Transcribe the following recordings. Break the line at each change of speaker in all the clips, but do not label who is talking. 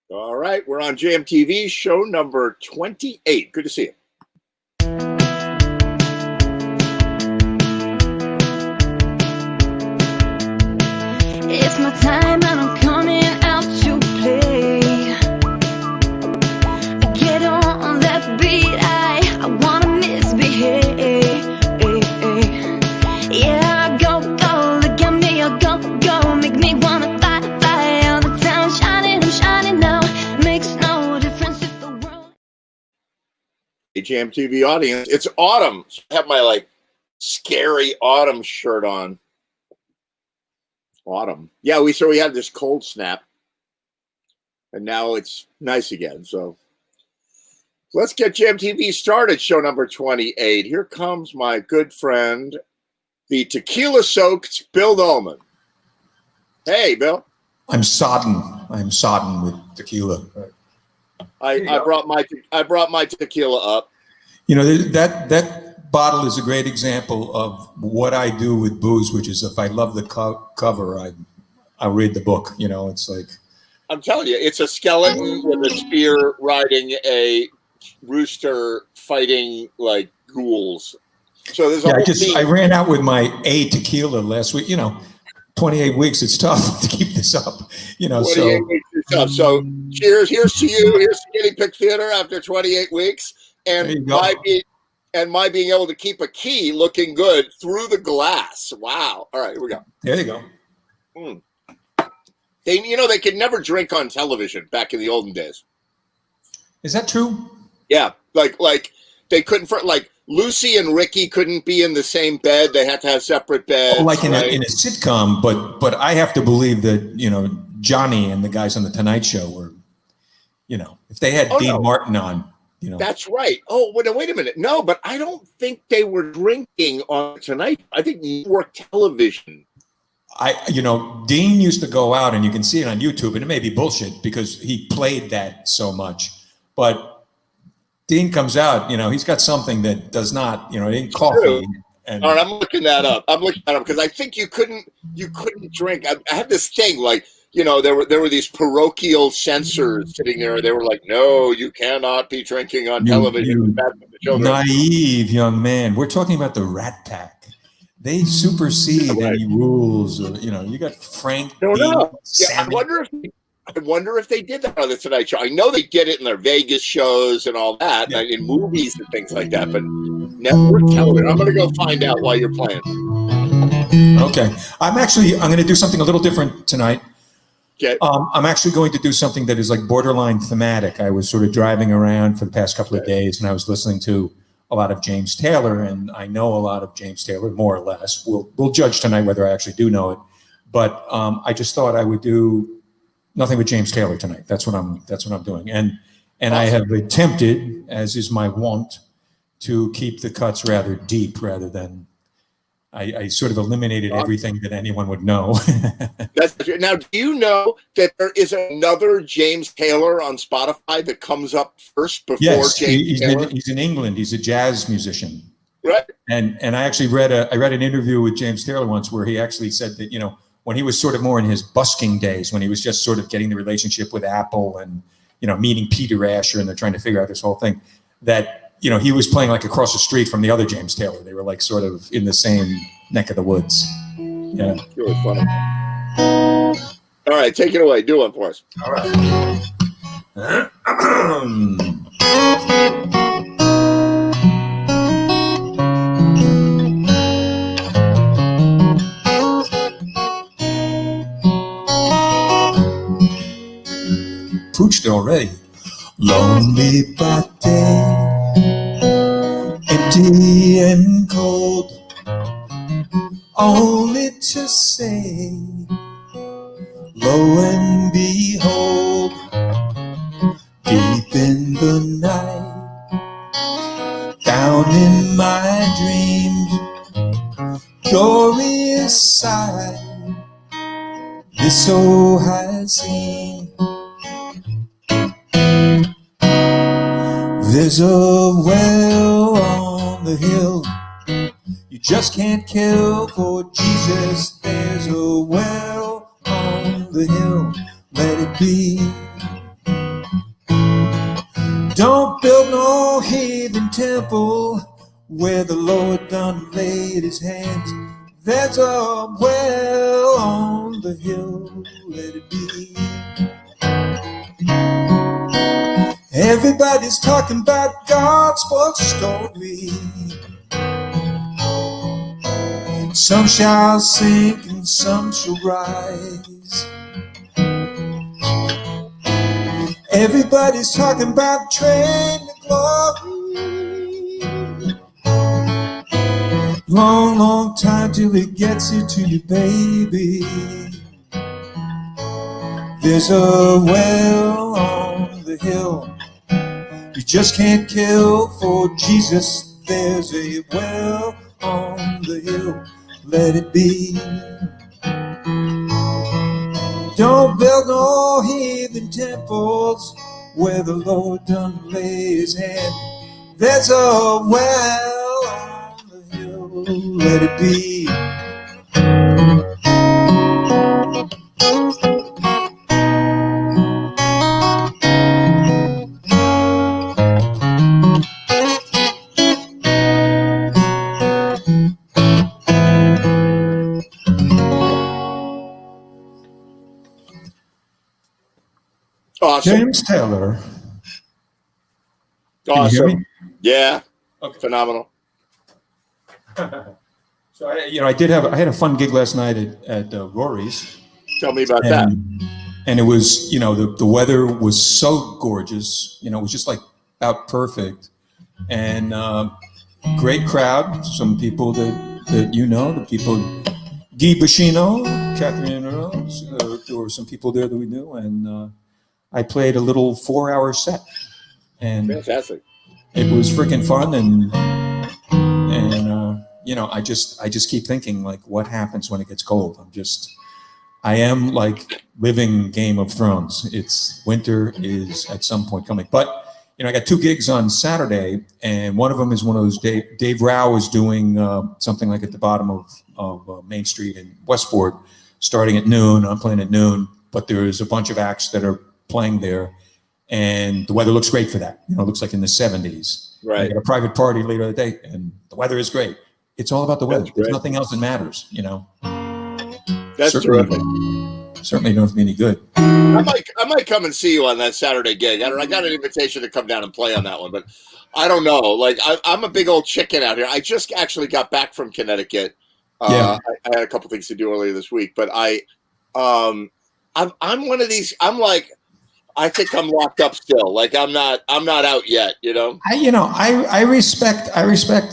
All right, we're on JMTV, show number 28. Good to see you.
It's my time and I'm coming out to play. Get on that beat, I wanna misbehave. Yeah, go, look at me, go, make me wanna fly all the time. I'm shining now, makes no difference if the world...
Hey, JMTV audience, it's autumn. So I have my, scary autumn shirt on. Autumn. Yeah, we had this cold snap, and now it's nice again. So let's get JMTV started. Show number 28. Here comes my good friend, the tequila-soaked Bill Dolman. Hey, Bill.
I'm sodden with tequila.
I brought my tequila up.
You know, that bottle is a great example of what I do with booze, which is if I love the cover, I read the book. You know, it's like,
I'm telling you, it's a skeleton with a spear riding a rooster fighting like ghouls. So there's
I ran out with my tequila last week. You know, 28 weeks. It's tough to keep this up. You know,
28 weeks is tough. So cheers. Here's to you. Here's to Guinea Pig Theater after 28 weeks, and my being able to keep a key looking good through the glass. Wow. All right, here we go.
There you go.
They could never drink on television back in the olden days.
Is that true?
Yeah. Like they couldn't, Lucy and Ricky couldn't be in the same bed. They had to have separate beds.
Oh, like in a sitcom, but I have to believe that, you know, Johnny and the guys on the Tonight Show were, you know, if they had Dean Martin on, you know.
That's right. Oh, wait a minute. No, but I don't think they were drinking on Tonight. I think network television.
Dean used to go out, and you can see it on YouTube, and it may be bullshit because he played that so much. But Dean comes out, you know, he's got something that does not, you know, it ain't coffee. And,
all right, I'm looking that up. Because I think you couldn't drink. I had this thing you know, there were these parochial censors sitting there. They were like, "No, you cannot be drinking on television."
Naive young man. We're talking about the Rat Pack. They supersede any rules. You know, you got Frank.
No. Yeah, I wonder if they did that on the Tonight Show. I know they did it in their Vegas shows and all that, and in movies and things like that. But network television. I'm going to go find out while you're playing.
Okay, I'm going to do something a little different tonight.
Okay.
I'm actually going to do something that is like borderline thematic. I was sort of driving around for the past couple of days, and I was listening to a lot of James Taylor, and I know a lot of James Taylor, more or less. We'll judge tonight whether I actually do know it. But I just thought I would do nothing but James Taylor tonight. That's what I'm doing. And I have attempted, as is my wont, to keep the cuts rather deep rather than I sort of eliminated everything that anyone would know.
Now, do you know that there is another James Taylor on Spotify that comes up first before James Taylor?
He's in England. He's a jazz musician.
Right.
And I actually read an interview with James Taylor once where he actually said that, you know, when he was sort of more in his busking days, when he was just sort of getting the relationship with Apple and, you know, meeting Peter Asher and they're trying to figure out this whole thing, that, you know, he was playing like across the street from the other James Taylor. They were like sort of in the same neck of the woods. Yeah.
It's really funny. All right, take it away. Do one for us.
All right. Pooched already. Lonely but day, empty and cold, only to say, lo and behold, deep in the night, down in my dreams, glorious sight, this soul has seen. There's a well on the hill you just can't kill for Jesus. There's a well on the hill, let it be. temple where the Lord done laid his hands. There's a well on the hill, let it be. Everybody's talking about God's book story. Some shall sink and some shall rise. Everybody's talking about train to glory. Long, long time till it gets here to you, baby. There's a well on the hill you just can't kill for Jesus. There's a well on the hill, let it be. Don't build no heathen temples where the Lord done lay his hand. There's a well on the hill, let it be.
Awesome.
James Taylor. Can you hear
Awesome.
me?
Yeah.
Okay.
Phenomenal.
So I had a fun gig last night at Rory's.
Tell me about that.
And it was, the weather was so gorgeous. It was just like about perfect, and great crowd. Some people that the people, Guy Bashino, Catherine Rose. There were some people there that we knew, and I played a little 4-hour set, and
Fantastic.
it was freaking fun. And I just keep thinking, like, what happens when it gets cold? I am like living Game of Thrones. Winter is at some point coming. But, I got 2 gigs on Saturday, and one of them is one of those, Dave Rao is doing something like at the bottom of Main Street in Westport, starting at noon. I'm playing at noon, but there's a bunch of acts that are playing there, and the weather looks great for that. It looks like in the 70s.
Right.
I got a private party later that day, and the weather is great. It's all about the weather.
That's
There's
great.
nothing else that matters,
That's terrific.
Certainly don't have to be any good.
I might come and see you on that Saturday gig. I got an invitation to come down and play on that one, but I don't know. Like, I'm a big old chicken out here. I just actually got back from Connecticut.
Yeah.
I had a couple things to do earlier this week, but I'm one of these. I'm like, I think I'm locked up still. Like, I'm not out yet.
I respect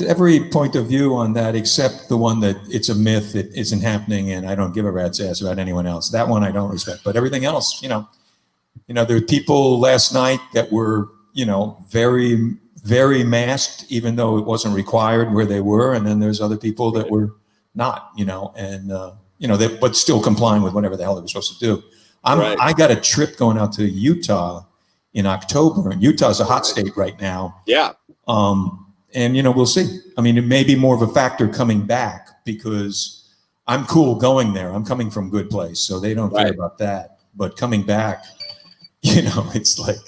every point of view on that, except the one that it's a myth, it isn't happening, and I don't give a rat's ass about anyone else. That one I don't respect, but everything else, there were people last night that were, very, very masked, even though it wasn't required where they were, and then there's other people that were not, but still complying with whatever the hell they were supposed to do. I got a trip going out to Utah in October, and Utah's a hot state right now.
Yeah.
And we'll see. I mean, it may be more of a factor coming back because I'm cool going there. I'm coming from good place, so they don't care about that. But coming back, it's like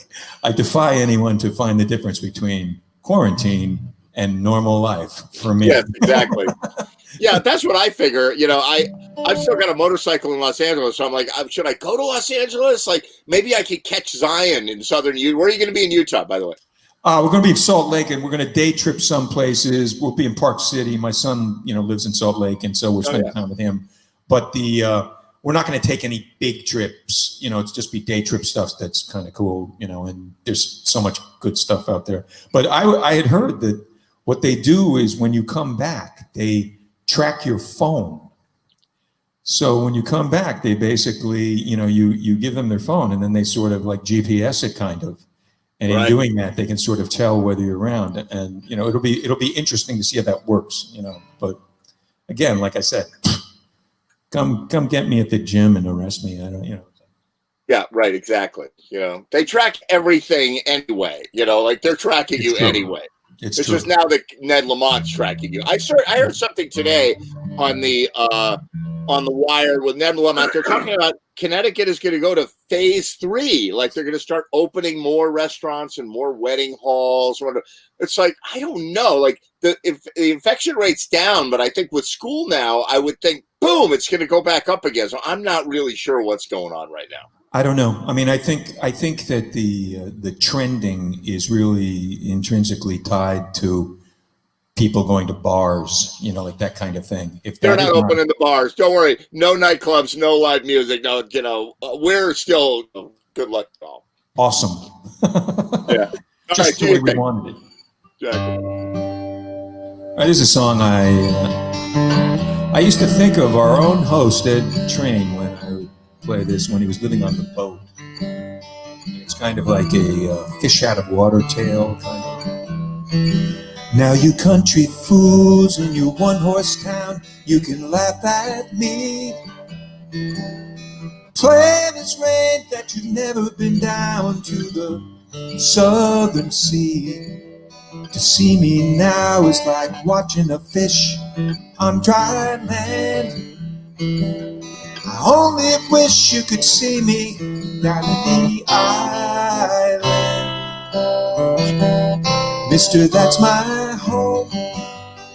I defy anyone to find the difference between quarantine and normal life for me.
Yes, exactly. Yeah, that's what I figure. I've still got a motorcycle in Los Angeles, so I'm like, should I go to Los Angeles? Like, maybe I could catch Zion in southern Utah. Where are you going to be in Utah, by the way?
We're going to be in Salt Lake, and we're going to day trip some places. We'll be in Park City. My son, lives in Salt Lake, and so we're spending time with him. But we're not going to take any big trips. It's just be day trip stuff that's kind of cool, and there's so much good stuff out there. But I had heard that what they do is when you come back, they track your phone. So when you come back, they basically, you give them their phone, and then they sort of like GPS it kind of. And in doing that, they can sort of tell whether you're around, and it'll be interesting to see how that works. But again, like I said, come get me at the gym and arrest me. I don't.
Yeah, right. Exactly. They track everything anyway. Like they're tracking you anyway. It's just now that Ned Lamont's tracking you. I heard something today on the wire with Ned Lamont. They're talking about Connecticut is going to go to phase 3. Like they're going to start opening more restaurants and more wedding halls. It's like, I don't know. Like the infection rate's down, but I think with school now, I would think, boom, it's going to go back up again. So I'm not really sure what's going on right now.
I don't know. I mean, I think that the trending is really intrinsically tied to people going to bars, you know, like that kind of thing. If
they're not opening the bars, don't worry. No nightclubs, no live music. No, you know, we're still good luck. Oh.
Awesome.
Yeah.
Just the way we wanted it.
Exactly.
This is a song I used to think of our own host, Ed Train, when I would play this when he was living on the boat. It's kind of like a fish out of water tale kind of. Now you country fools in your one-horse town, you can laugh at me. Playing this rain that you've never been down to the southern sea. To see me now is like watching a fish on dry land. I only wish you could see me down in the island. Mister, that's my home.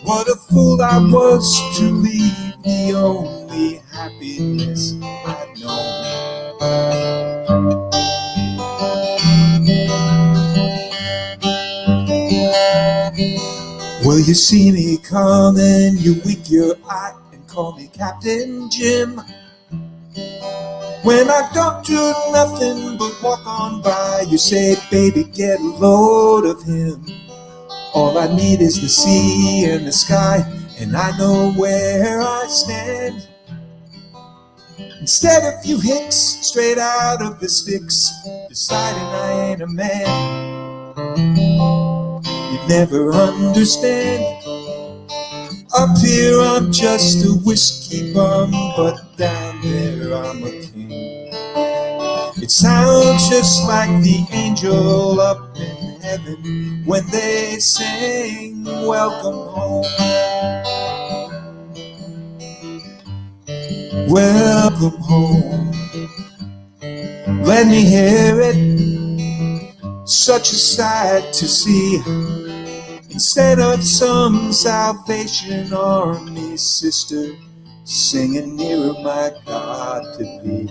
What a fool I was to leave the only happiness I've known. Will you see me coming? You wink your eye and call me Captain Jim. When I don't do nothing but walk on by, you say, baby, get a load of him. All I need is the sea and the sky, and I know where I stand. Instead of you hicks straight out of the sticks, deciding I ain't a man. You'd never understand. Up here I'm just a whiskey bum, but down there I'm a king. It sounds just like the angel up in heaven when they sing welcome home. Welcome home. Let me hear it. Such a sight to see. Instead of some Salvation Army sister singing nearer my God to thee.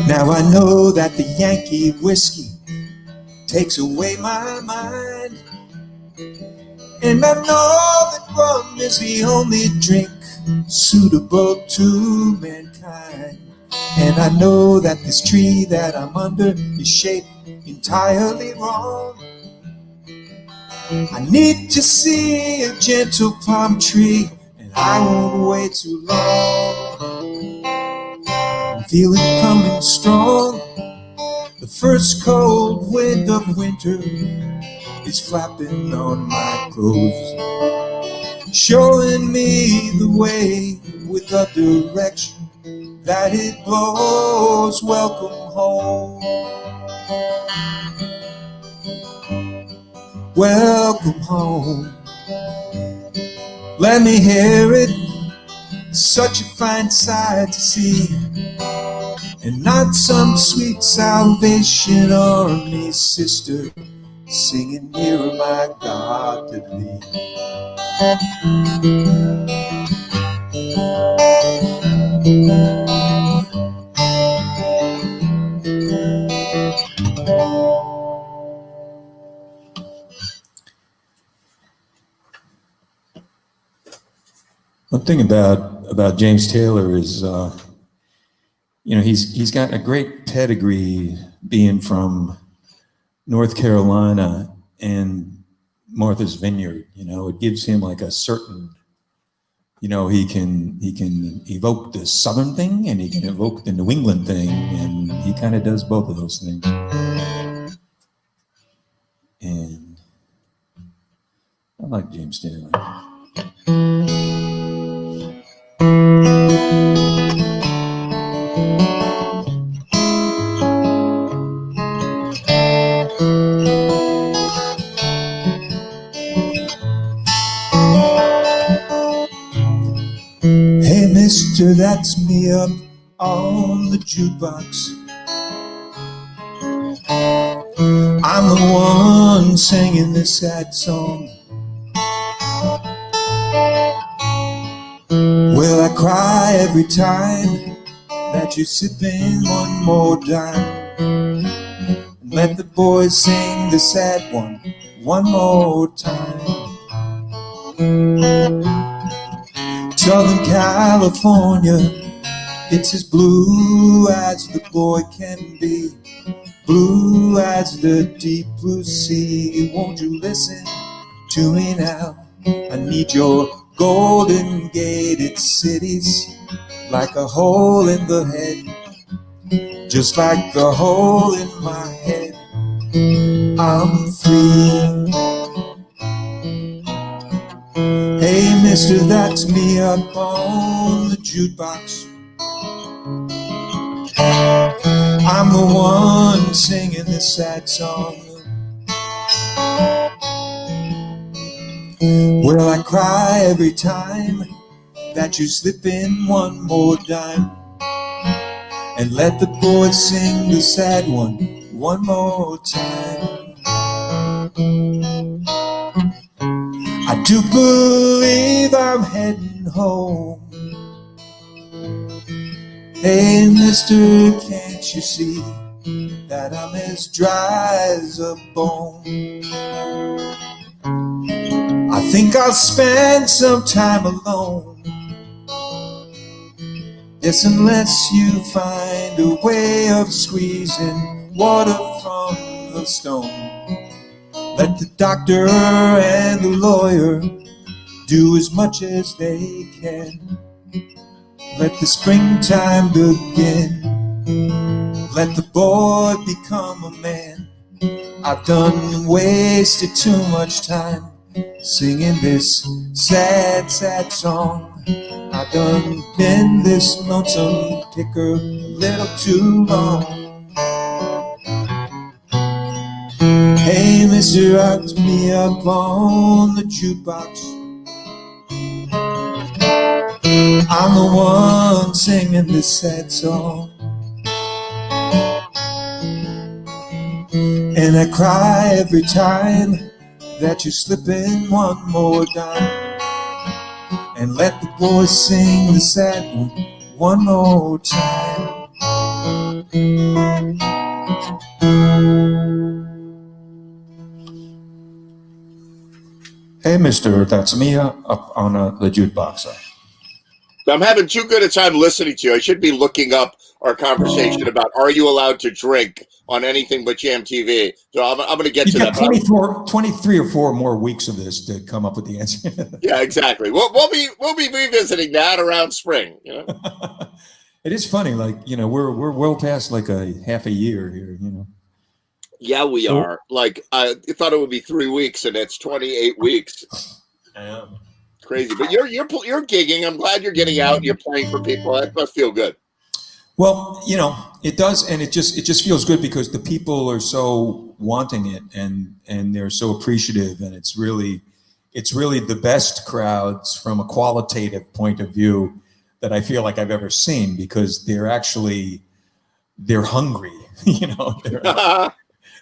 Now I know that the Yankee whiskey takes away my mind, and I know that rum is the only drink suitable to mankind. And I know that this tree that I'm under is shaped entirely wrong. I need to see a gentle palm tree, and I won't wait too long. I feel it coming strong. The first cold wind of winter is flapping on my clothes, showing me the way with a direction that it blows. Welcome home. Welcome home. Let me hear it. Such a fine sight to see, and not some sweet Salvation Army sister singing nearer my God to thee. One thing about James Taylor is, you know, he's got a great pedigree being from North Carolina and Martha's Vineyard. You know, it gives him like a certain, you know, he can evoke the Southern thing and he can evoke the New England thing, and he kind of does both of those things. And I like James Taylor. mister, that's me up on the jukebox. I'm the one singing this sad song. Will I cry every time that you're sipping one more dime? Let the boys sing the sad one more time. Southern California, it's as blue as the boy can be, blue as the deep blue sea. Won't you listen to me now? I need your golden gated cities, like a hole in the head, just like a hole in my head. I'm free. Hey mister, that's me up on the jukebox. I'm the one singing this sad song. Will I cry every time that you slip in one more dime? And let the boys sing the sad one more time. I do believe I'm heading home. Hey mister, can't you see that I'm as dry as a bone? I think I'll spend some time alone. Yes, unless you find a way of squeezing water from the stone. Let the doctor and the lawyer do as much as they can. Let the springtime begin. Let the boy become a man. I've done wasted too much time singing this sad, sad song. I've done been this lonesome ticker a little too long. Hey mister, rock me up on the jukebox. I'm the one singing this sad song. And I cry every time that you slip in one more dime. And let the boys sing the sad one more time. Hey mister, that's me up on the jukebox.
I'm having too good a time listening to you. I should be looking up our conversation about are you allowed to drink on anything but Jam TV. So I'm going to get
You've
to
got
that.
23 or 4 more weeks of this to come up with the answer.
Yeah, exactly. We'll be revisiting that around spring. You know,
it is funny. Like, you know, we're well past like a half a year here. You know.
yeah, we are. Like I thought it would be 3 weeks, and it's 28 weeks.
Yeah.
Crazy, but you're gigging. I'm glad you're getting out. And you're playing for people. That must feel good.
Well, you know, it does, and it just feels good because the people are so wanting it, and they're so appreciative, and it's really the best crowds from a qualitative point of view that I feel like I've ever seen, because they're hungry. You know,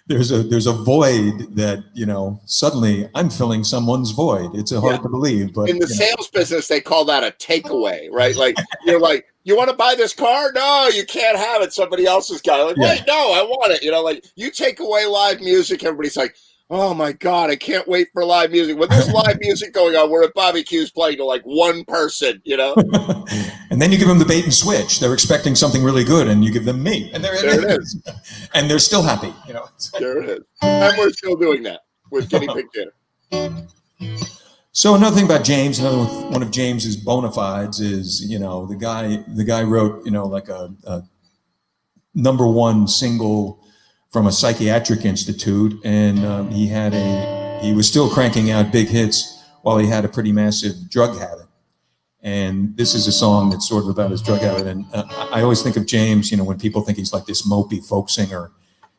there's a void that, you know, suddenly I'm filling someone's void. It's hard to believe, but
in the sales business, they call that a takeaway, right? Like you're like, you want to buy this car? No, you can't have it. Somebody else's car. Like, wait, no, I want it. You know, like you take away live music, everybody's like, oh my God, I can't wait for live music. When there's live music going on, we're at Bobby Q's playing to like one person, you know?
And then you give them the bait and switch. They're expecting something really good, and you give them me. And there it is. And they're still happy, you know?
There it is. And we're still doing that with Guinea Pig Dinner.
So another thing about James, another one of James's bona fides is, you know, the guy wrote, you know, like a #1 single from a psychiatric institute, and he was still cranking out big hits while he had a pretty massive drug habit. And this is a song that's sort of about his drug habit. And I always think of James, you know, when people think he's like this mopey folk singer,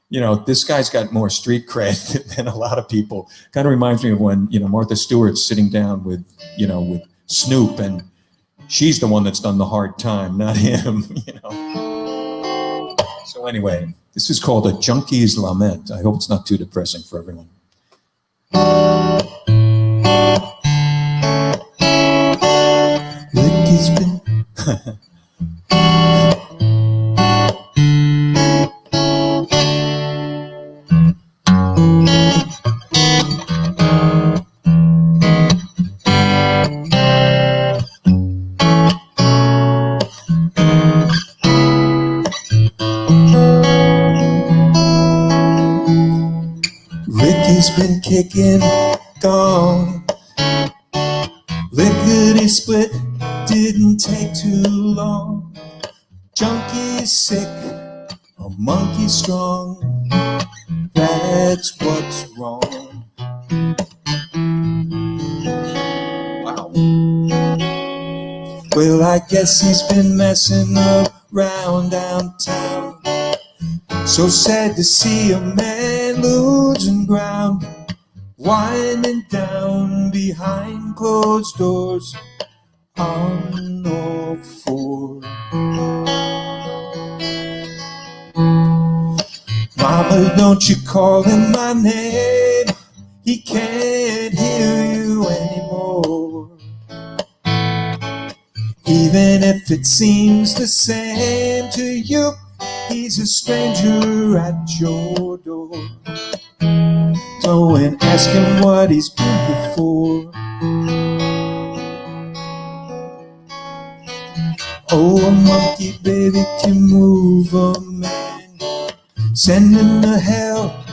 you know, this guy's got more street cred than a lot of people. Kind of reminds me of when, you know, Martha Stewart's sitting down with Snoop, and she's the one that's done the hard time, not him, you know. So anyway, this is called A Junkie's Lament. I hope it's not too depressing for everyone. Ricky's been Ricky's been kicking, gone. Lickety split, didn't take too long. Junkie's sick, a monkey strong. That's what's wrong. Wow. Well, I guess he's been messing around downtown. So sad to see a man losing ground, winding down behind closed doors on all fours. Mama, don't you call him my name, he can't hear you anymore. Even if it seems the same to you, he's a stranger at your door. Go and ask him what he's been before. Oh, a monkey baby can move a man, send him to hell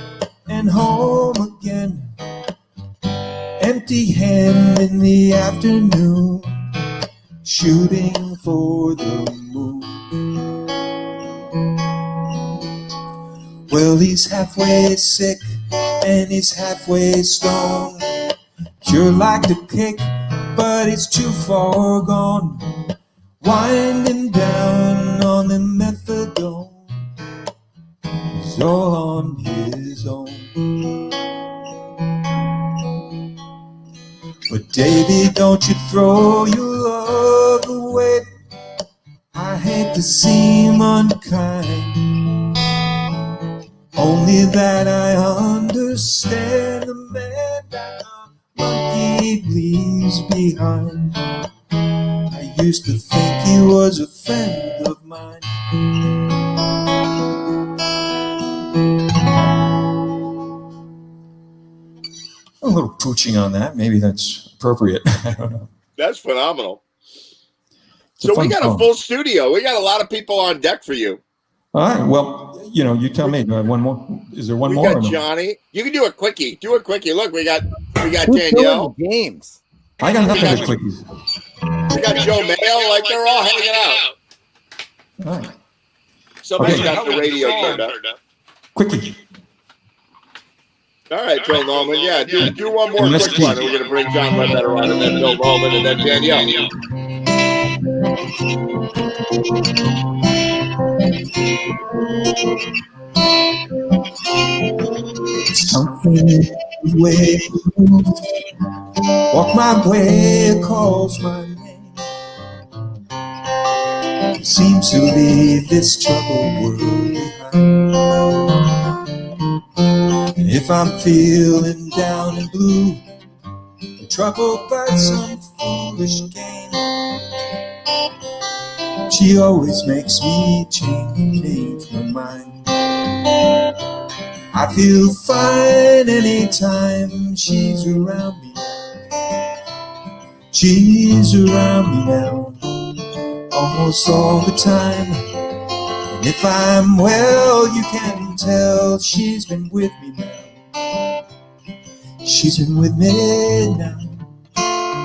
and home again. Empty hand in the afternoon, shooting for the moon. Well, he's halfway sick and he's halfway stoned. Sure like to kick, but he's too far gone. Winding down on the methadone, he's all on his own. But Davy, don't you throw your love away. I hate to seem unkind, only that I understand the man that a monkey leaves behind. I used to think he was a friend of mine. A little pooching on that. Maybe that's appropriate. I don't know.
That's phenomenal.
It's a
So we
fun
got
song.
a full studio. We got a lot of people on deck for you.
All right. Well, you know, you tell me. Do I have one more? Is there one
We
more?
got
or no?
Johnny. You can do a quickie. Do a quickie. Look, we got
Who's
Danielle.
doing the games?
I got nothing but quickies.
We got Joe Mayo. Like they're all hanging out.
All right.
Somebody's
Okay.
got the radio turned up.
Quickie.
All right, Bill Norman. Yeah, do one more
And let's
quick one. And we're going to bring John Ledbetter on, and then Bill Norman, and then Danielle.
Something way walk my way, calls my name. Seems to leave this troubled world behind. And if I'm feeling down and blue, troubled by some foolish game, she always makes me change my mind. I feel fine anytime she's around me. She's around me now, almost all the time. And if I'm well, you can tell she's been with me now. She's been with me now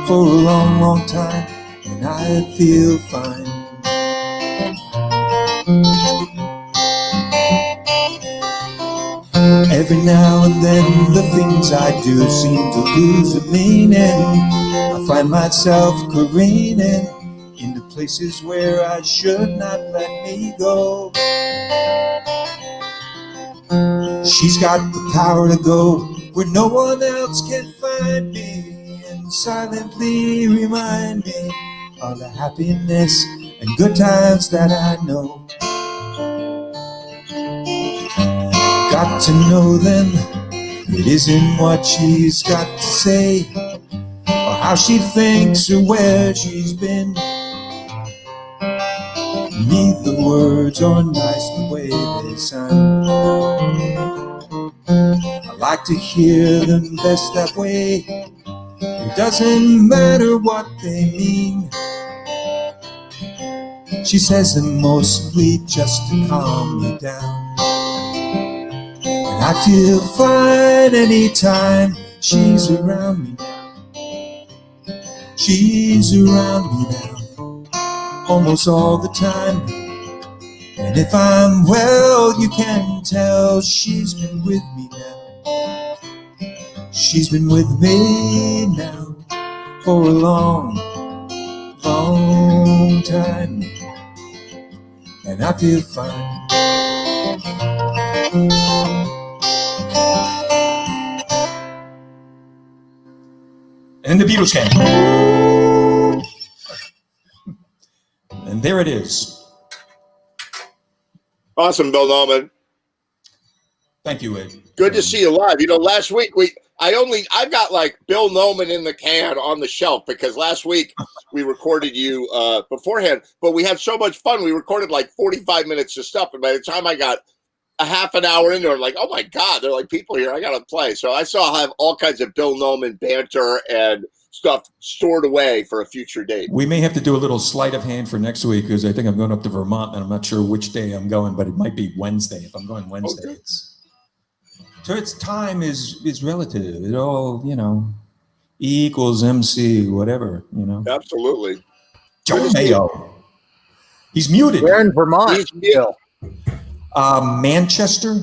for a long, long time, and I feel fine. Every now and then the things I do seem to lose a meaning. I find myself careening into places where I should not let me go. She's got the power to go where no one else can find me, and silently remind me all the happiness and good times that I know. Got to know them. It isn't what she's got to say, or how she thinks, or where she's been. Neither words are nice the way they sound. I like to hear them best that way. It doesn't matter what they mean. She says them mostly just to calm me down. And I feel fine anytime she's around me now. She's around me now, almost all the time. And if I'm well, you can tell she's been with me now. She's been with me now for a long, long time. And I feel fine. And the Beatles came. And there it is.
Awesome, Bill Noman.
Thank you, Ed.
Good to see you live. You know, last week I've got like Bill Noman in the can on the shelf because last week we recorded you beforehand, but we had so much fun. We recorded like 45 minutes of stuff, and by the time I got a half an hour into it, I'm like, oh my God, there are like people here. I got to play. So I saw I have all kinds of Bill Noman banter and stuff stored away for a future date.
We may have to do a little sleight of hand for next week because I think I'm going up to Vermont and I'm not sure which day I'm going, but it might be Wednesday. If I'm going Wednesday,
Okay.
So its time is relative. It all, E equals MC, whatever,
Absolutely.
Joe Mayo. He's muted.
Where in Vermont,
He's-
Bill?
Manchester.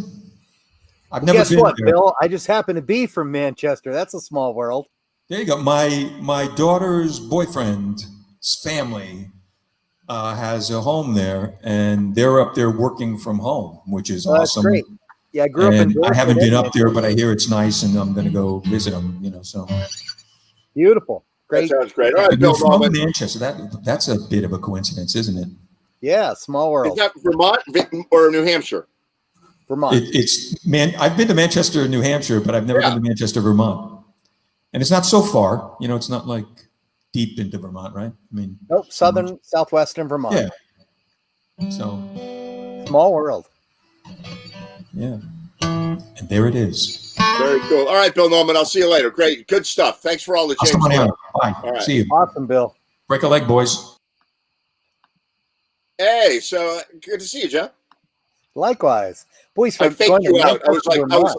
I've never
Guess
been
what,
there.
Bill? I just happen to be from Manchester. That's a small world.
There you go. My daughter's boyfriend's family has a home there, and they're up there working from home, which is
Well, that's
awesome.
great. Yeah, I grew up in
And I
Dorset,
haven't been
England.
up there, but I hear it's nice, and I'm going to go visit them. So
Beautiful.
That
Great.
sounds great. All right,
And
Bill
you're from
Noman.
Manchester. That's a bit of a coincidence, isn't it?
Yeah, small
Is
world.
that Vermont or New Hampshire?
Vermont.
I've been to Manchester, New Hampshire, but I've never
Yeah.
been to Manchester, Vermont. And it's not so far. It's not like deep into Vermont, right? I mean,
Nope, southwestern Vermont.
yeah. So
Small world.
yeah, and there it is.
Very cool. All right, Bill Noman. I'll see you later. Great. Good stuff. Thanks for all the
Hasta
James.
mañana. Bye.
All right.
See you.
Awesome, Bill.
Break a leg, boys.
Hey, so good to see you, Jeff.
Likewise. Boys,
I
from
faked
going to
you out. I was
Manchester,
like,
Vermont.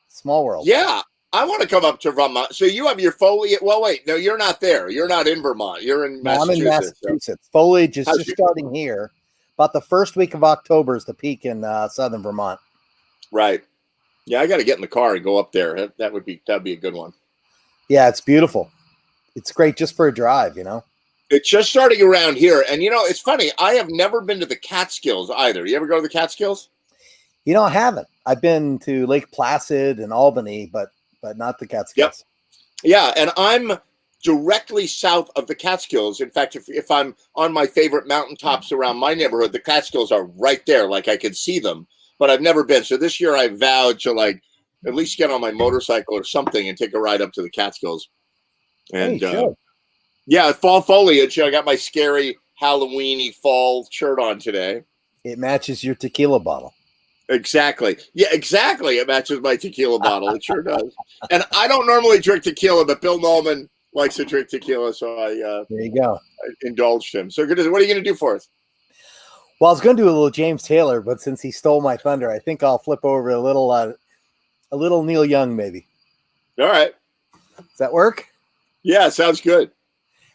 Small world.
Yeah, I want to come up to Vermont. So you have your foliage. Well, wait, no, you're not there. You're not in Vermont. You're in
No, I'm in
Massachusetts. so-
Massachusetts. Foliage is
How's
just
your-
starting here. About the first week of October is the peak in southern Vermont.
Right. Yeah, I got to get in the car and go up there. That'd be a good one.
Yeah, it's beautiful. It's great just for a drive,
It's just starting around here, and it's funny. I have never been to the Catskills either. You ever go to the Catskills?
I haven't. I've been to Lake Placid and Albany, but not the Catskills.
Yeah, and I'm directly south of the Catskills. In fact, if I'm on my favorite mountaintops around my neighborhood, the Catskills are right there. Like I can see them, but I've never been. So this year I vowed to at least get on my motorcycle or something and take a ride up to the Catskills. And
Hey, sure.
yeah, fall foliage. I got my scary Halloweeny fall shirt on today.
It matches your tequila bottle.
Exactly. Yeah, exactly. It matches my tequila bottle. It sure does. And I don't normally drink tequila, but Bill Noman likes to drink tequila, so I
There you go.
indulged him. So good. What are you going to do for us?
Well, I was going to do a little James Taylor, but since he stole my thunder, I think I'll flip over a little Neil Young, maybe.
All right.
Does that work?
Yeah, sounds good.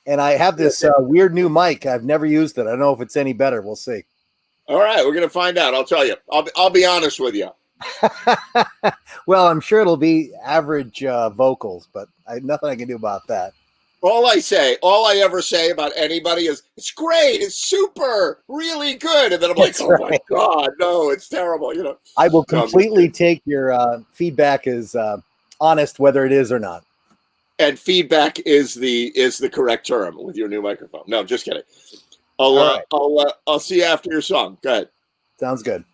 And I have this weird new mic. I've never used it. I don't know if it's any better. We'll see.
All right, we're going to find out. I'll tell you. I'll be honest with you.
Well, I'm sure it'll be average vocals, but nothing I can do about that.
All I ever say about anybody is, it's great, it's super, really good. And then I'm like,
That's
oh my
right.
God, no, it's terrible.
I will
No, I'm just
completely take your feedback as honest, whether it is or not.
and feedback is the correct term with your new microphone. No, just kidding. I'll
All right.
I'll see you after your song. Go ahead.
Sounds good.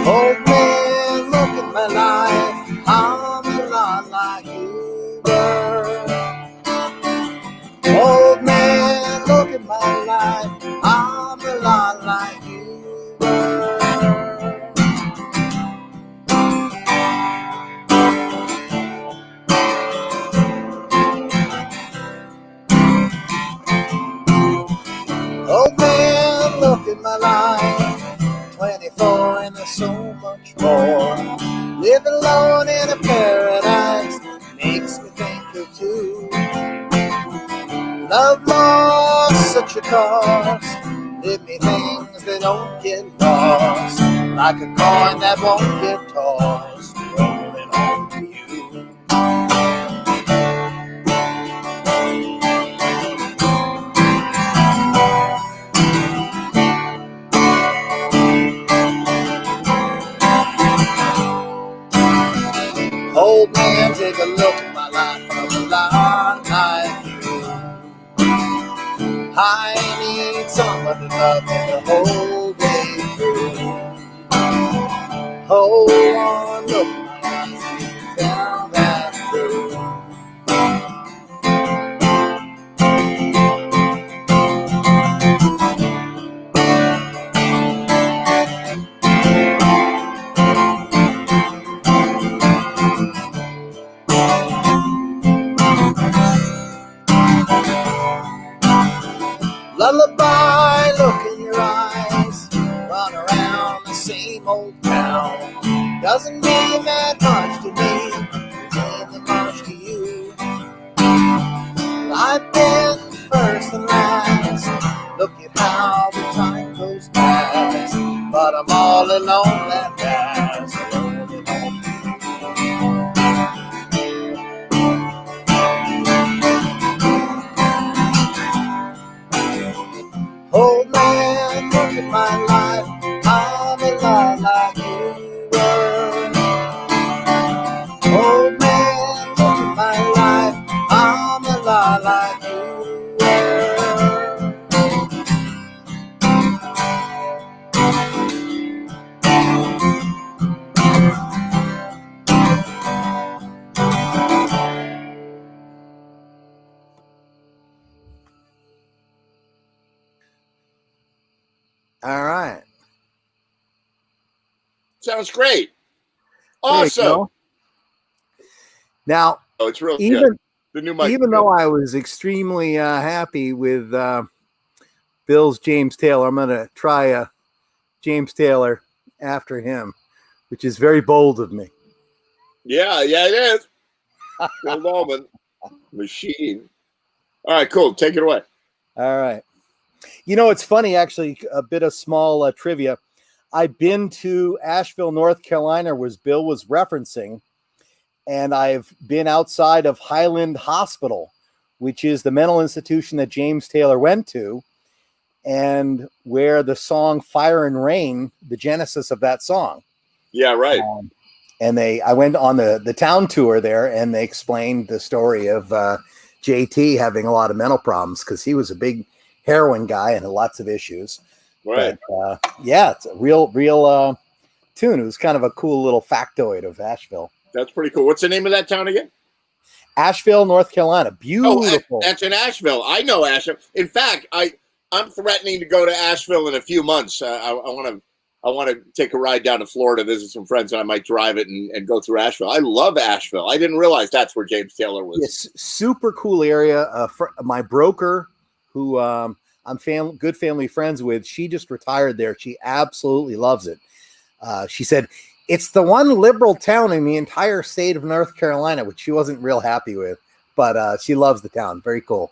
Old man, look at my life. I'm a lot like you were. Old man, look at my life. I'm a lot like you were. Old man, look at my life. 24 and there's so much more. Live alone in a paradise makes me think of you. Love lost such a cost. Give me things that don't get lost. Like a coin that won't get tossed. Rolling on to you. Old man, take a look at my life. I'm a lot like you. I need someone to love me the whole day through. Hold on, look at my eyes, tell that through. Lullaby, look in your eyes. Run around the same old town. Doesn't mean that much to me. Mean that much to you. I've been first and last. Look at how the time goes past. But I'm all alone at last. Alone at home. Old man, look at my life. I'm a lot like you were. Old man, look at my life. I'm a lot like you were. All right.
Sounds great.
There you
Awesome.
go. Now,
Oh, it's really
even
good. The new microphone.
even though I was extremely happy with Bill's James Taylor, I'm going to try a James Taylor after him, which is very bold of me.
Yeah, it is. Bill Baldwin, machine. All right, cool. Take it away.
All right. You know, it's funny, actually, a bit of small trivia. I've been to Asheville, North Carolina, where Bill was referencing, and I've been outside of Highland Hospital, which is the mental institution that James Taylor went to, and where the song Fire and Rain, the genesis of that song.
Yeah, right.
And I went on the town tour there, and they explained the story of JT having a lot of mental problems because he was a big heroin guy and had lots of issues.
Right.
But yeah, it's a real tune. It was kind of a cool little factoid of Asheville.
That's pretty cool. What's the name of that town again?
Asheville, North Carolina. Beautiful.
Oh, that's in Asheville. I know Asheville. In fact, I'm threatening to go to Asheville in a few months. I want to take a ride down to Florida, visit some friends, and I might drive it and go through Asheville. I love Asheville. I didn't realize that's where James Taylor was.
It's super cool area. My broker, who I'm good family friends with, she just retired there. She absolutely loves it. She said it's the one liberal town in the entire state of North Carolina, which she wasn't real happy with, but she loves the town. Very cool.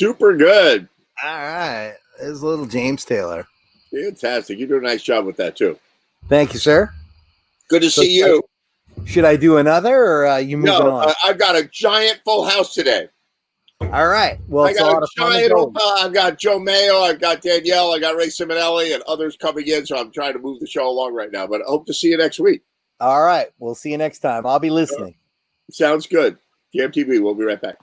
Super good.
All right. There's little James Taylor.
Fantastic. You do a nice job with that too.
Thank you, sir.
Good to see you.
Should I do another, or are you moving
No,
on?
I've got a giant full house today.
All right. Well,
I
it's a
got
lot
a
of fun.
giant. I've got Joe Mayo. I've got Danielle. I got Ray Simonelli and others coming in. So I'm trying to move the show along right now. But I hope to see you next week.
All right. We'll see you next time. I'll be listening.
Sounds good. GMTV. We'll be right back.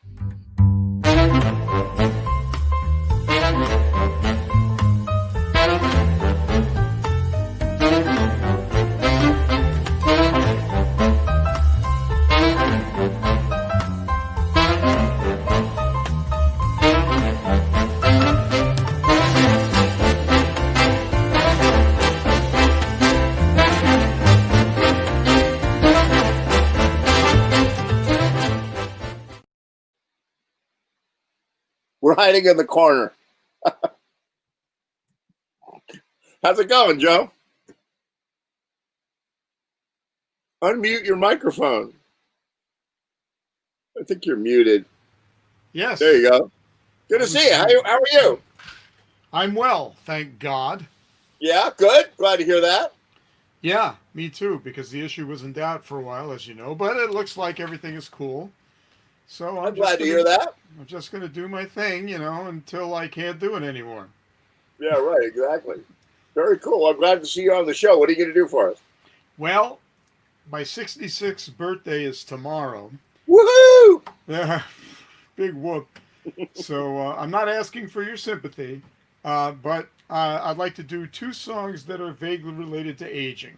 We're hiding in the corner. How's it going, Joe? Unmute your microphone. I think you're muted.
Yes.
There you go. Good to see you. How are you?
I'm well, thank God.
Yeah, good. Glad to hear that.
Yeah, me too, because the issue was in doubt for a while, as you know, but it looks like everything is cool. So
I'm glad to hear that.
I'm just going to do my thing, until I can't do it anymore.
Yeah, right. Exactly. Very cool. I'm glad to see you on the show. What are you going to do for us?
Well, my 66th birthday is tomorrow.
Woohoo!
Big whoop. So I'm not asking for your sympathy, but I'd like to do 2 songs that are vaguely related to aging.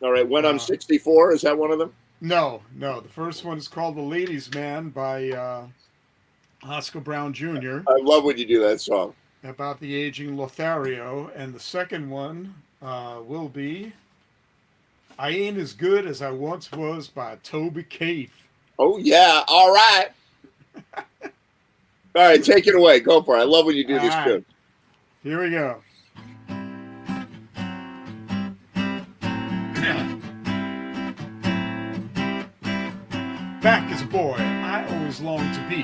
All right. When I'm 64, is that one of them?
No. The first one is called The Ladies' Man by Oscar Brown Jr.
I love when you do that song.
About the aging Lothario. And the second one will be I Ain't As Good As I Once Was by Toby Keith.
Oh, yeah. All right. All right. Take it away. Go for it. I love when you do this, too.
Here we go. Back as a boy, I always longed to be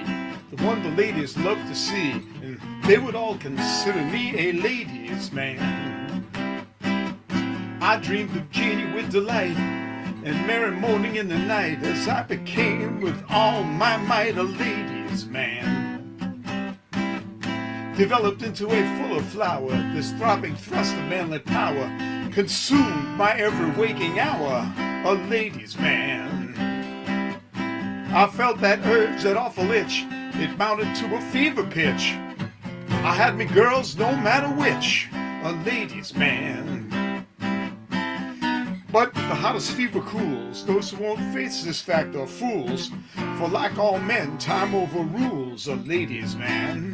the one the ladies loved to see, and they would all consider me a ladies' man. I dreamed of Jeannie with delight and merry moaning in the night as I became with all my might a ladies' man. Developed into a fuller flower, this throbbing thrust of manly power consumed my every waking hour, a ladies' man. I felt that urge, that awful itch, it mounted to a fever pitch. I had me girls no matter which, a ladies' man. But the hottest fever cools those who won't face this fact are fools, for like all men, time overrules a ladies' man.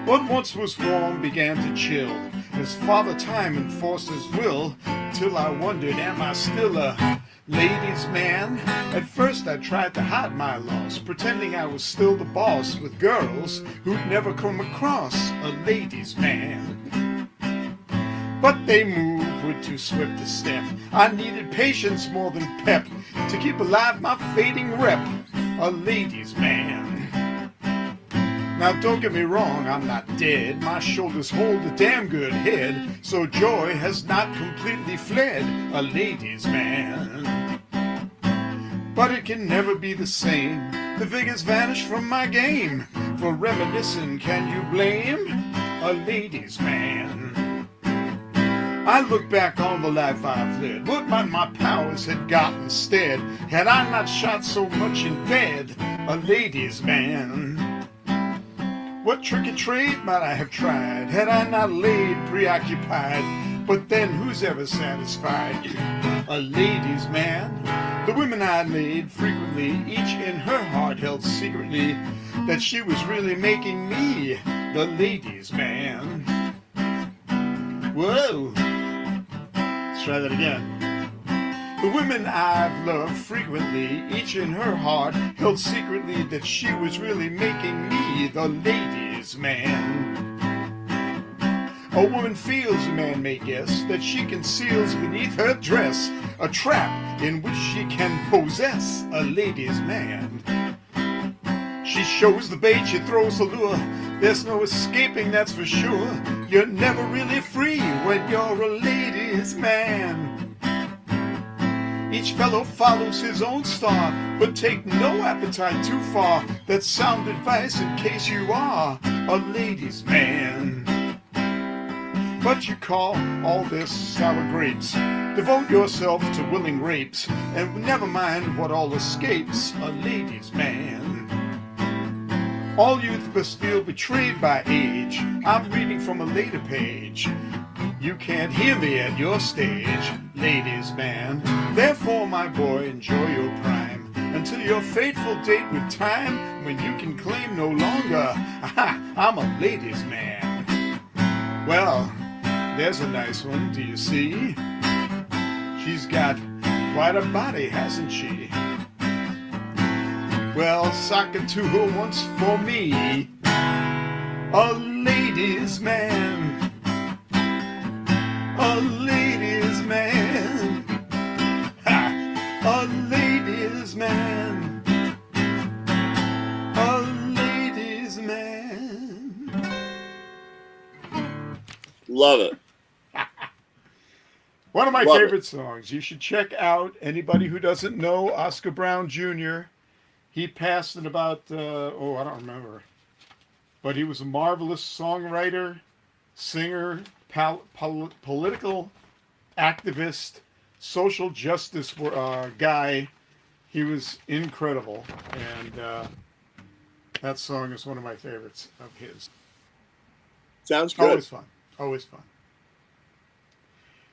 What once was warm began to chill, as Father Time enforced his will, till I wondered, am I still a ladies' man? At first I tried to hide my loss, pretending I was still the boss with girls who'd never come across a ladies' man. But they moved with too swift a step. I needed patience more than pep to keep alive my fading rep, a ladies' man. Now don't get me wrong, I'm not dead. My shoulders hold a damn good head, so joy has not completely fled, a ladies' man. But it can never be the same. The vigor's vanished from my game. For reminiscing, can you blame a ladies' man? I look back on the life I've led. What might my powers had got instead, had I not shot so much in bed, a ladies' man? What tricky trade might I have tried, had I not laid preoccupied? But then who's ever satisfied? A ladies' man. The women I laid frequently, each in her heart held secretly that she was really making me the ladies' man. Whoa. Let's try that again. The women I've loved frequently, each in her heart held secretly that she was really making me the ladies' man. A woman feels, a man may guess, that she conceals beneath her dress a trap in which she can possess a ladies' man. She shows the bait, she throws the lure. There's no escaping, that's for sure. You're never really free when you're a ladies' man. Each fellow follows his own star, but take no appetite too far. That's sound advice in case you are a ladies' man. But you call all this sour grapes. Devote yourself to willing rapes, and never mind what all escapes a ladies' man. All youth must feel betrayed by age. I'm reading from a later page. You can't hear me at your stage, ladies' man. Therefore, my boy, enjoy your prime until your fateful date with time, when you can claim no longer, aha, I'm a ladies' man. Well, there's a nice one, do you see? She's got quite a body, hasn't she? Well, sock it to her once for me. A ladies' man. A ladies' man. Ha! A ladies' man. A ladies' man.
Love it.
One of my
Love
favorite songs. You should check out, anybody who doesn't know, Oscar Brown Jr. He passed in about, I don't remember. But he was a marvelous songwriter, singer, political activist, social justice guy. He was incredible. And that song is one of my favorites of his.
Sounds good.
Always fun. Always fun.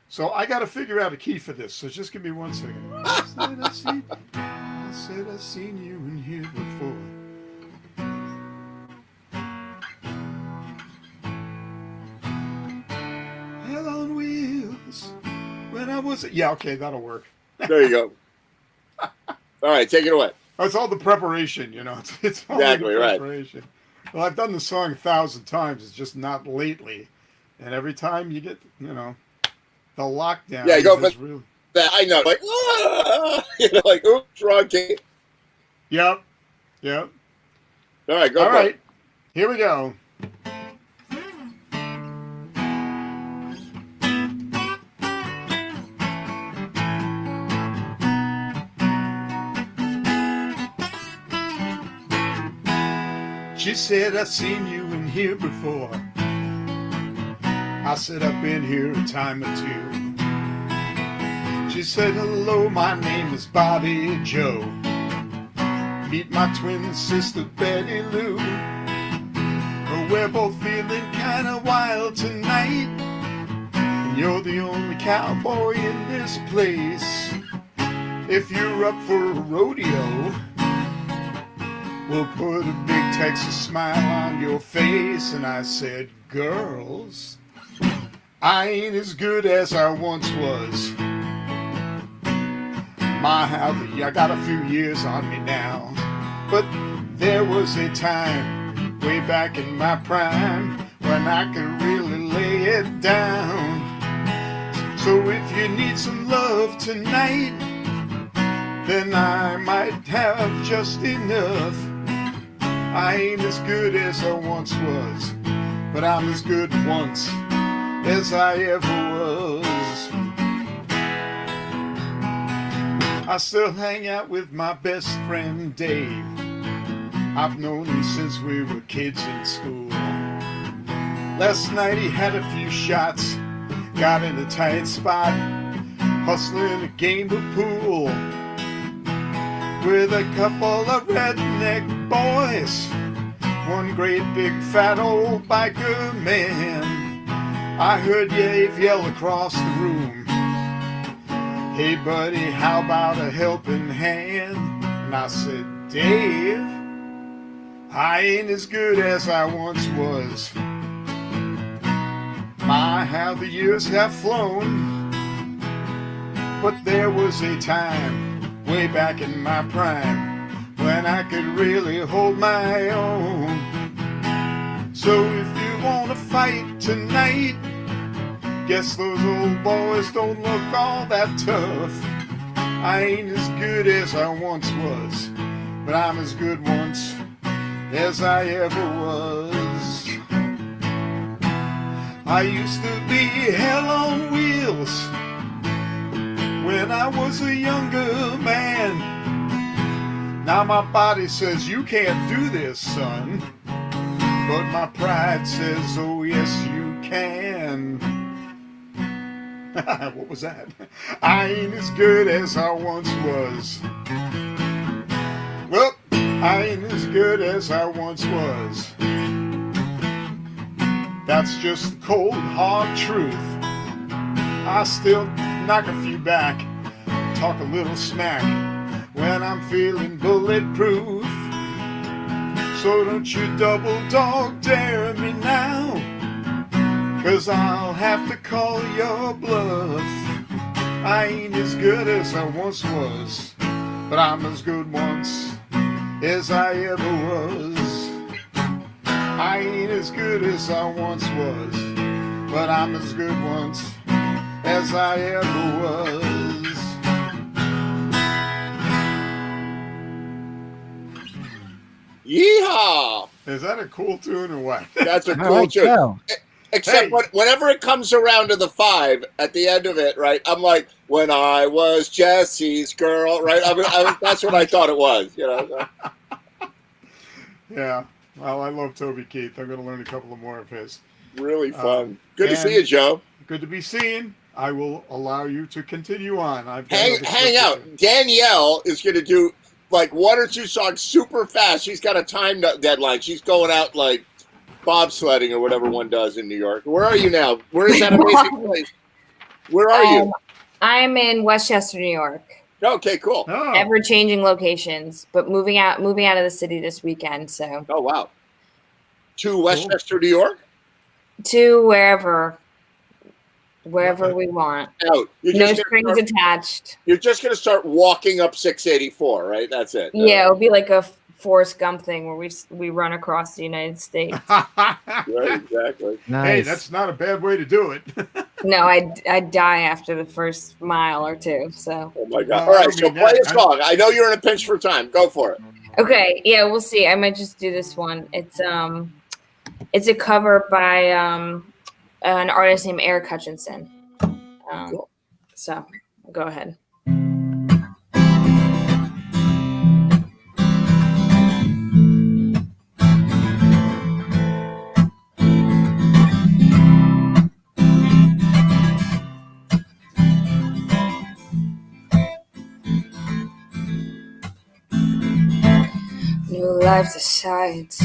So I got to figure out a key for this. So just give me 1 second. I said I've seen you in here before. Hell on wheels. When I was... Yeah, okay, that'll work.
There you go. All right, take it away.
Oh, it's all the preparation, you know. It's all
Exactly,
the
right.
preparation. Well, I've done the song 1,000 times. It's just not lately. And every time you get, the lockdown.
Yeah, you go
is
for
really...
that. I know, like, like, oops, wrong key.
Yep.
All right, go
All
for
right.
it.
Here we go. She said, I've seen you in here before. I said, I've been here a time or two. She said, hello, my name is Bobby Joe. Meet my twin sister, Betty Lou. We're both feeling kind of wild tonight. And you're the only cowboy in this place. If you're up for a rodeo, we'll put a big Texas smile on your face. And I said, girls, I ain't as good as I once was. My, howdy, I got a few years on me now. But there was a time, way back in my prime, when I could really lay it down. So if you need some love tonight, then I might have just enough. I ain't as good as I once was, but I'm as good once as I ever was. I still hang out with my best friend Dave. I've known him since we were kids in school. Last night he had a few shots, got in a tight spot, hustling a game of pool with a couple of redneck boys, one great big fat old biker man. I heard Dave yell across the room, hey buddy, how about a helping hand? And I said, Dave, I ain't as good as I once was. My, how the years have flown. But there was a time, way back in my prime, when I could really hold my own. So if you wanna fight tonight, guess those old boys don't look all that tough. I ain't as good as I once was, but I'm as good once as I ever was. I used to be hell on wheels when I was a younger man. Now my body says you can't do this, son, but my pride says, oh yes you can. What was that? I ain't as good as I once was. Well, I ain't as good as I once was. That's just the cold, hard truth. I still knock a few back, talk a little smack when I'm feeling bulletproof. So don't you double dog dare me now, 'cause I'll have to call your bluff. I ain't as good as I once was, but I'm as good once as I ever was. I ain't as good as I once was, but I'm as good once as I ever was.
Yeehaw!
Is that a cool tune or what?
That's a
I
cool
like
tune.
that.
Except
Hey.
whenever it comes around to the 5 at the end of it, right? I'm like, when I was Jesse's girl, right? That's what I thought it was, you know.
Yeah. Well, I love Toby Keith. I'm going to learn a couple of more of his.
Really fun. Good to
and-
see you, Joe.
Good to be seen. I will allow you to continue on. I've got
Hang
other stuff to
out.
do.
Danielle is going to do like 1 or 2 songs super fast. She's got a time deadline. She's going out like bobsledding or whatever one does in New York. Where are you now? Where is that amazing place? Where are you?
I'm in Westchester, New York.
Okay, cool.
Oh,
Ever changing locations, but moving out of the city this weekend. So
Oh, wow. To Westchester, New York?
to wherever we want.
Out.
No strings attached.
You're just going to start walking up 684, right? That's it.
Yeah, it'll be like a Forrest Gump thing where we run across the United States.
Right, exactly.
Nice.
Hey, that's not a bad way to do it.
No, I'd die after the first mile or two. So
Oh, my God.
Well,
All
I
right,
don't
so
mean
play
that.
a song. I know you're in a pinch for time. Go for it.
okay, yeah, we'll see. I might just do this one. It's a cover by an artist named Eric Hutchinson.
Cool.
So go ahead. New life decides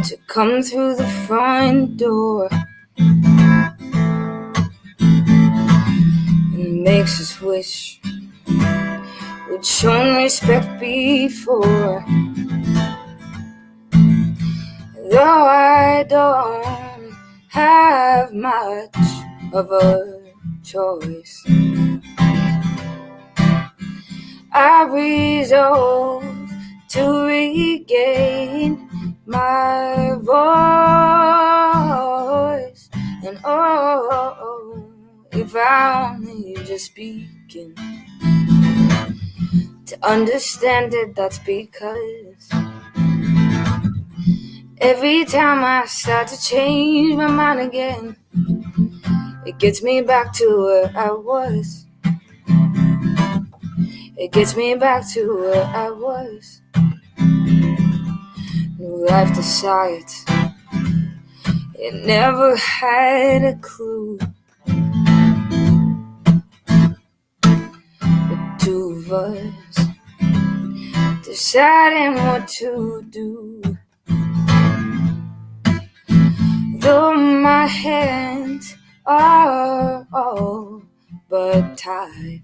to come through the front door and makes us wish we'd shown respect before. Though I don't have much of a choice, I resolve to regain my voice. And oh, if I only just begin to understand it, that's because every time I start to change my mind again, it gets me back to where I was. It gets me back to where I was. New life decides it never had a clue. The two of us deciding what to do. Though my hands are all but tied,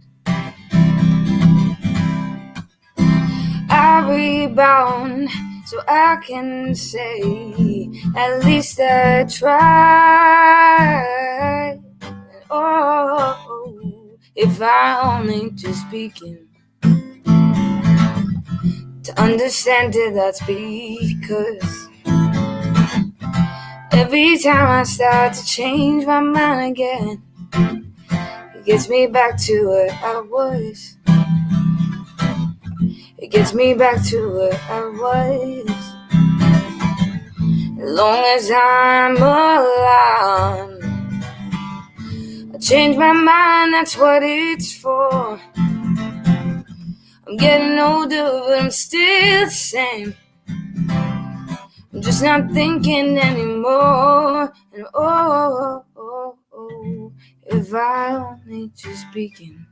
I rebound so I can say at least I tried. Oh, if I only just begin to understand it, that's because every time I start to change my mind again, it gets me back to where I was. It gets me back to where I was. as long as I'm alive. I change my mind, that's what it's for. I'm getting older, but I'm still the same. I'm just not thinking anymore. And if I only just begin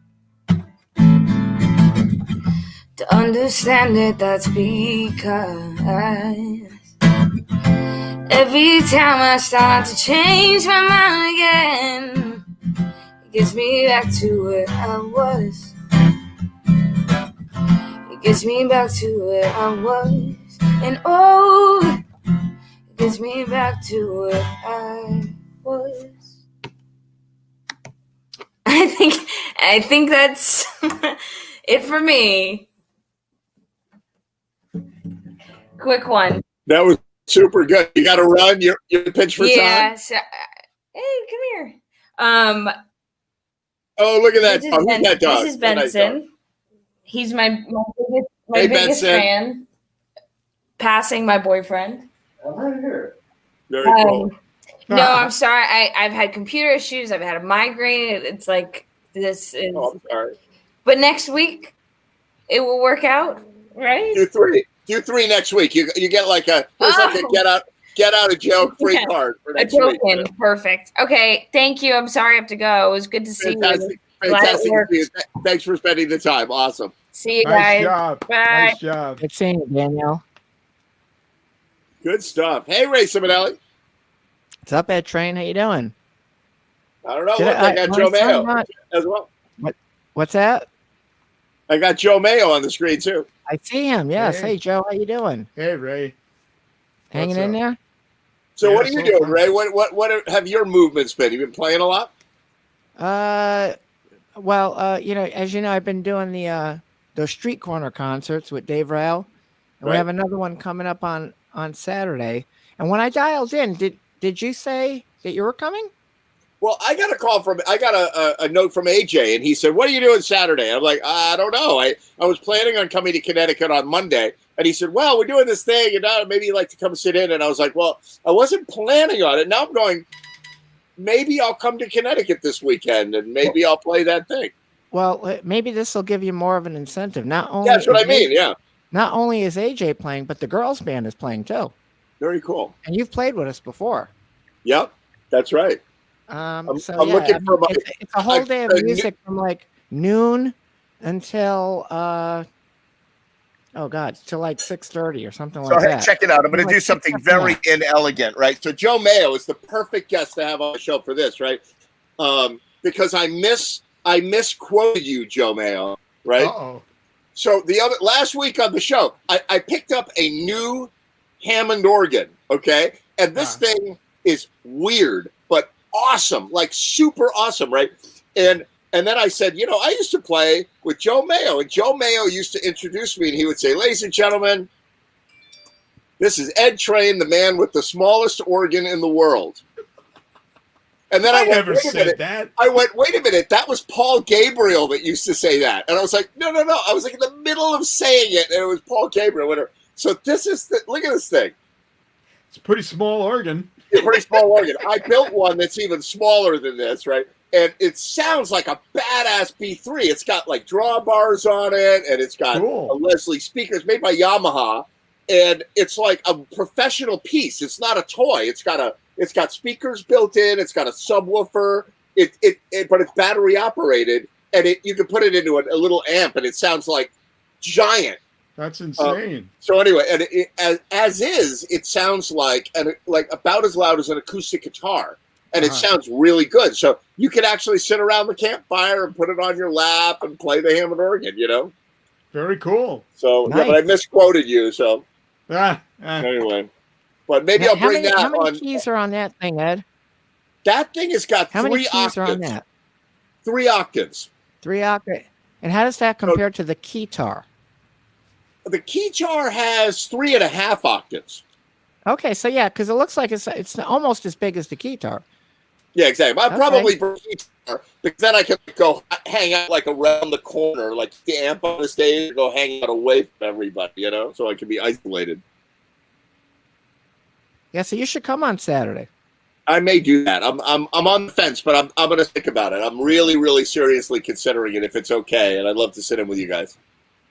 to understand it, that's because every time I start to change my mind again, it gets me back to where I was. It gets me back to where I was. And it gets me back to where I was. I think that's it for me. Quick one.
That was super good. You got to run. Your pitch for time.
So, hey, come here.
Oh, look at that.
This is,
Who's that dog?
This is
That nice dog.
Benson. He's my
Hey,
biggest
Benson.
fan. Passing my boyfriend.
Very cool.
No, I'm sorry. I've had computer issues. I've had a migraine. It's like this is.
Oh, I'm sorry.
But next week, it will work out, right?
Do three next week. You get like a get out of jail free
Yeah.
card for
A
next week.
token. Perfect. Okay. Thank you. I'm sorry I have to go. It was good to see
Fantastic.
you. Glad it
Fantastic.
worked.
To see you. Thanks for spending the time. Awesome.
See you
Nice
guys.
job.
Bye.
Nice job.
Good seeing you, Danielle.
Good stuff. Hey, Ray Simonelli.
What's up, Ed Train? How you doing?
I don't know.
Did
Look, I got
my
Joe
son
Mayo
not-
as well.
What's that?
I got Joe Mayo on the screen too.
I see him. Yes.
Hey.
Hey, Joe. How you doing?
Hey, Ray.
Hanging
What's
in
up?
there?
So
Yeah,
what are you
so
doing,
far.
Ray? What have your movements been? You been playing a lot?
Well, as you know, I've been doing those street corner concerts with Dave Rail, and
Right.
we have another one coming up on Saturday. And when I dialed in, did you say that you were coming?
Well, I got a note from AJ, and he said, "What are you doing Saturday?" I'm like, "I don't know. I was planning on coming to Connecticut on Monday." And he said, "Well, we're doing this thing, and maybe you'd like to come sit in." And I was like, "Well, I wasn't planning on it. Now I'm going, maybe I'll come to Connecticut this weekend, and maybe I'll play that thing."
Well, maybe this will give you more of an incentive. Not only
Yeah, that's what I
is
mean. Yeah,
Not only is AJ playing, but the girls' band is playing too.
very cool.
And you've played with us before.
Yep, that's right.
I'm
looking for my-
it's a whole day of music from like noon until till like 6:30 or something
So
like
hey,
that.
check it out. I'm going to
Like
do something
6
very inelegant, right? So Joe Mayo is the perfect guest to have on the show for this, right? Because I misquoted you, Joe Mayo, right?
Uh-oh.
So last week on the show, I picked up a new Hammond organ, okay? And this thing is weird, but awesome, like super awesome, right? And then I said, I used to play with Joe Mayo, and Joe Mayo used to introduce me, and he would say, "Ladies and gentlemen, this is Ed Train, the man with the smallest organ in the world." And then I went,
never
"Wait a
said
minute."
that.
I went, "Wait a minute, that was Paul Gabriel that used to say that." And I was like, no. I was like in the middle of saying it, and it was Paul Gabriel, whatever. So this is look at this thing.
It's a pretty small organ.
A pretty small organ. I built one that's even smaller than this, right? And it sounds like a badass B3. It's got like drawbars on it, and it's got
Cool.
a Leslie speaker. It's made by Yamaha, and it's like a professional piece. It's not a toy. It's got speakers built in. It's got a subwoofer. But it's battery operated, and you can put it into a little amp, and it sounds like giant.
That's insane.
So anyway, and it sounds like about as loud as an acoustic guitar, and it sounds really good. So you can actually sit around the campfire and put it on your lap and play the Hammond organ,
Very cool.
So
Nice.
yeah, but I misquoted you. So
Ah.
anyway, but maybe I'll bring that
how many
on.
keys are on that thing, Ed?
That thing has got
How many
three
keys are on
octaves.
that?
3 octaves.
3 octave. And how does that compare to the keytar?
The Keytar has 3.5 octaves.
Okay, so yeah, because it looks like it's almost as big as the keytar.
Yeah, exactly. I'll
Okay.
probably bring Keytar because then I can go hang out like around the corner, like the amp on the stage, and go hang out away from everybody, so I can be isolated.
Yeah, so you should come on Saturday.
I may do that. I'm on the fence, but I'm going to think about it. I'm really, really seriously considering it if it's okay, and I'd love to sit in with you guys.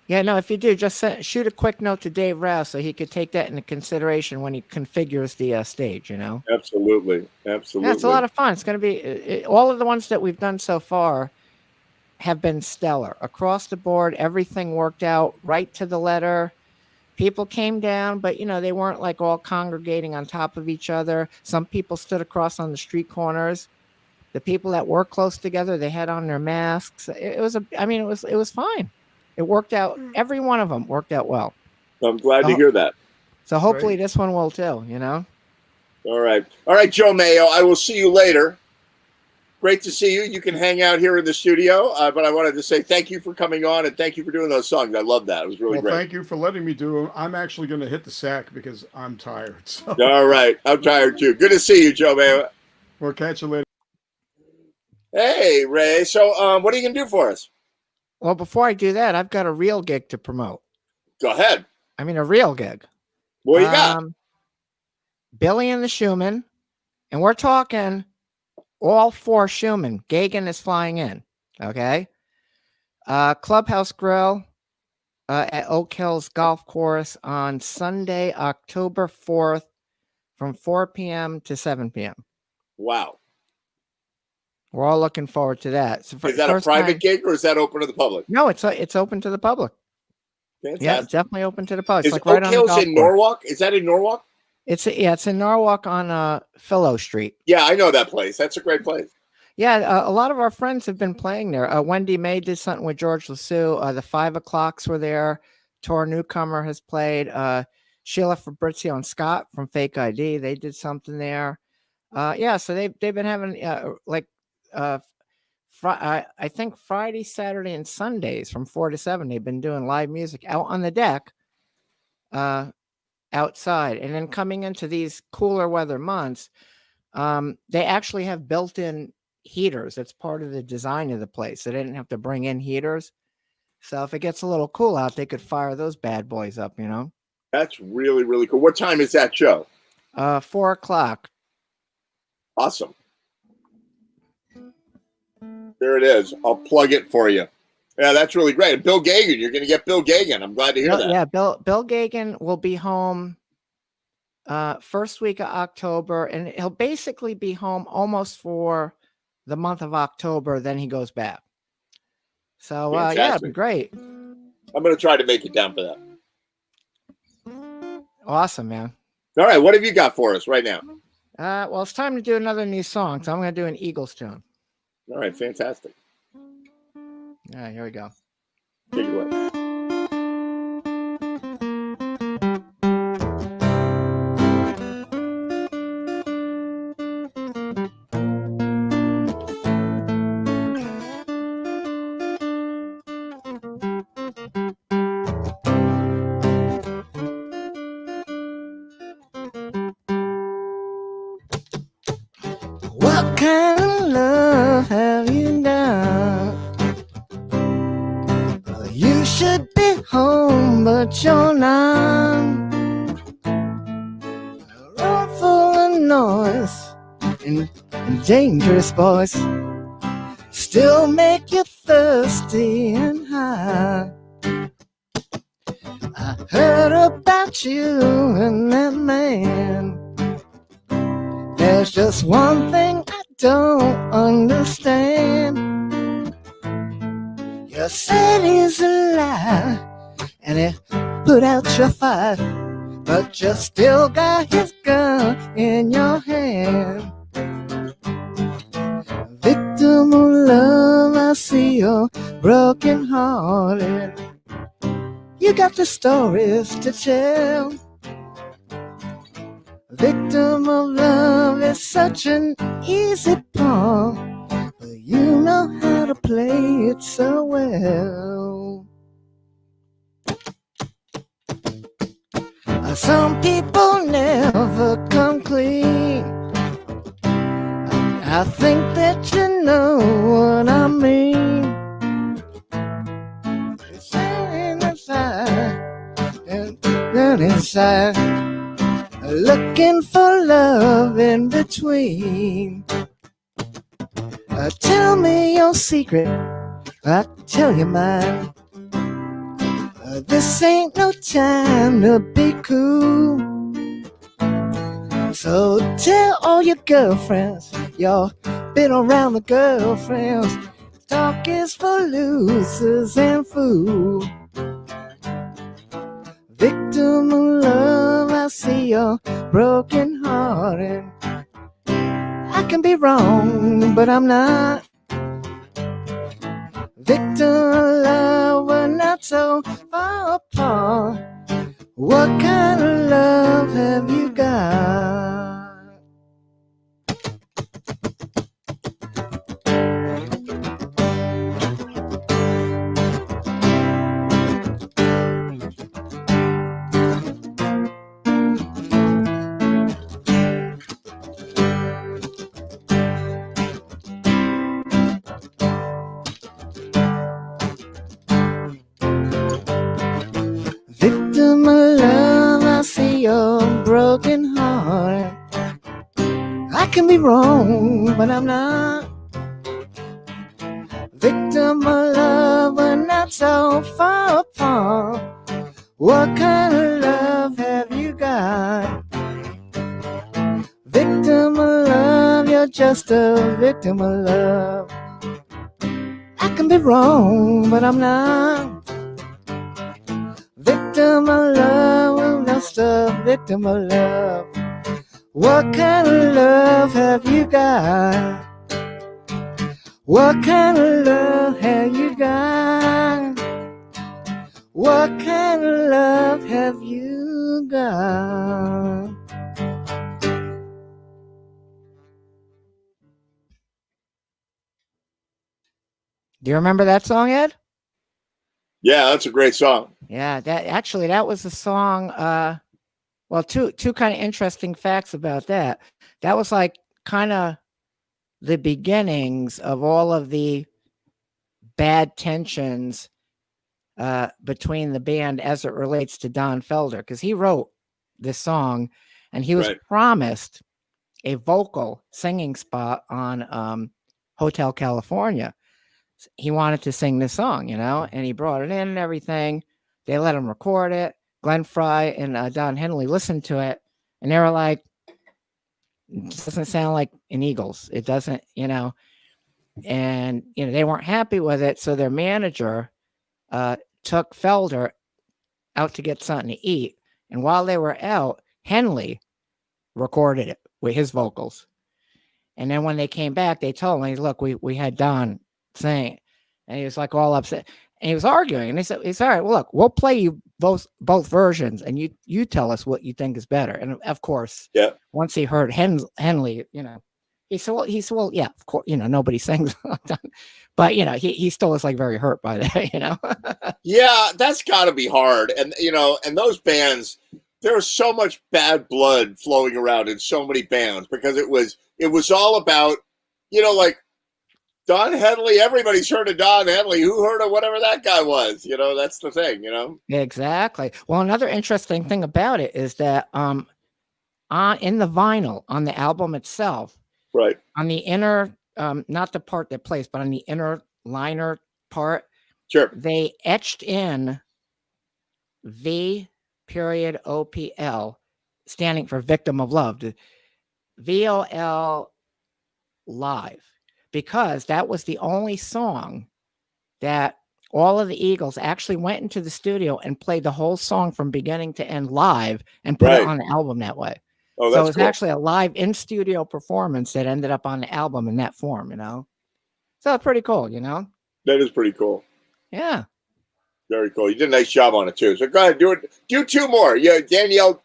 Yeah, no, if you do, just shoot a quick note to Dave Rouse so he could take that into consideration when he configures the stage, you know?
Absolutely.
Yeah, it's a lot of fun. It's going to be all of the ones that we've done so far have been stellar. Across the board, everything worked out right to the letter. People came down, but, you know, they weren't like all congregating on top of each other. Some people stood across on the street corners. The people that were close together, they had on their masks. It was fine. It worked out. Every one of them worked out well.
I'm glad to hear that.
So hopefully this one will too, you know?
All right, Joe Mayo, I will see you later. Great to see you. You can hang out here in the studio, but I wanted to say thank you for coming on and thank you for doing those songs. I love that. It was really great.
Thank you for letting me do them. I'm actually going to hit the sack because I'm tired. So.
All right, I'm tired too. Good to see you, Joe Mayo.
We'll catch you later.
Hey, Ray. So what are you going to do for us?
Well, before I do that, I've got a real gig to promote.
Go ahead.
I mean, a real gig.
What do you got?
Billy and the Schumann, and we're talking all 4 Schumann. Gagan is flying in, okay? Clubhouse Grill at Oak Hills Golf Course on Sunday, October 4th from 4 p.m. to 7 p.m.
Wow.
We're all looking forward to that. So
is that a private gig or is that open to the public?
No, it's open to the public.
Fantastic.
Yeah, it's definitely open to the public.
Is
it's like
Oak
right on
Hills
the
in Norwalk? Is that in Norwalk?
It's in Norwalk on Philo Street.
Yeah, I know that place. That's a great place.
Yeah, a lot of our friends have been playing there. Wendy May did something with George Lassou. The 5 O'Clocks were there. Tor Newcomer has played. Sheila Fabrizio and Scott from Fake ID, they did something there. Yeah, so they've been having I think Friday, Saturday, and Sundays from 4 to 7. They've been doing live music out on the deck, outside. And then coming into these cooler weather months, they actually have built-in heaters. It's part of the design of the place. They didn't have to bring in heaters. So if it gets a little cool out, they could fire those bad boys up, you know?
That's really, really cool. What time is that show?
4 o'clock.
Awesome. There it is. I'll plug it for you. Yeah, that's really great. And Bill Gagan, you're going to get Bill Gagan. I'm glad to hear that.
Yeah, Bill Gagan will be home first week of October, and he'll basically be home almost for the month of October. Then he goes back. So yeah, it'd be great.
I'm going to try to make it down for that.
Awesome, man.
All right, what have you got for us right now?
Well, it's time to do another new song, so I'm going to do an Eagles tune.
All right, fantastic.
All right, here we go.
Take it away.
What kind of love have you done? You should be home, but you're not. A road full of noise and dangerous boys still make you thirsty and high. I heard about you and that man. There's just one thing I don't understand. You said he's alive and he put out your fight, but you still got his gun in your hand. Victim of love, I see you're broken hearted. You got the stories to tell. Victim of love is such an easy pawn, but you know how to play it so well. Some people never come clean. I think that you know what I mean. It's inside and then inside.
looking for love in between. Tell me your secret, I'll tell you mine. This ain't no time to be cool. So tell all your girlfriends you're been around the girlfriends. Talk is for losers and fools. Victim of love, I see you're broken hearted. I can be wrong, but I'm not. Victim of love, we're not so far apart. What kind of love have you got? Victim of love, I see your broken heart. I can be wrong, but I'm not. Victim of love, we're not so far apart. What kind of love have you got? Victim of love, you're just a victim of love. I can be wrong, but I'm not. Victim of love, I'm just a victim of love. What kind of love have you got? What kind of love have you got? What kind of love have you got?
Do you remember that song, Ed?
Yeah, that's a great song.
Yeah, that was the song. Well, two kind of interesting facts about that. That was like kind of the beginnings of all of the bad tensions between the band as it relates to Don Felder, because he wrote this song and he was
Right.
promised a vocal singing spot on Hotel California. He wanted to sing this song, and he brought it in and everything. They let him record it. Glenn Fry and Don Henley listened to it, and they were like, it doesn't sound like an Eagles. It doesn't, and, they weren't happy with it. So their manager took Felder out to get something to eat. And while they were out, Henley recorded it with his vocals. And then when they came back, they told him, look, we had Don sing. And he was like all upset. And he was arguing. And they said, it's all right. Well, look, we'll play you both versions, and you tell us what you think is better. And of course,
Yeah.
once he heard Henley, he said, well, yeah, of course, nobody sings. But, he still was like very hurt by that,
Yeah, that's got to be hard. And, and those bands, there was so much bad blood flowing around in so many bands because it was all about, like Don Henley. Everybody's heard of Don Henley. Who heard of whatever that guy was? That's the thing,
Exactly. Well, another interesting thing about it is that in the vinyl, on the album itself,
Right.
on the inner, not the part that plays, but on the inner liner part,
Sure.
they etched in VOPL, standing for Victim of Love, VOL live, because that was the only song that all of the Eagles actually went into the studio and played the whole song from beginning to end live and put it on the album that way.
Oh,
So
that's
it was
cool.
actually a live in studio performance that ended up on the album in that form, So it's pretty cool,
That is pretty cool.
Yeah.
Very cool. You did a nice job on it too. So go ahead, do it. Do two more. Yeah, Danielle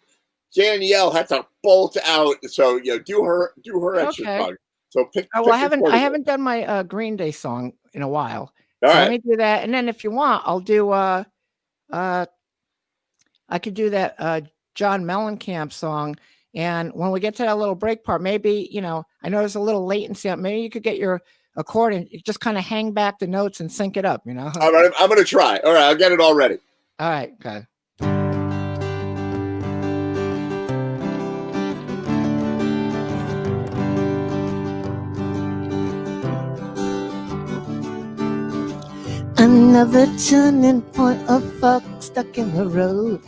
had to bolt out. So do her extra
Okay.
song. So pick.
Oh,
pick
I
your quarter.
haven't done my Green Day song in a while.
All
So
right.
let me do that, and then if you want, I'll do I could do that John Mellencamp song. And when we get to that little break part, maybe I know there's a little latency. Maybe you could get your accordion, just kind of hang back the notes and sync it up.
All right, I'm going to try. All right, I'll get it all ready.
All right, okay.
Another turning point, a fork stuck in the road.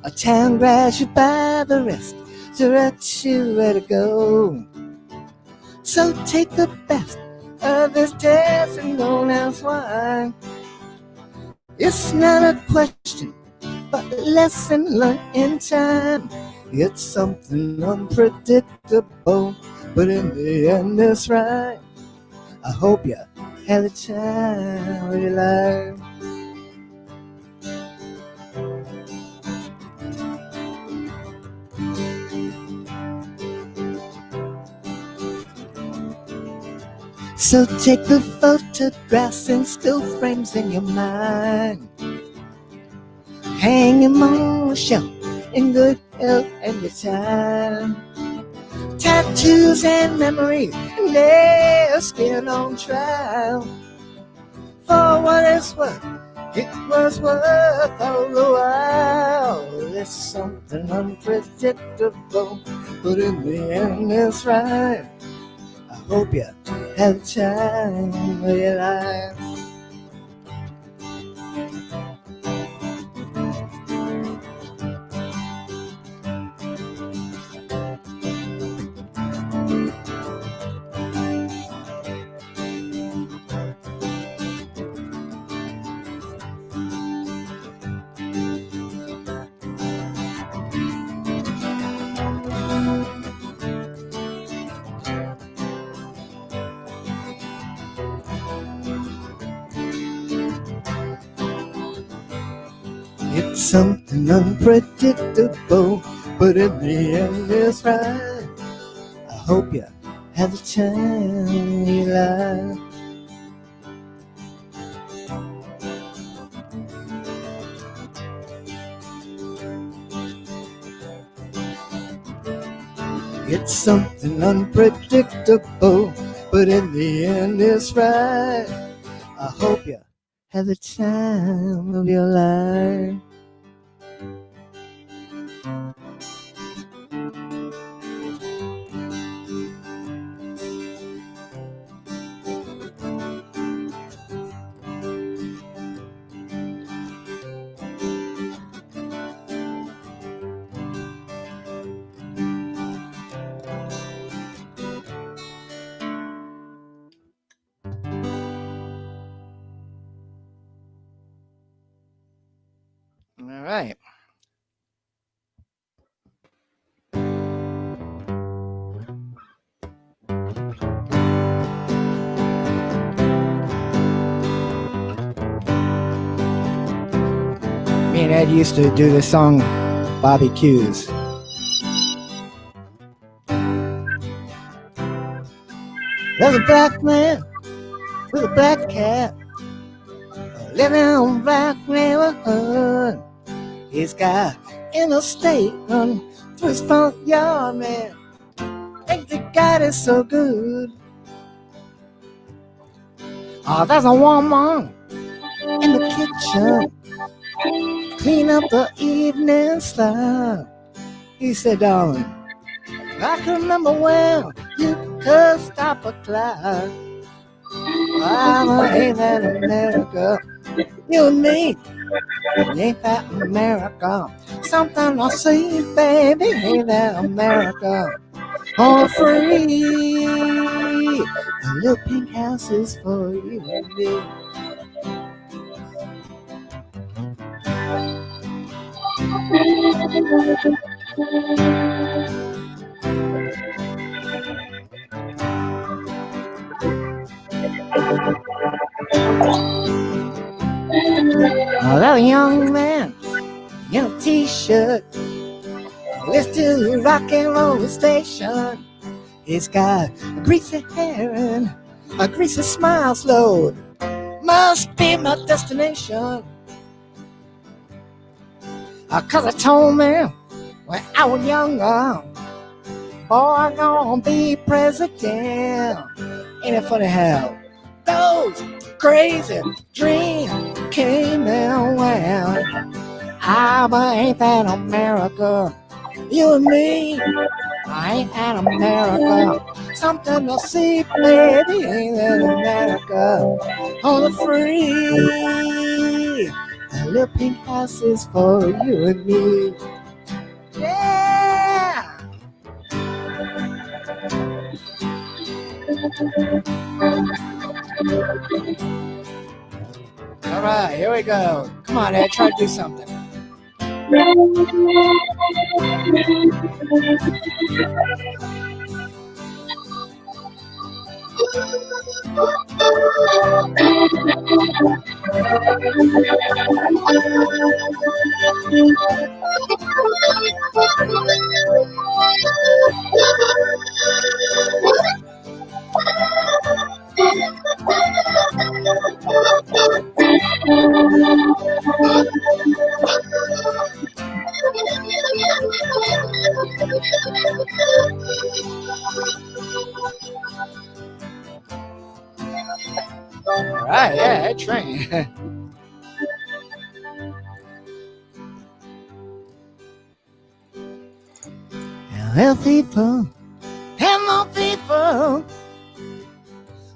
A town grabs you by the wrist, directs you where to go. So take the best of this test and go now swine. It's not a question, but a lesson learned in time. It's something unpredictable, but in the end it's right. I hope you had the time of your life. So take the photographs and still frames in your mind. Hang 'em on the shelf in good health and your time. Tattoos and memories, and their skin on trial. For what it's worth, it was worth all the while. It's something unpredictable, but in the end it's right. I hope you had the time of your life. It's something unpredictable, but in the end it's right. I hope you had the time of your life. It's something unpredictable, but in the end it's right. I hope you had the time of your life.
All right. Me and Ed used to do this song, Bobby Q's. There's a black man with a black cat living on black neighborhood. He's got interstate run through his front yard, man. Think the God is so good. Oh, there's a woman in the kitchen, clean up the evening slime. He said, darling, I can remember when you could stop a cloud. Mama, ain't that America? You and me, ain't that America? Something I see, baby, ain't that America? All free, a little pink house is for you and me. Oh, that young man in a t-shirt listens to the rock and roll station. He's got a greasy hair and a greasy smile's load. Must be my destination. 'Cause I told me when I was younger, boy, I'm gonna be president. Ain't it funny how those crazy dreams came and went? Ah, but ain't that America? You and me, I ain't that America.
something to see, baby, ain't that America? On the free, a little pink house is for you and me. Yeah. All right, here we go. Come on, Ed, try to do something. All right, yeah, Ed Train. Hello, people. Hello, people.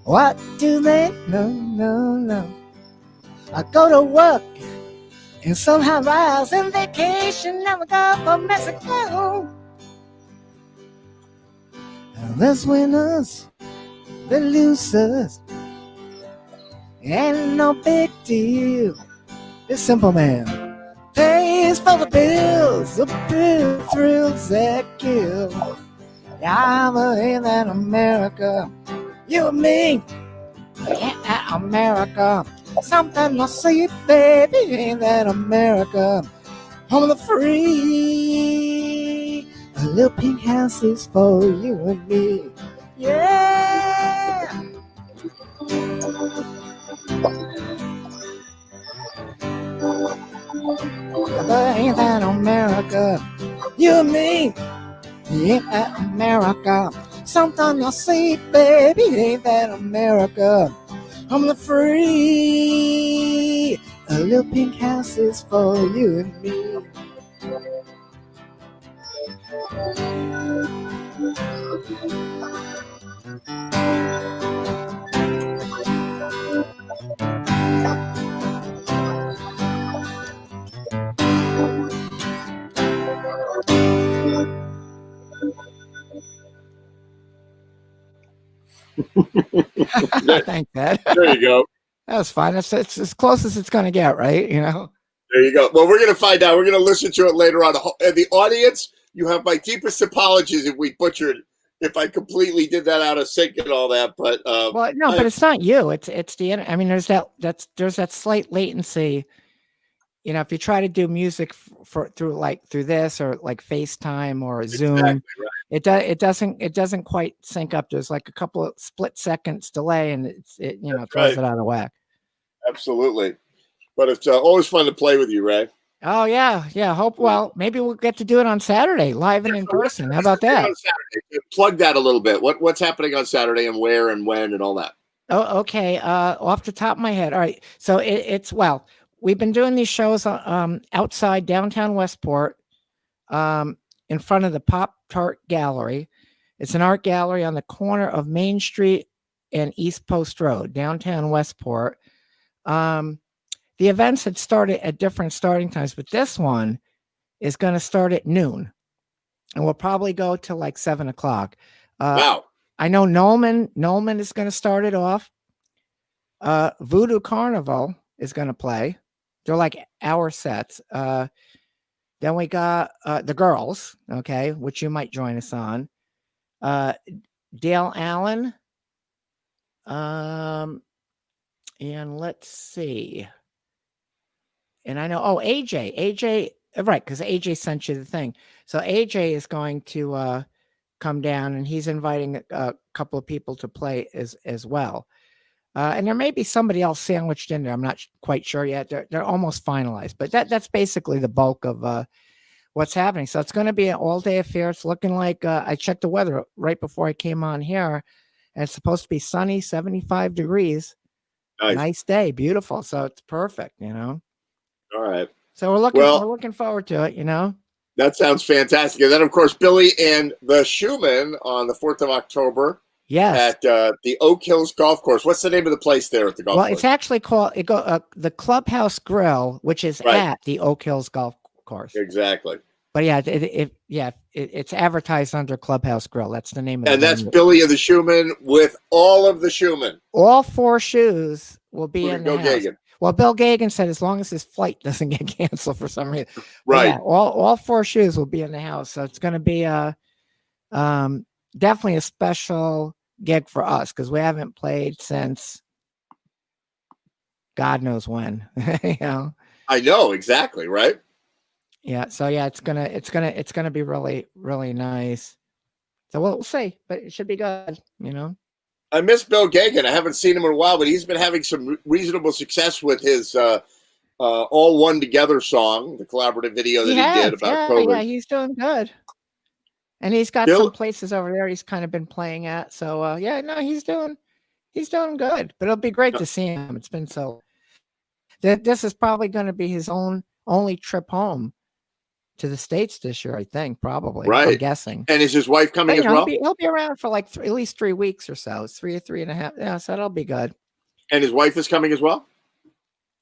What do they know? No. I go to work and somehow rise in vacation. Never go for Mexico. And there's winners, the losers. Ain't no big deal. It's simple, man. Pays for the bills, the big thrills that kill. I'm in that America. You and me, in that America. Something to see, baby, in that America. Home of the free. A little pink house is for you and me. Yeah. Ain't that America? You and me, ain't that America? Something to see, baby, ain't that America? I'm the free. A little pink house is for you and me. Thanks, Dad.
There you go.
That was fun. It's as close as it's going to get, right? You know?
There you go. Well, we're going to find out. We're going to listen to it later on. The audience, you have my deepest apologies if we butchered, if I completely did that out of sync and all that. But
Well, no, but it's not you. It's the. I mean, there's that slight latency. You know, if you try to do music through this or like FaceTime or Zoom,
exactly right.
it doesn't quite sync up. There's like a couple of split seconds delay, and it throws
right.
it out of whack.
Absolutely. But it's always fun to play with you, Ray.
Oh yeah. Well, maybe we'll get to do it on Saturday, live and in person. How about that?
On Saturday. Plug that a little bit. What's happening on Saturday and where and when and all that?
Oh, okay. Off the top of my head. All right. So we've been doing these shows outside downtown Westport, in front of the Pop Tart Gallery. It's an art gallery on the corner of Main Street and East Post Road, downtown Westport. The events had started at different starting times, but this one is going to start at noon, and we'll probably go to like 7:00.
Wow.
I know Nolman is going to start it off. Voodoo Carnival is going to play. They're like hour sets. Then we got the Girls, okay, which you might join us on. Dale Allen. And let's see. And I know, AJ, right, because AJ sent you the thing. So AJ is going to come down, and he's inviting a couple of people to play as well. And there may be somebody else sandwiched in there. I'm not quite sure yet. They're almost finalized, but that's basically the bulk of what's happening. So it's going to be an all-day affair. It's looking like I checked the weather right before I came on here, and it's supposed to be sunny, 75 degrees. Nice day, beautiful. So it's perfect, you know.
All right.
So we're looking forward to it, you know.
That sounds fantastic. And then, of course, Billy and the Schumann on the 4th of October
Yes.
at the Oak Hills Golf Course. What's the name of the place there at the golf
Well,
course?
it's actually called the Clubhouse Grill, which is
Right.
at the Oak Hills Golf Course.
Exactly.
But yeah, it's advertised under Clubhouse Grill. That's the name of
And
the
that's
venue.
Billy of the Shoemen with all of the Shoemen.
All 4 shoes will be in the
Bill
house.
Gagan.
Well, Bill Gagan said as long as his flight doesn't get canceled for some reason. But
Right.
yeah, all 4 shoes will be in the house. So it's going to be definitely a special gig for us because we haven't played since God knows when. You know.
I know exactly, right?
Yeah. So yeah, it's gonna be really, really nice. So we'll see, but it should be good. You know.
I miss Bill Gagan. I haven't seen him in a while, but he's been having some reasonable success with his All One Together song, the collaborative video that he did about COVID.
Yeah, he's doing good. And he's got
Bill-
some places over there he's kind of been playing at. So yeah, no, he's doing good. But it'll be great to see him. It's been so. This is probably going to be his only trip home to the States this year, I think, probably. I'm
Right.
guessing.
And is his wife coming
But,
as well?
he'll be around for like at least 3 weeks or so. It's 3.5. Yeah, so that'll be good.
And his wife is coming as well?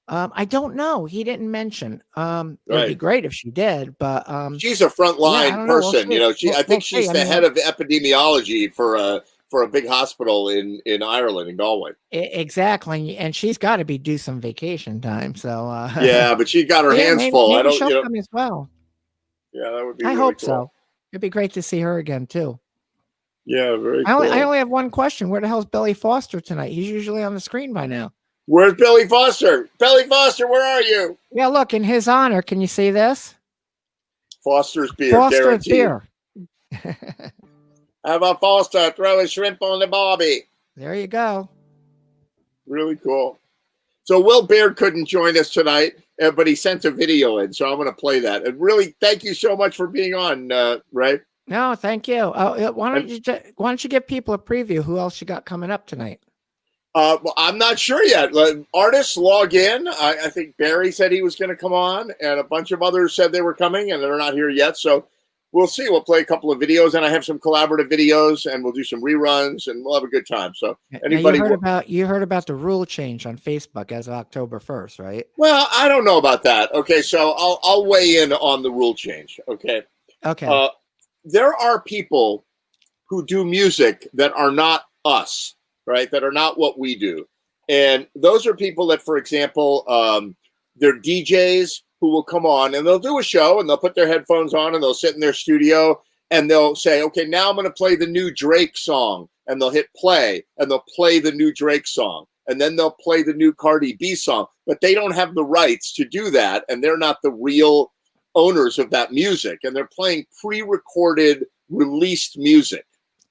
I don't know. He didn't mention. It'd be
Right.
great if she did, but
She's a frontline
don't know. We'll
person.
see.
You know, I
We'll
think
see.
she's
I
the
mean,
head of epidemiology for a big hospital in Ireland, in Galway.
Exactly, and she's got to be due some vacation time. So
Yeah, but she got her
yeah,
hands
maybe,
full.
maybe
I don't,
she'll
you know,
come as well.
yeah, that would be.
I
really
hope
cool.
so. It'd be great to see her again too.
Yeah, very
I
cool.
only have one question. Where the hell's Billy Foster tonight? He's usually on the screen by now.
Where's Billy Foster? Billy Foster, where are you?
Yeah, look, in his honor, can you see this?
Foster's beer,
Foster's
guaranteed.
beer.
How about Foster? Throw a shrimp on the barbie.
There you go.
Really cool. So Will Baird couldn't join us tonight, but he sent a video in, so I'm going to play that. And really, thank you so much for being on, Ray.
No, thank you. Why don't you give people a preview? Who else you got coming up tonight?
Well, I'm not sure yet. Artists log in. I think Barry said he was going to come on, and a bunch of others said they were coming, and they're not here yet. So we'll see. We'll play a couple of videos, and I have some collaborative videos, and we'll do some reruns, and we'll have a good time. So anybody,
you heard about the rule change on Facebook as of October 1st, right?
well, I don't know about that. Okay, so I'll weigh in on the rule change. Okay.
Okay.
There are people who do music that are not us, right? That are not what we do. And those are people that, for example, they're DJs who will come on and they'll do a show and they'll put their headphones on and they'll sit in their studio and they'll say, okay, now I'm going to play the new Drake song. And they'll hit play and they'll play the new Drake song. And then they'll play the new Cardi B song. But they don't have the rights to do that. And they're not the real owners of that music, and they're playing pre-recorded, released music.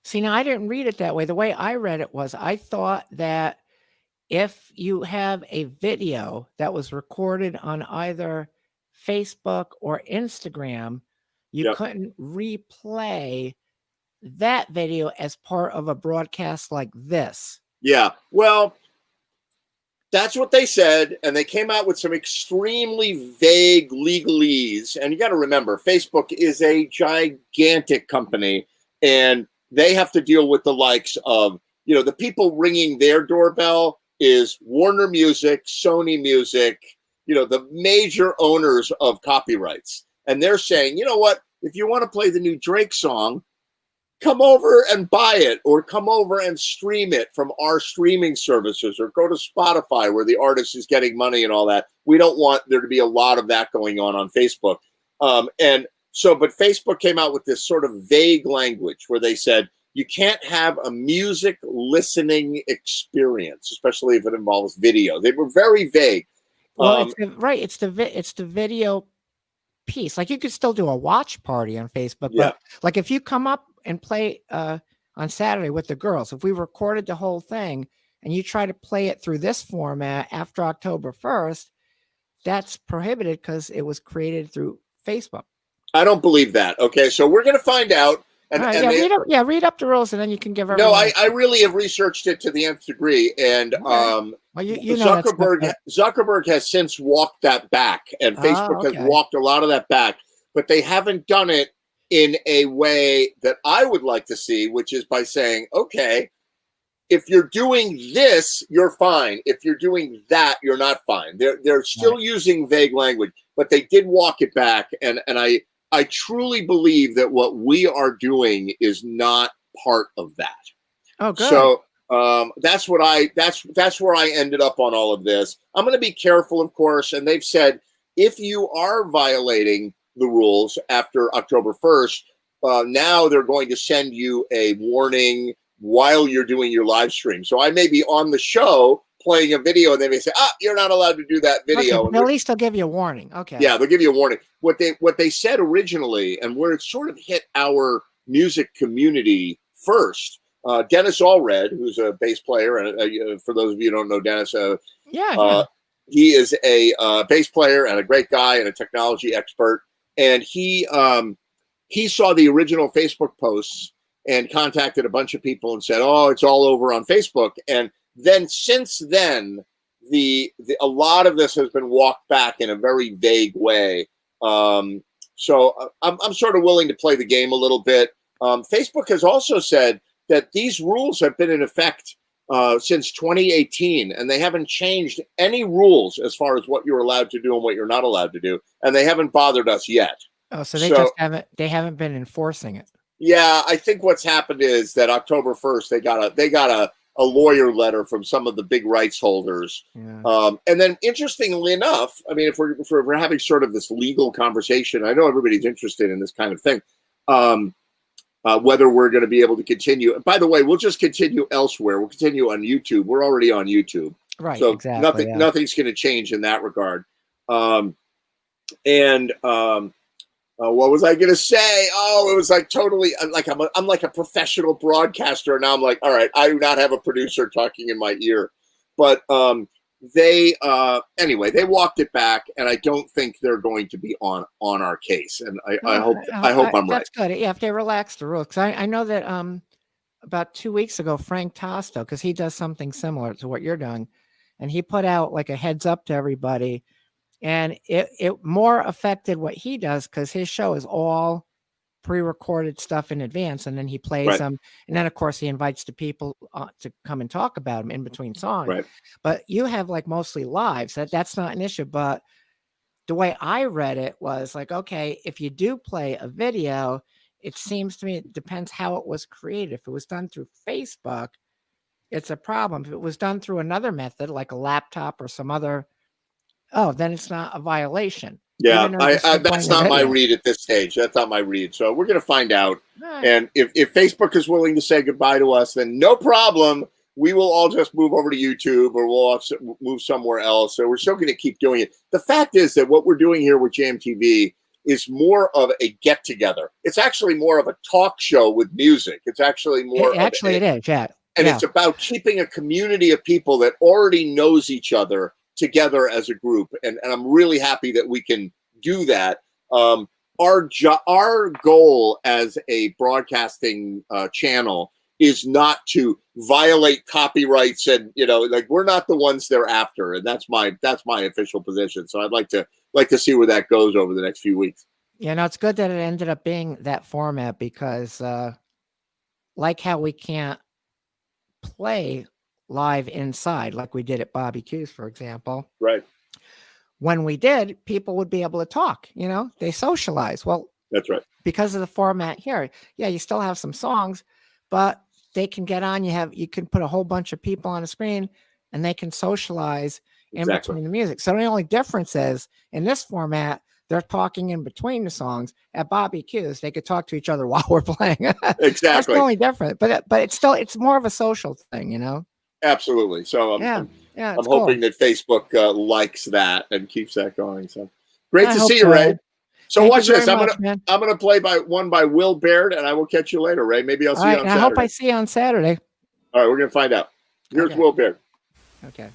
See, now I didn't read it that way. The way I read it was I thought that if you have a video that was recorded on either Facebook or Instagram, you
Yep.
couldn't replay that video as part of a broadcast like this.
Yeah, well, that's what they said, and they came out with some extremely vague legalese. And you got to remember, Facebook is a gigantic company, and they have to deal with the likes of, you know, the people ringing their doorbell is Warner Music, Sony Music, you know, the major owners of copyrights. And they're saying, you know what, if you want to play the new Drake song, come over and buy it, or come over and stream it from our streaming services, or go to Spotify where the artist is getting money and all that. We don't want there to be a lot of that going on Facebook. And so, but Facebook came out with this sort of vague language where they said, you can't have a music listening experience, especially if it involves video. They were very vague.
Well, it's the video piece. Like you could still do a watch party on Facebook,
Yeah.
but like if you come up and play on Saturday with the girls, if we recorded the whole thing and you try to play it through this format after October 1st, that's prohibited because it was created through Facebook.
I don't believe that. Okay, so we're going to find out. And,
All right,
and
read up the rules, and then you can give
no,
everyone.
I really have researched it to the nth degree, and
Well, you know that's
Zuckerberg has since walked that back, and Facebook
okay.
has walked a lot of that back, but they haven't done it in a way that I would like to see, which is by saying, okay, if you're doing this, you're fine. If you're doing that, you're not fine. They're still using vague language, but they did walk it back. And I truly believe that what we are doing is not part of that.
Oh, good.
So that's where I ended up on all of this. I'm going to be careful, of course. And they've said, if you are violating the rules after October 1st, now they're going to send you a warning while you're doing your live stream. So I may be on the show playing a video, and they may say, you're not allowed to do that video.
Okay, at least they'll give you a warning. Okay.
Yeah, they'll give you a warning. What they said originally, and where it sort of hit our music community first, Dennis Allred, who's a bass player, and for those of you who don't know Dennis, he is a bass player and a great guy and a technology expert. And he saw the original Facebook posts and contacted a bunch of people and said, "Oh, it's all over on Facebook." And then since then, a lot of this has been walked back in a very vague way. So I'm sort of willing to play the game a little bit. Facebook has also said that these rules have been in effect since 2018, and they haven't changed any rules as far as what you're allowed to do and what you're not allowed to do, and they haven't bothered us yet.
Oh, so just haven't been enforcing it.
Yeah, I think what's happened is that October 1st they got a lawyer letter from some of the big rights holders.
Yeah.
And then interestingly enough, I mean, if we're having sort of this legal conversation, I know everybody's interested in this kind of thing. Whether we're going to be able to continue. By the way, we'll just continue elsewhere. We'll continue on YouTube. We're already on YouTube.
Right.
So
exactly.
nothing's going to change in that regard. What was I going to say? Oh, it was like totally like I'm like a professional broadcaster. And now I'm like, all right, I do not have a producer talking in my ear. But anyway, they walked it back, and I don't think they're going to be on our case. And I hope I'm right.
That's good. Yeah, if they relax the rules, because I know that about 2 weeks ago, Frank Tosto, because he does something similar to what you're doing, and he put out like a heads up to everybody, and it more affected what he does because his show is all pre-recorded stuff in advance, and then he plays them, and then of course he invites the people to come and talk about them in between songs.
Right.
But you have like mostly live, so that's not an issue. But the way I read it was like, okay, if you do play a video, it seems to me it depends how it was created. If it was done through Facebook, it's a problem. If it was done through another method, like a laptop or some other, then it's not a violation.
Yeah, that's not my read at this stage. That's not my read. So we're going to find out.
Right.
And if Facebook is willing to say goodbye to us, then no problem. We will all just move over to YouTube, or we'll all move somewhere else. So we're still going to keep doing it. The fact is that what we're doing here with JamTV is more of a get-together. It's actually more of a talk show with music. It's actually more.
It is, yeah.
And it's about keeping a community of people that already knows each other together as a group, and I'm really happy that we can do that. Our goal as a broadcasting channel is not to violate copyrights, and like we're not the ones they're after, and that's my official position. So I'd like to see where that goes over the next few weeks.
Yeah, no, it's good that it ended up being that format because, like how we can't play live inside like we did at Bobby Q's, for example.
Right.
When we did, people would be able to talk, they socialize. Well,
that's right.
Because of the format here. Yeah, you still have some songs, but they can get on. You can put a whole bunch of people on a screen and they can socialize in between the music. So the only difference is in this format, they're talking in between the songs. At Bobby Q's, they could talk to each other while we're playing.
Exactly.
That's the only difference. But it's more of a social thing,
Absolutely. So I'm hoping that Facebook likes that and keeps that going. So great to see you, Ray. So watch this. I'm gonna play one by Will Baird, and I will catch you later, Ray. Maybe I'll see you on Saturday.
I hope I see you on Saturday.
All right, we're gonna find out. Here's Will Baird.
Okay.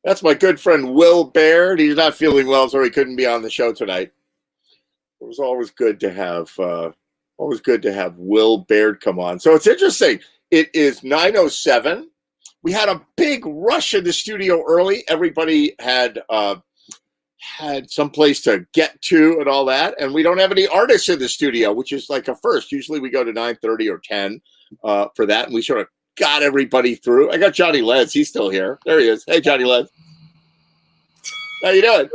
That's my good friend Will Baird. He's not feeling well, so he couldn't be on the show tonight. It was always good to have Will Baird come on. So it's interesting. It is 9:07. We had a big rush in the studio early. Everybody had some place to get to and all that, and we don't have any artists in the studio, which is like a first. Usually we go to 9:30 or 10 for that, and we sort of got everybody through. I got Johnny Leds. He's still here. There he is. Hey, Johnny Leds. How you doing?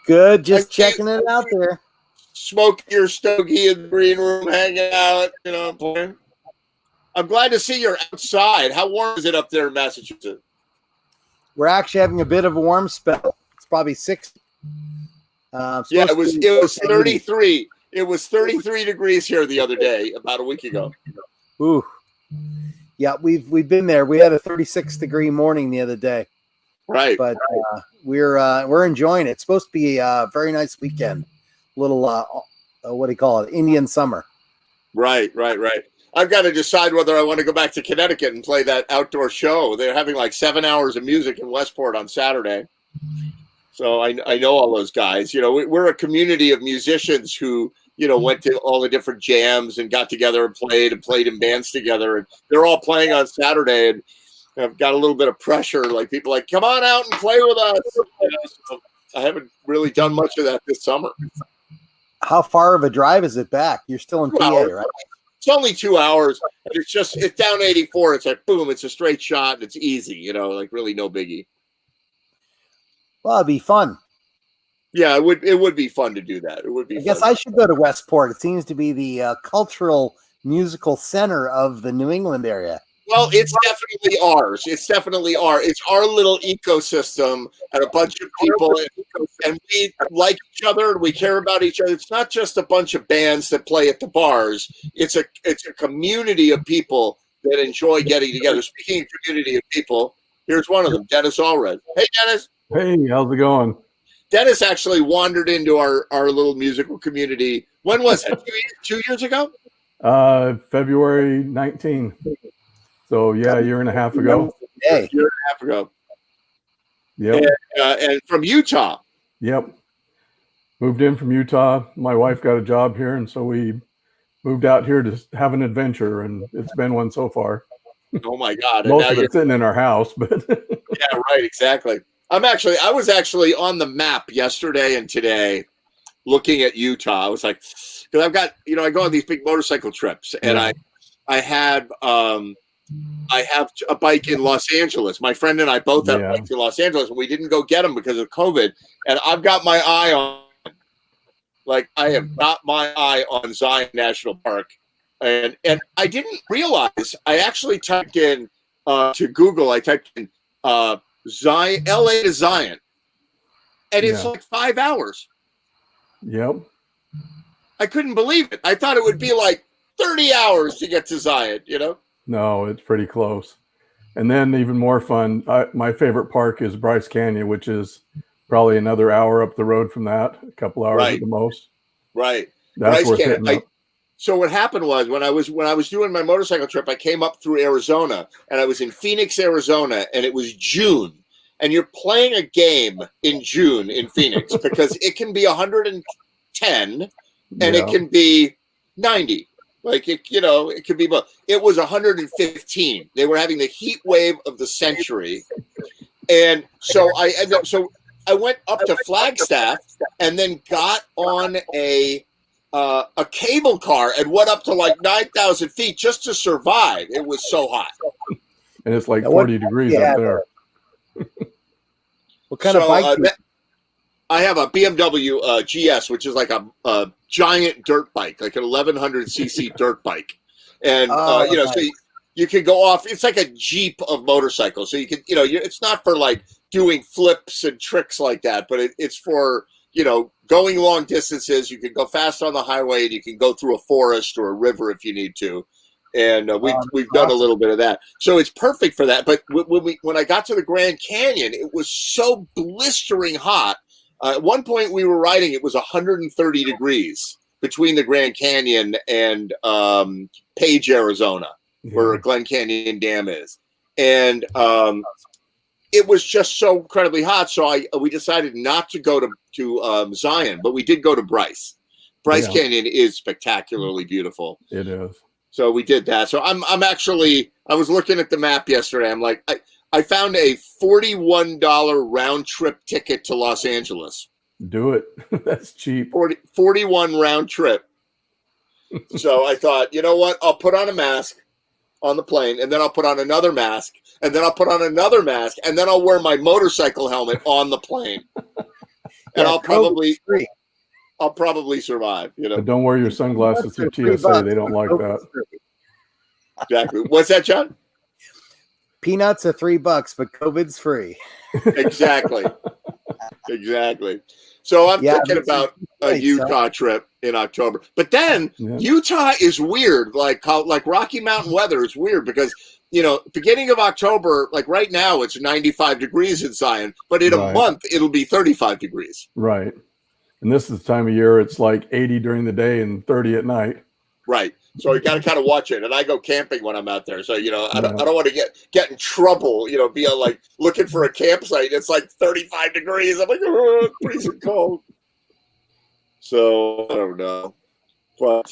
Good. Just checking it out there.
Smoking your stogie in the green room, hanging out, playing. I'm glad to see you're outside. How warm is it up there in Massachusetts?
We're actually having a bit of a warm spell. It's probably 60.
Yeah, it was 33. It was 33 degrees here the other day, about a week ago.
Ooh. Yeah, we've been there. We had a 36-degree morning the other day.
Right.
But we're enjoying it. It's supposed to be a very nice weekend. Little what do you call it? Indian summer.
Right. I've got to decide whether I want to go back to Connecticut and play that outdoor show. They're having like 7 hours of music in Westport on Saturday. So I know all those guys. We're a community of musicians who, went to all the different jams and got together and played in bands together. And they're all playing on Saturday. And I've got a little bit of pressure. Like people like, come on out and play with us. So I haven't really done much of that this summer.
How far of a drive is it back? You're still in PA, right?
It's only 2 hours. And it's down 84. It's like, boom, it's a straight shot. And it's easy, like really no biggie.
Well, it'd be fun.
Yeah, it would be fun to do that. It would be.
I guess I should go to Westport. It seems to be the cultural musical center of the New England area.
Well, it's definitely ours. It's our little ecosystem and a bunch of people, and we like each other and we care about each other. It's not just a bunch of bands that play at the bars. It's a community of people that enjoy getting together. Speaking of community of people, here's one of them, Dennis Allred. Hey, Dennis.
Hey, how's it going?
Dennis actually wandered into our little musical community. When was that? 2 years ago?
February 19. So, yeah, a year and a half ago.
Hey. A year and a half ago.
Yep.
And from Utah.
Yep. Moved in from Utah. My wife got a job here, and so we moved out here to have an adventure, and it's been one so far.
Oh, my God.
Most of it's sitting in our house, but...
Yeah, right, exactly. I was actually on the map yesterday and today looking at Utah. I was like, because I've got, I go on these big motorcycle trips, and I have a bike in Los Angeles. My friend and I both have bikes in Los Angeles, and we didn't go get them because of COVID. And I've got my eye on, I have got my eye on Zion National Park. And I didn't realize, I actually typed in to Google, I typed in Zion, LA to Zion, and it's like 5 hours.
Yep.
I couldn't believe it. I thought it would be like 30 hours to get to Zion,
No, it's pretty close. And then even more fun, my favorite park is Bryce Canyon, which is probably another hour up the road from that, a couple hours at the most.
Right.
That's
Bryce
worth
Canyon.
hitting up.
So what happened was when I was doing my motorcycle trip, I came up through Arizona, and I was in Phoenix, Arizona, and it was June. And you're playing a game in June in Phoenix because it can be 110 and it can be 90. It could be both. It was 115. They were having the heat wave of the century. And so I went up to Flagstaff and then got on a cable car and went up to like 9,000 feet just to survive. It was so hot.
And it's like 40 degrees up there.
What kind of bike?
I have a BMW GS, which is like a giant dirt bike, like an 1100cc dirt bike. And,
nice.
So you can go off. It's like a Jeep of motorcycles. So you can, it's not for like doing flips and tricks like that, but it's for, going long distances. You can go fast on the highway and you can go through a forest or a river if you need to. And we've done a little bit of that. So it's perfect for that. But when I got to the Grand Canyon, it was so blistering hot. At one point we were riding, it was 130 degrees between the Grand Canyon and Page, Arizona, where Glen Canyon Dam is. And it was just so incredibly hot. So we decided not to go to Zion, but we did go to Bryce. Bryce Canyon is spectacularly beautiful.
It is.
So we did that. So I'm actually, I was looking at the map yesterday. I'm like, I found a $41 round trip ticket to Los Angeles.
Do it. That's cheap.
41 round trip. So I thought, you know what? I'll put on a mask on the plane, and then I'll put on another mask, and then I'll put on another mask, and then I'll wear my motorcycle helmet on the plane. And I'll probably survive, you know.
But don't wear your sunglasses through TSA. They don't like that.
Exactly. What's that, John?
Peanuts are $3, but COVID's free.
Exactly. Exactly. So I'm thinking about a Utah trip in October. But then Utah is weird. Like Rocky Mountain weather is weird because, you know, beginning of October, like right now, it's 95 degrees in Zion, but in a month, it'll be 35 degrees.
Right. And this is the time of year it's like 80 during the day and 30 at night.
Right. So you got to kind of watch it. And I go camping when I'm out there. So, you know, I don't want to get in trouble, you know, be like looking for a campsite. It's like 35 degrees. I'm like, oh, it's freezing cold. So I don't know. But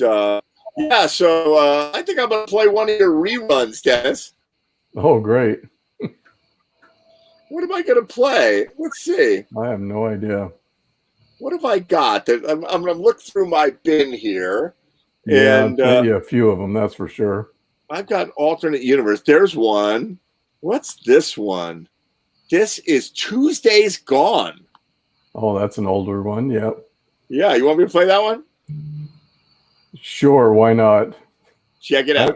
yeah, so I think I'm going to play one of your reruns, Dennis.
Oh, great.
What am I going to play? Let's see.
I have no idea.
What have I got? I'm going to look through my bin here.
Yeah,
and
a few of them, that's for sure.
I've got alternate universe. There's one. What's this one? This is Tuesday's Gone.
Oh, that's an older one. Yep.
Yeah, you want me to play that one?
Sure, why not?
Check it out.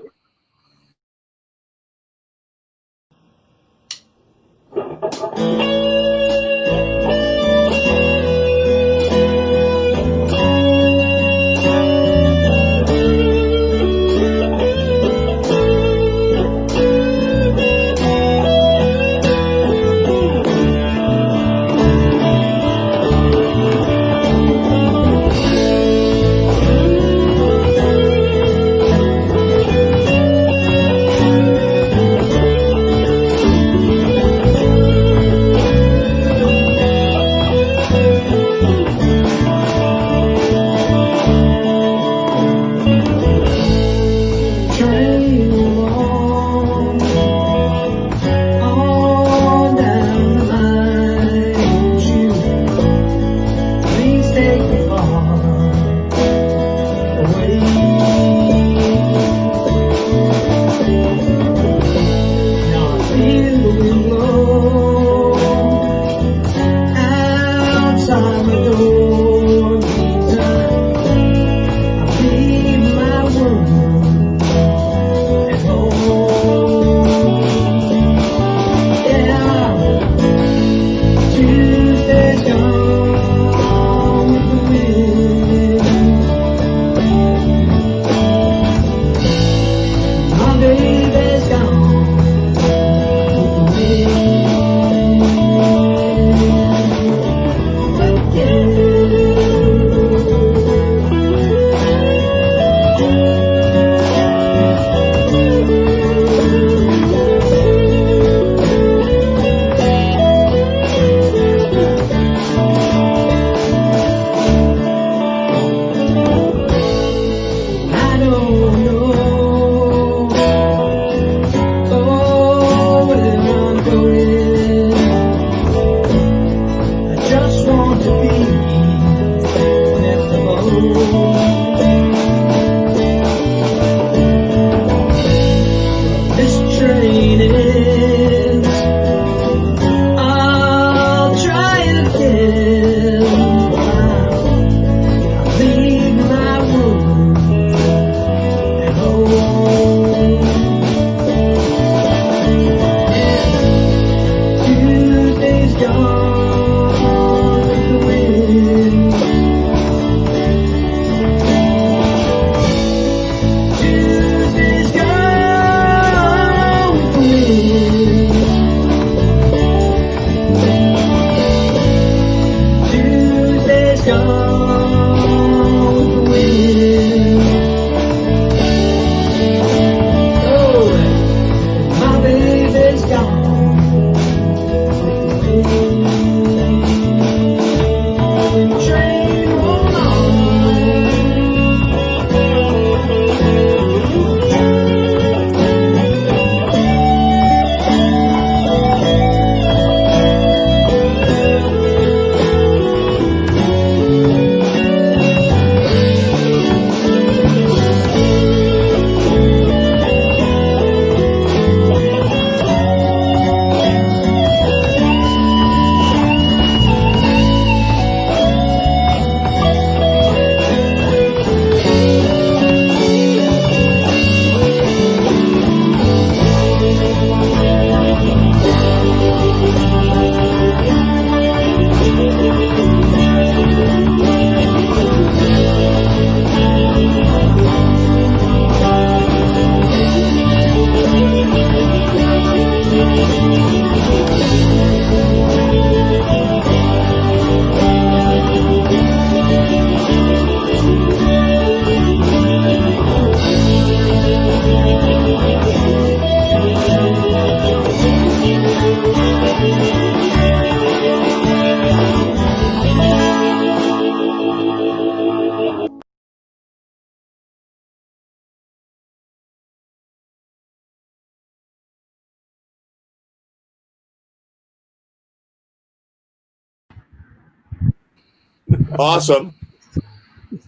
Awesome.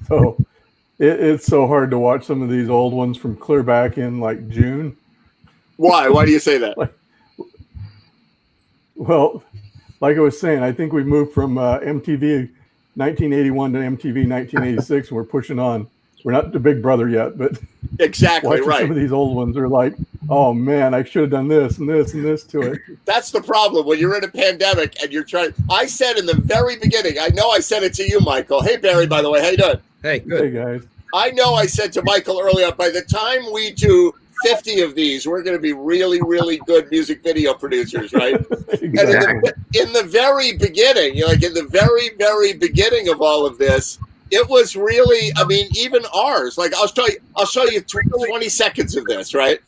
So it's so hard to watch some of these old ones from clear back in like June.
Why? Why do you say that?
Well, like I was saying, I think we moved from MTV 1981 to MTV 1986, and we're pushing on. We're not the Big Brother yet, but
exactly
watching
right.
Some of these old ones are like, oh man, I should have done this and this and this to it.
That's the problem when you're in a pandemic and you're trying. I said in the very beginning, I know I said it to you, Michael. Hey, Barry, by the way, how you doing?
Hey, good.
Hey guys.
I know I said to Michael earlier, by the time we do 50 of these, we're going to be really, really good music video producers, right?
Exactly.
And in the very beginning, like in the very, very beginning of all of this, it was really, I mean, even ours. Like I'll show you 20 seconds of this, right?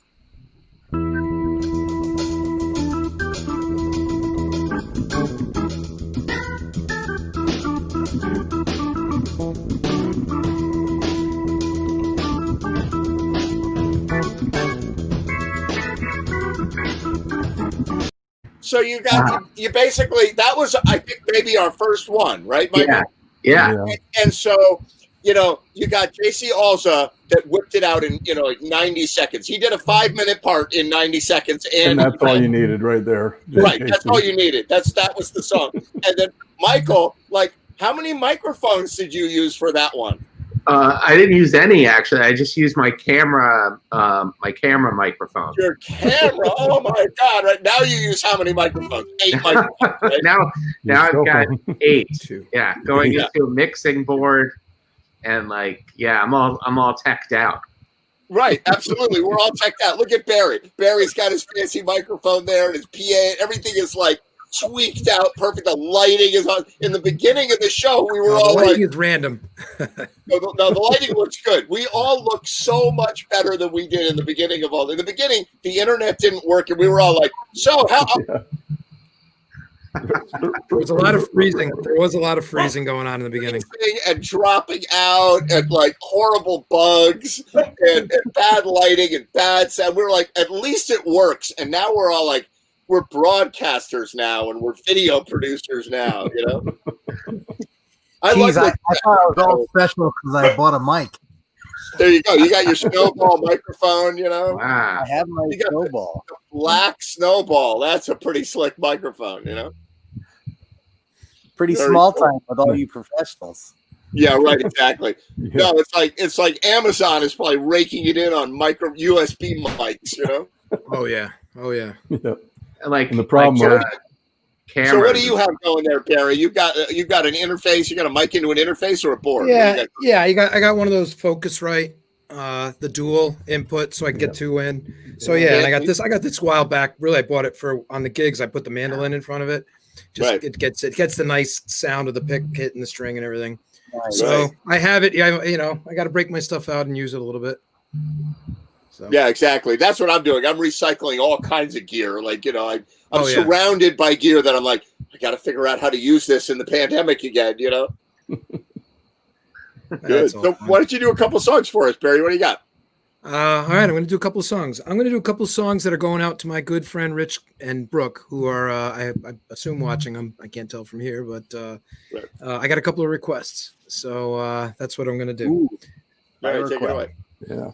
So you got you basically, that was, I think, maybe our first one, right, Michael?
Yeah.
And so, you know, you got JC Alza that whipped it out in, you know, like 90 seconds. He did a 5-minute part in 90 seconds.
And that's all you needed right there.
Right. That's all you needed. That was the song. And then Michael, like, how many microphones did you use for that one?
I didn't use any, actually. I just used my camera microphone.
Your camera? Oh my God! Right now you use how many microphones? 8 microphones. Right?
Now I've got 8. Yeah, going
Yeah.
into a mixing board, and like, yeah, I'm all teched out.
Right, absolutely. We're all checked out. Look at Barry. Barry's got his fancy microphone there, and his PA. Everything is like tweaked out, perfect. The lighting is on. In the beginning of the show, we were all like,
"It's random."
No, the lighting looks good. We all look so much better than we did in the beginning of all. In the beginning, the internet didn't work, and we were all like, "So how?"
There was a lot of freezing. There was a lot of freezing going on in the beginning,
and dropping out, and like horrible bugs, and bad lighting and bad sound. We were like, at least it works. And now we're all like, we're broadcasters now, and we're video producers now. You know.
I thought I was all special because I bought a mic.
There you go. You got your snowball microphone, you know.
Wow.
I have my snowball.
Black snowball. That's a pretty slick microphone, you know.
Pretty
Very
small
cool.
time with all you professionals.
Yeah, right. Exactly. No, it's like Amazon is probably raking it in on micro USB mics, you know.
Oh yeah.
Like,
and the problem
like,
is, so what do you have going there, Barry? You've got an interface. You got a mic into an interface or a board?
Yeah, I got one of those Focusrite, the dual input, so I can get 2 in. So and I got this a while back. Really, I bought it for on the gigs. I put the mandolin in front of it. Just it gets the nice sound of the pick hitting the string and everything.
Right.
So I have it. I got to break my stuff out and use it a little bit. So.
Yeah, exactly. That's what I'm doing. I'm recycling all kinds of gear. Like, you know, I'm surrounded by gear that I'm like, I got to figure out how to use this in the pandemic again, you know? Good. So why don't you do a couple songs for us, Barry? What do you got?
All right, I'm going to do a couple of songs. I'm going to do a couple of songs that are going out to my good friend Rich and Brooke, who are, I assume, watching them. I can't tell from here, but I got a couple of requests. So that's what I'm going to do.
Ooh. All right, take it away.
Yeah.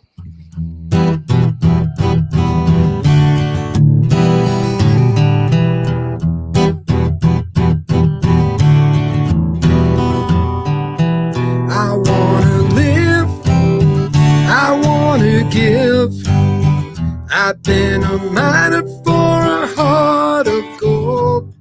I wanna live, I wanna give. I've been a miner for a heart of gold.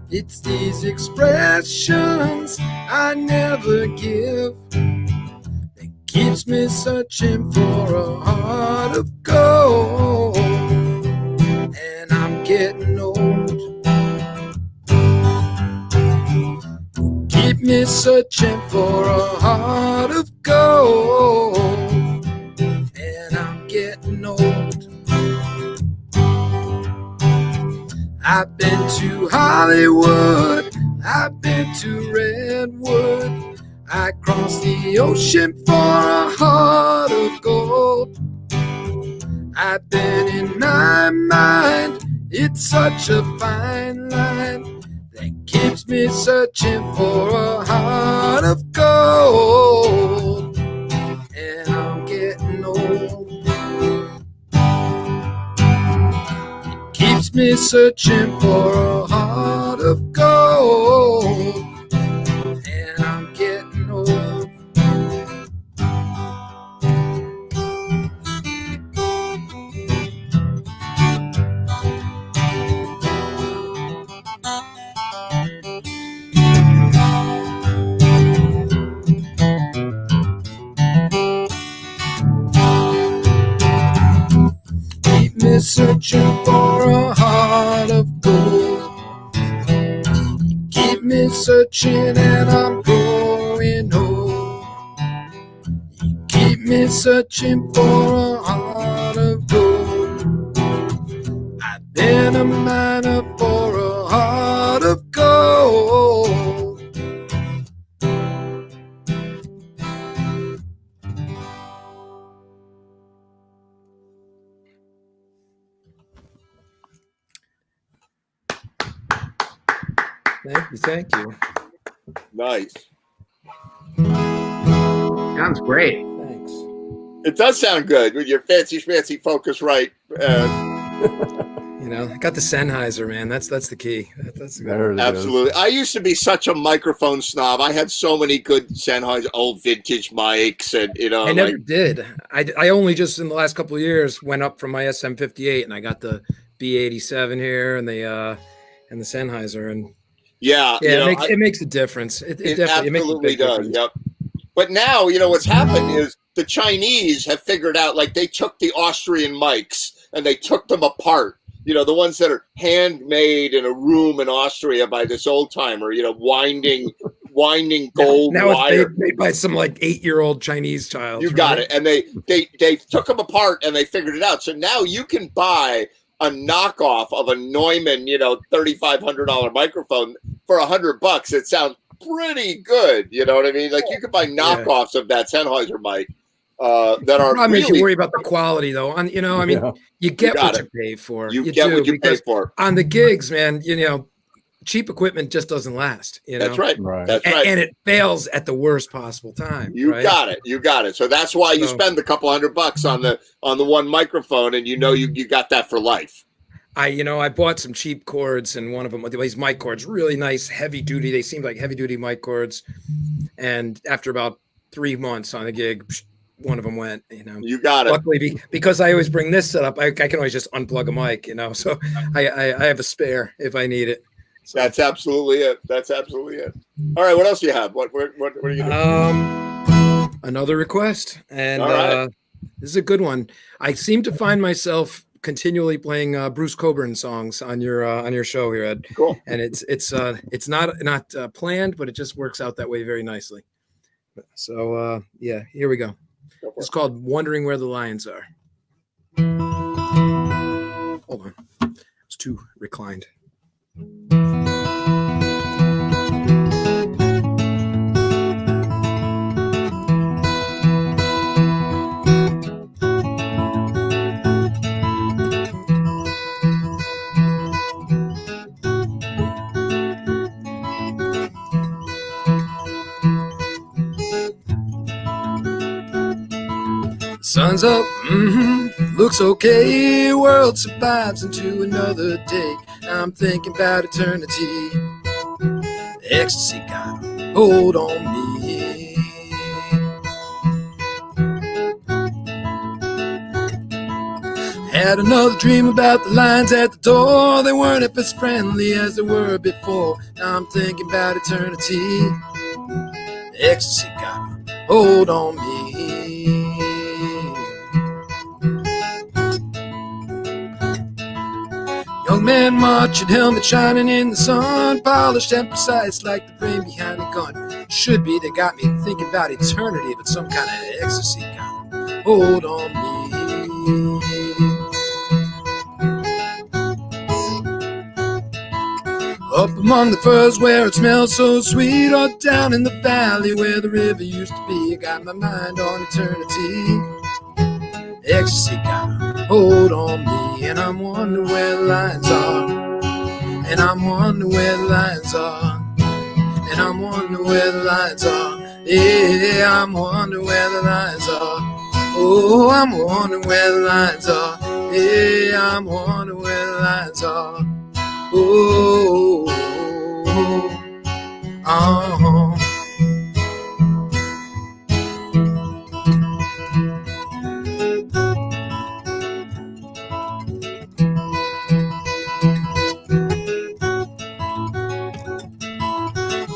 It's these expressions I never give that keeps me searching for a heart of gold. And I'm getting old. Keep me searching for a heart of gold. And I'm getting old. I've been to Hollywood, I've been to Redwood. I crossed the ocean for a heart of gold. I've been in my mind, it's such a fine line that keeps me searching for a heart of gold. And I'm getting old. It keeps me searching for a heart of gold. And I'm getting old. Keep me searching for a heart of gold. Keep me searching and I'm growing old. Keep me searching for a heart of gold. I've been a miner for a heart of gold. Thank you.
Nice.
Sounds great.
Thanks.
It does sound good with your fancy schmancy Focusrite.
You know, I got the Sennheiser, man. That's the key. That's
There it is.
Absolutely. I used to be such a microphone snob. I had so many good Sennheiser old vintage mics, and
I never did. I only just in the last couple of years went up from my SM58, and I got the B87 here and the Sennheiser, and it makes a difference. It definitely makes a big
does.
difference.
Yep. But now, what's happened is the Chinese have figured out, like, they took the Austrian mics and they took them apart. The ones that are handmade in a room in Austria by this old timer, winding gold
now
wire.
It's made by some like 8-year-old Chinese child.
You got it. And they took them apart and they figured it out. So now you can buy a knockoff of a Neumann, $3,500 microphone for $100. It sounds pretty good. You know what I mean? Like, you could buy knockoffs of that Sennheiser mic that are
problem
really.
Is you worry about the quality, though. You get what you pay for.
You get what you pay for
on the gigs, man. Cheap equipment just doesn't last.
That's right. That's right.
And it fails at the worst possible time.
You got it. So that's why you spend a couple $100 on the one microphone, and you got that for life.
I bought some cheap cords, and one of them, these mic cords, really nice, heavy duty. They seemed like heavy duty mic cords. And after about 3 months on the gig, one of them went.
You got it.
Luckily, because I always bring this setup, I can always just unplug a mic. So I have a spare if I need it. So.
That's absolutely it. All right, what else do you have? What are you doing?
Another request, and
right.
This is a good one. I seem to find myself continually playing Bruce Coburn songs on your show here, Ed.
Cool.
And it's not planned, but it just works out that way very nicely. So here we go. It's called "Wondering Where the Lions Are." Hold on, it's too reclined. Sun's up, looks okay. World survives into another day. I'm thinking about eternity. Ecstasy got a hold on me. Had another dream about the lines at the door. They weren't as friendly as they were before. Now I'm thinking about eternity. Ecstasy got a hold on me. Young man marching, helmet shining in the sun, polished and precise like the brain behind the gun. Should be, they got me thinking about eternity, but some kind of ecstasy got a hold on me. Up among the firs where it smells so sweet, or down in the valley where the river used to be, I got my mind on eternity. Ecstasy got a hold on me, and I'm wondering where the lines are. and I'm wondering where the lines are. And I'm wondering where the lines are. Yeah, I'm wondering where the lines are. Oh, I'm wondering where the lines are. Yeah, I'm wondering where the lines are. Oh, oh.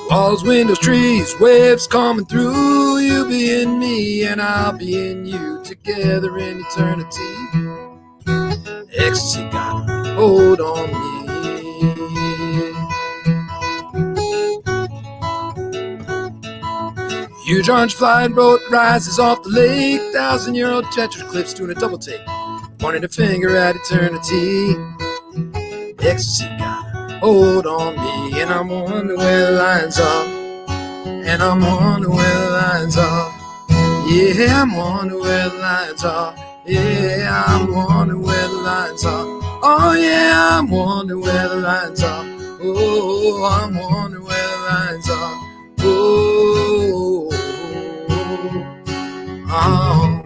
Walls, windows, trees, waves coming through. You be in me and I'll be in you, together in eternity. Ecstasy got a hold on me. Huge orange flying boat rises off the lake. 1,000-year-old Tetris cliffs doing a double take, pointing a finger at eternity. Ecstasy got a hold on me, and I'm wondering where the lines are. And I'm wondering where the lines are. Yeah, I'm wondering where the lines are. Yeah, I'm wondering where the lines are. Oh yeah, I'm wondering where the lines are. Oh, I'm wondering where the lines are. Oh, oh.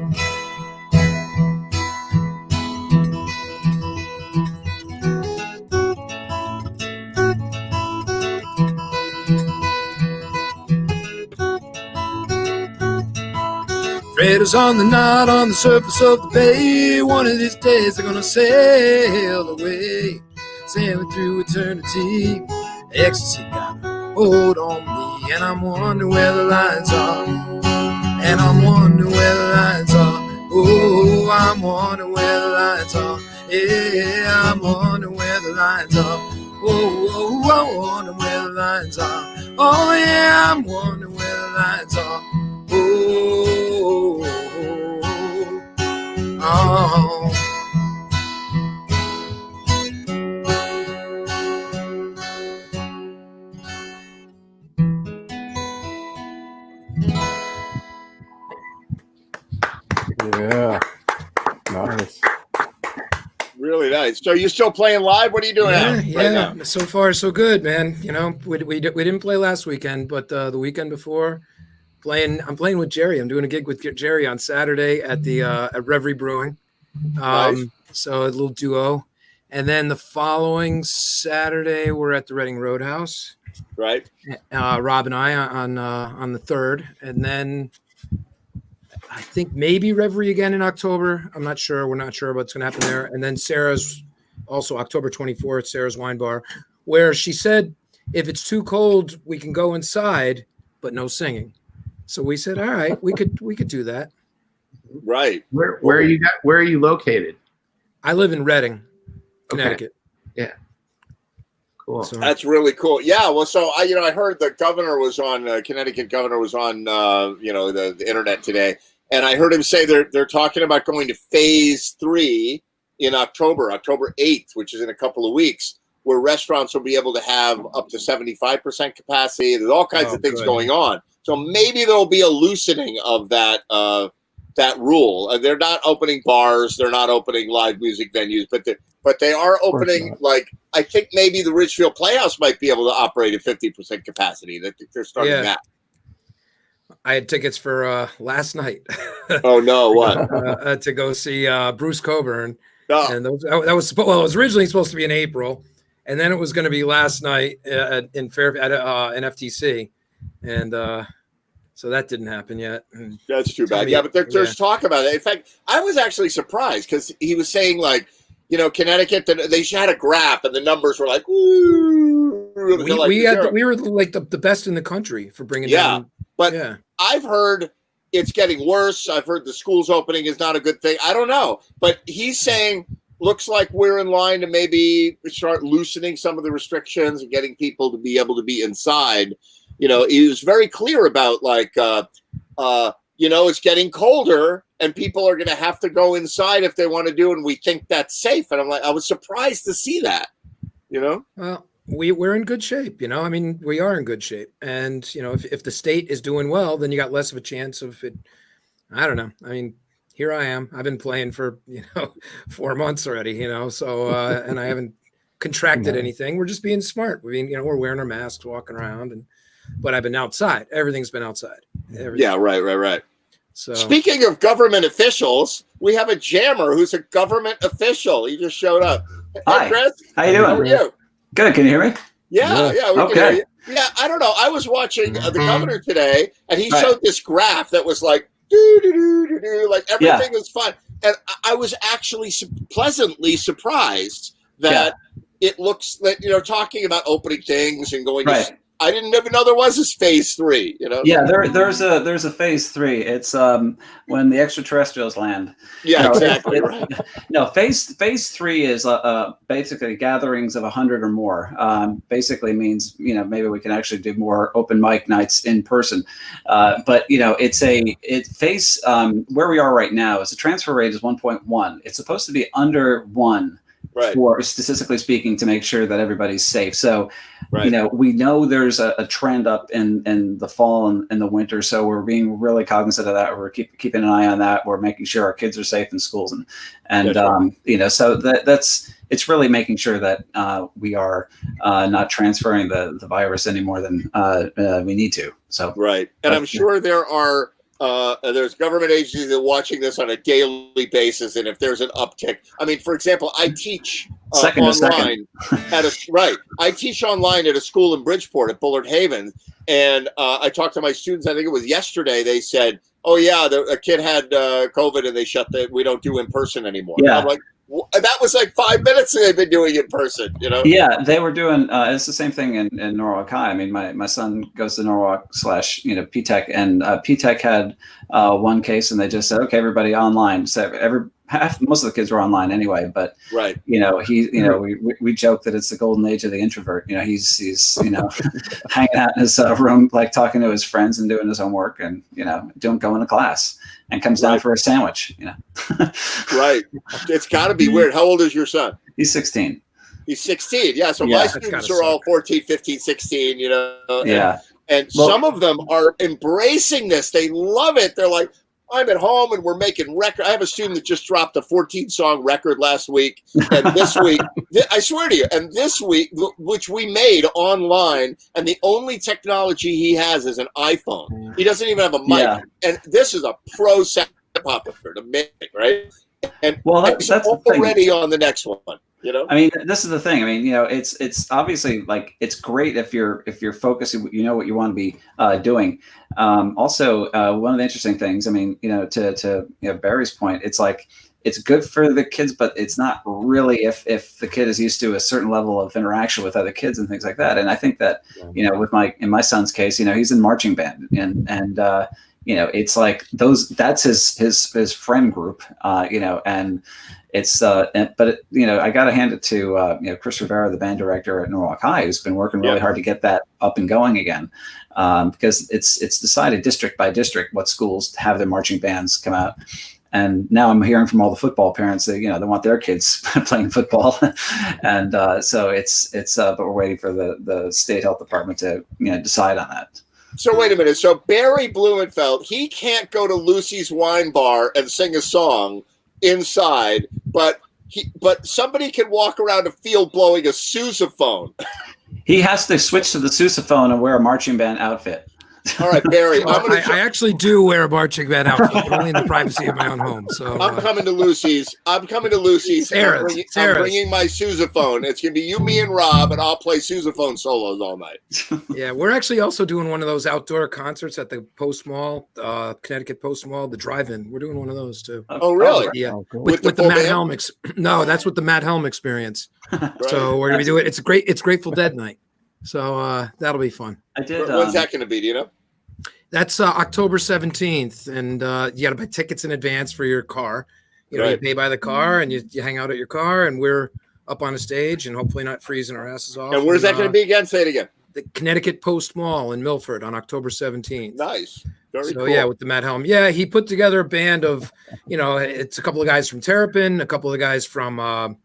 Freighters on the knot on the surface of the bay. One of these days they're gonna sail away, sailing through eternity. Ecstasy got a hold on me, and I'm wondering where the lines are. And I'm wondering where the lines are. Oh, I'm wondering where the lines are. Yeah, I'm wondering where the lines are. Oh, I'm wondering where the lines are. Oh yeah, I'm wondering where the lines are. Oh, oh.
Yeah, nice.
Really nice. So you still playing live? What are you doing now?
Yeah. So far, so good, man. You know, we didn't play last weekend, but the weekend before, I'm playing with Jerry. I'm doing a gig with Jerry on Saturday at the at Reverie Brewing.
Nice.
So a little duo, and then the following Saturday we're at the Reading Roadhouse.
Right.
Rob and I on the 3rd, and then I think maybe Reverie again in October. I'm not sure. We're not sure what's going to happen there. And then Sarah's also October 24th, Sarah's Wine Bar, where she said if it's too cold, we can go inside, but no singing. So we said, all right, we could do that.
Right.
Where are you located?
I live in Reading, Connecticut.
Okay. Yeah. Cool.
So,
That's really cool. Yeah. Well, so I heard the governor was on Connecticut governor was on the internet today, and I heard him say they're talking about going to phase 3 in October 8th, which is in a couple of weeks, where restaurants will be able to have up to 75% capacity. There's all kinds of things going on. So maybe there'll be a loosening of that rule. They're not opening bars, they're not opening live music venues, but they are opening, like, I think maybe the Ridgefield Playhouse might be able to operate at 50% capacity. They're starting that.
I had tickets for last night.
Oh no! What?
To go see Bruce Coburn, and it was originally supposed to be in April, and then it was going to be last night in FTC, and so that didn't happen yet. And
that's too bad. Yeah, but there's talk about it. In fact, I was actually surprised because he was saying, like, Connecticut, they had a graph and the numbers were like, ooh.
We were like the best in the country for bringing down.
But I've heard it's getting worse. I've heard the schools opening is not a good thing. I don't know. But he's saying, looks like we're in line to maybe start loosening some of the restrictions and getting people to be able to be inside. He was very clear about, like, it's getting colder and people are going to have to go inside if they want to do, and we think that's safe. And I was surprised to see that,
Well, we're in good shape, I mean, we are in good shape. And, if the state is doing well, then you got less of a chance of it. I don't know. I mean, here I am. I've been playing for, 4 months already, so, and I haven't contracted anything. We're just being smart. We're wearing our masks, walking around, but I've been outside. Everything's been outside.
Yeah, right.
So
speaking of government officials, we have a jammer who's a government official. He just showed up.
Hi.
Hey, Chris.
How you doing?
How are you?
Good. Can you hear me?
Yeah, we
okay.
can hear you. Yeah, I don't know. I was watching the governor today, and he
Right.
showed this graph that was like, do, like everything was fine. And I was actually pleasantly surprised that it looks that, talking about opening things and going
Right.
to, I didn't even know there was this phase 3,
Yeah, there's a phase 3. It's when the extraterrestrials land.
Yeah, exactly. Right.
No, phase 3 is basically gatherings of 100 or more. Basically means maybe we can actually do more open mic nights in person. But it's phase where we are right now is the transfer rate is 1.1. It's supposed to be under 1.
Right.
For statistically speaking, to make sure that everybody's safe. So,
right.
We know there's a trend up in the fall and the winter. So we're being really cognizant of that. We're keeping an eye on that. We're making sure our kids are safe in schools so that's it's really making sure that we are not transferring the virus any more than we need to. So
right, and I'm sure there's government agencies that are watching this on a daily basis, and if there's an uptick, I mean, for example, I teach online I teach online at a school in Bridgeport at Bullard Haven, and I talked to my students. I think it was yesterday. They said, "Oh yeah, a kid had COVID, and they we don't do in person anymore."
Yeah.
I'm like, that was like 5 minutes and they've been doing it in person,
Yeah, they were doing it's the same thing in Norwalk High. I mean, my son goes to Norwalk / P-Tech, and P-Tech had one case, and they just said, okay, everybody online. So most of the kids were online anyway, but
right.
We joke that it's the golden age of the introvert. He's hanging out in his room, like talking to his friends and doing his homework, and going to class, and comes down for a sandwich.
Right. It's got to be weird. How old is your son?
He's 16.
He's 16. Yeah. So my students are all 14, 15, 16.
Yeah.
And some of them are embracing this. They love it. They're like, I'm at home and we're making record. I have a student that just dropped a 14-song record last week, and this week, I swear to you, and this week, which we made online, and the only technology he has is an iPhone. He doesn't even have a mic, and this is a pro sound popper to make, right? And that's already on the next one.
I mean, this is the thing. I mean, it's obviously like it's great if you're focusing, what you want to be doing. Also, one of the interesting things, I mean, to Barry's point, it's like it's good for the kids, but it's not really if the kid is used to a certain level of interaction with other kids and things like that. And I think that in my son's case, he's in marching band, and it's like that's his friend group, and it's but I got to hand it to Chris Rivera, the band director at Norwalk High, who's been working really hard to get that up and going again, because it's decided district by district what schools have their marching bands come out. And now I'm hearing from all the football parents that they want their kids playing football, and so it's but we're waiting for the state health department to decide on that.
So wait a minute. So Barry Blumenfeld, he can't go to Lucy's Wine Bar and sing a song inside, but somebody can walk around a field blowing a sousaphone.
He has to switch to the sousaphone and wear a marching band outfit.
All right, Barry.
I actually do wear a marching band outfit, but only in the privacy of my own home. So
I'm coming to Lucy's. I'm bringing my sousaphone. It's gonna be you, me, and Rob, and I'll play sousaphone solos all night.
Yeah, we're actually also doing one of those outdoor concerts at the Post Mall, Connecticut Post Mall, the drive-in. We're doing one of those too.
Oh, really?
Yeah,
oh, cool.
with the Matt Helm. No, that's with the Matt Helm experience. Right. So we're gonna be doing it. It's Grateful Dead night. So that'll be fun.
When's that going to be? Do you know?
That's October 17th, and you got to buy tickets in advance for your car. You pay by the car, and you hang out at your car, and we're up on a stage, and hopefully not freezing our asses off.
And where's that going to be again? Say it again.
The Connecticut Post Mall in Milford on October 17th.
Nice. Very cool.
Yeah, with the Matt Helm. Yeah, he put together a band of, it's a couple of guys from Terrapin, a couple of guys from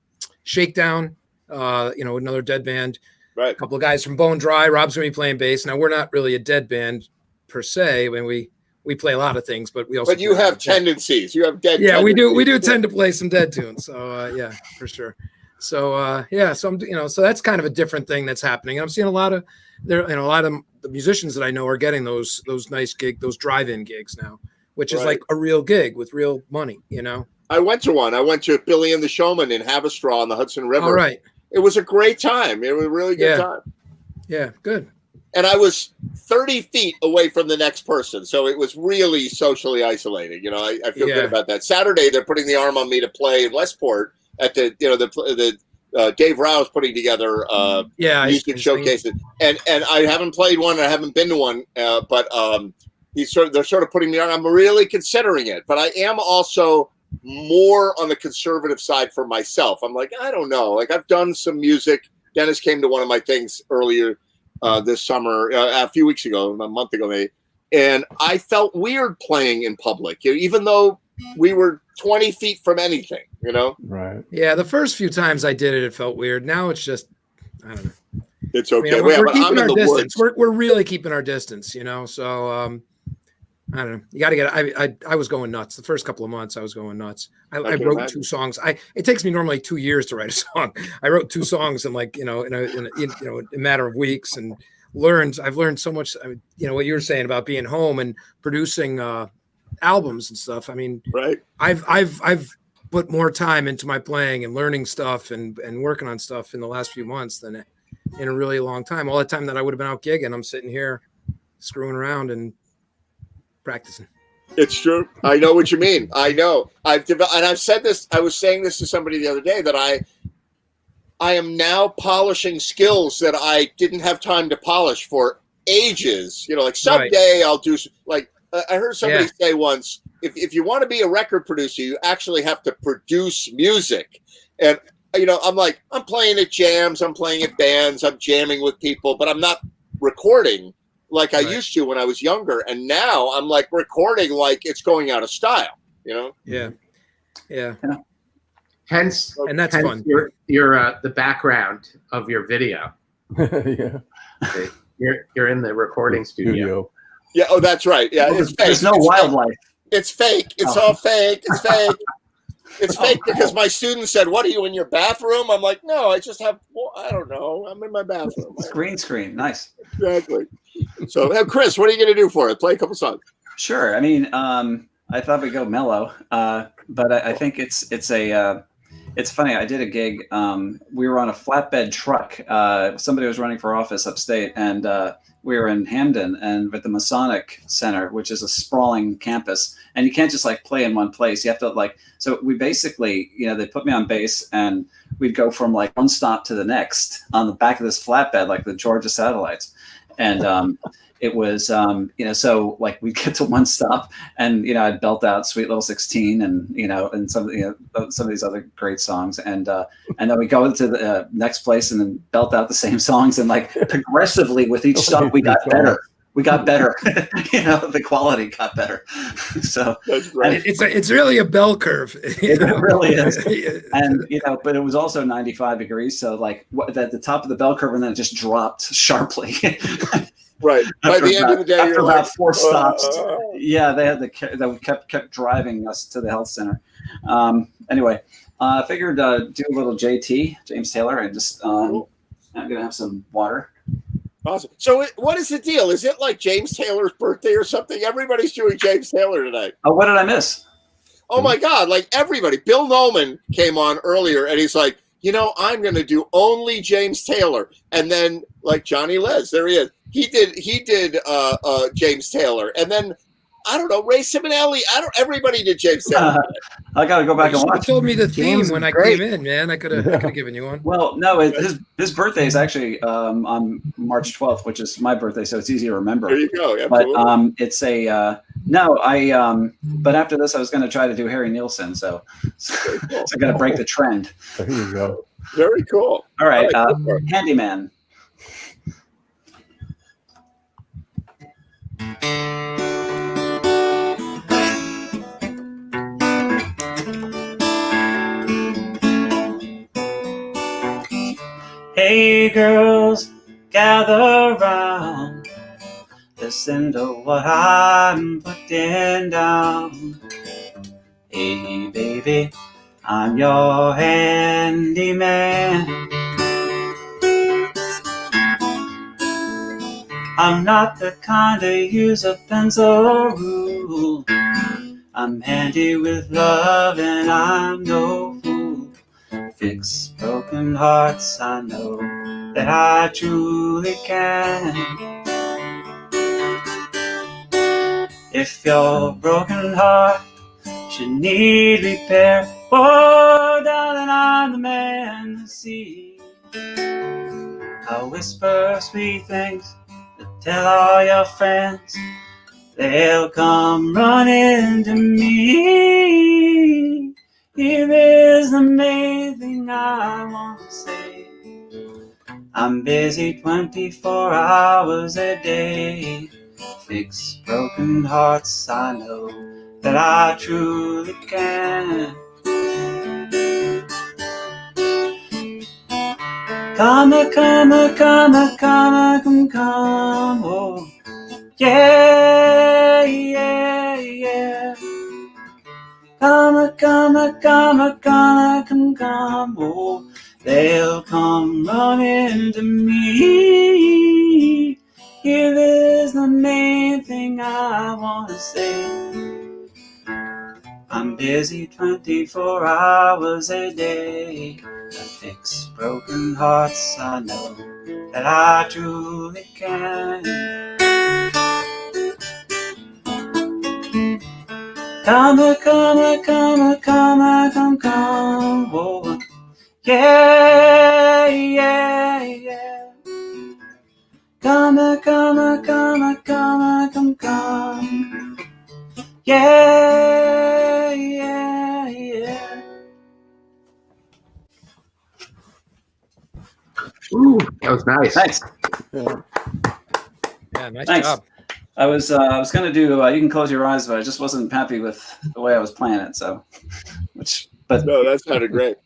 Shakedown, another Dead band.
Right.
A couple of guys from Bone Dry. Rob's going to be playing bass. Now, we're not really a Dead band per se. I mean, we play a lot of things, but we also.
But you have tendencies. You have Dead.
Yeah, we do. We do tend to play some Dead tunes. So yeah, for sure. So yeah, so I'm so that's kind of a different thing that's happening. I'm seeing a lot of a lot of the musicians that I know are getting those nice those drive-in gigs now, which is like a real gig with real money.
I went to one. I went to Billy and the Showman in Haverstraw on the Hudson River.
All right.
It was a great time. It was a really good time.
Yeah, good.
And I was 30 feet away from the next person, so it was really socially isolating. I feel good about that. Saturday, they're putting the arm on me to play in Westport at the Dave Rouse putting together music showcases, and I haven't played one. I haven't been to one, but they're sort of putting me on. I'm really considering it, but I am also more on the conservative side for myself. I'm like, I don't know. Like, I've done some music. Dennis came to one of my things earlier this summer, a few weeks ago, a month ago maybe, and I felt weird playing in public, even though we were 20 feet from anything,
Right.
Yeah, the first few times I did it, it felt weird. Now it's just, I don't know.
It's okay.
We're keeping our distance. We're really keeping our distance, so I don't know. You got to get. I was going nuts the first couple of months. I was going nuts. I wrote 2 songs. It takes me normally 2 years to write a song. I wrote 2 songs in in a matter of weeks, and I've learned so much. What you were saying about being home and producing albums and stuff. I mean, I've put more time into my playing and learning stuff and working on stuff in the last few months than in a really long time. All the time that I would have been out gigging, I'm sitting here screwing around and practicing.
It's true. I know what you mean. I know. I've said this. I was saying this to somebody the other day that I am now polishing skills that I didn't have time to polish for ages. Like someday I'll do I heard somebody say once, if you want to be a record producer, you actually have to produce music. And I'm like, I'm playing at jams, I'm playing at bands, I'm jamming with people, but I'm not recording like I used to when I was younger. And now I'm like recording like it's going out of style,
Yeah.
Hence,
and that's fun.
You're the background of your video.
Yeah.
You're in the recording studio.
Yeah. Oh, that's right. Yeah. It's fake.
There's no wildlife.
It's fake. It's all fake. It's fake. It's fake because my student said, "What are you in your bathroom?" I'm like, "No, I just have. I don't know. I'm in my bathroom."
Green screen. Nice.
Exactly. So, Chris, what are you going to do for it? Play a couple songs.
Sure. I mean, I thought we'd go mellow, but I think it's funny. I did a gig. We were on a flatbed truck. Somebody was running for office upstate, and we were in Hamden and at the Masonic Center, which is a sprawling campus. And you can't just play in one place. You have to so we basically, they put me on bass and we'd go from one stop to the next on the back of this flatbed, like the Georgia Satellites. And it was, so we'd get to one stop and, I'd belt out Sweet Little 16 and, and some of these other great songs. And then we go to the next place and then belt out the same songs. And progressively with each stop, we got better. We got better. The quality got better. So
it's really a bell curve.
It really is. And, but it was also 95 degrees. So at the top of the bell curve, and then it just dropped sharply.
Right. By the end of the day,
after about 4 stops, they kept driving us to the health center. Anyway, I figured do a little JT, James Taylor, and just I'm gonna have some water.
Awesome. So, what is the deal? Is it like James Taylor's birthday or something? Everybody's doing James Taylor tonight.
Oh, what did I miss?
Oh my God! Everybody. Bill Noman came on earlier, and he's like, I'm going to do only James Taylor, and then Johnny Les, there he is. He did James Taylor, and then I don't know, Ray Simonelli. Everybody did James Taylor.
I got to go back and watch.
You told me the theme when I came in, man. I could have given you one.
Well, no, his birthday is actually on March 12th, which is my birthday, so it's easy to remember.
There you go. Absolutely.
But it's a but after this, I was going to try to do Harry Nilsson, so I got to break the trend.
There you go.
Very cool.
All right, Handyman. Hey girls, gather round, listen to what I'm putting down. Hey baby, I'm your handyman. I'm not the kind to use a pencil or rule. I'm handy with love and I'm no fool. Fix broken hearts, I know that I truly can. If your broken heart should need repair, oh, darling, I'm the man to see. I'll whisper sweet things to tell all your friends. They'll come running to me. Here is the main thing I want to say. I'm busy 24 hours a day. Fix broken hearts, I know that I truly can. Come, oh, yeah, yeah, yeah. Come, oh, they'll come running to me. Here is the main thing I want to say. I'm busy 24 hours a day. I fix broken hearts, I know that I truly can. Come, oh, yeah, yeah, yeah. Come, yeah, yeah, yeah.
Ooh, that was nice.
Thanks.
Yeah, nice
Thanks.
job.
I was going to do You Can Close Your Eyes, but I just wasn't happy with the way I was playing it. So,
no, that sounded great.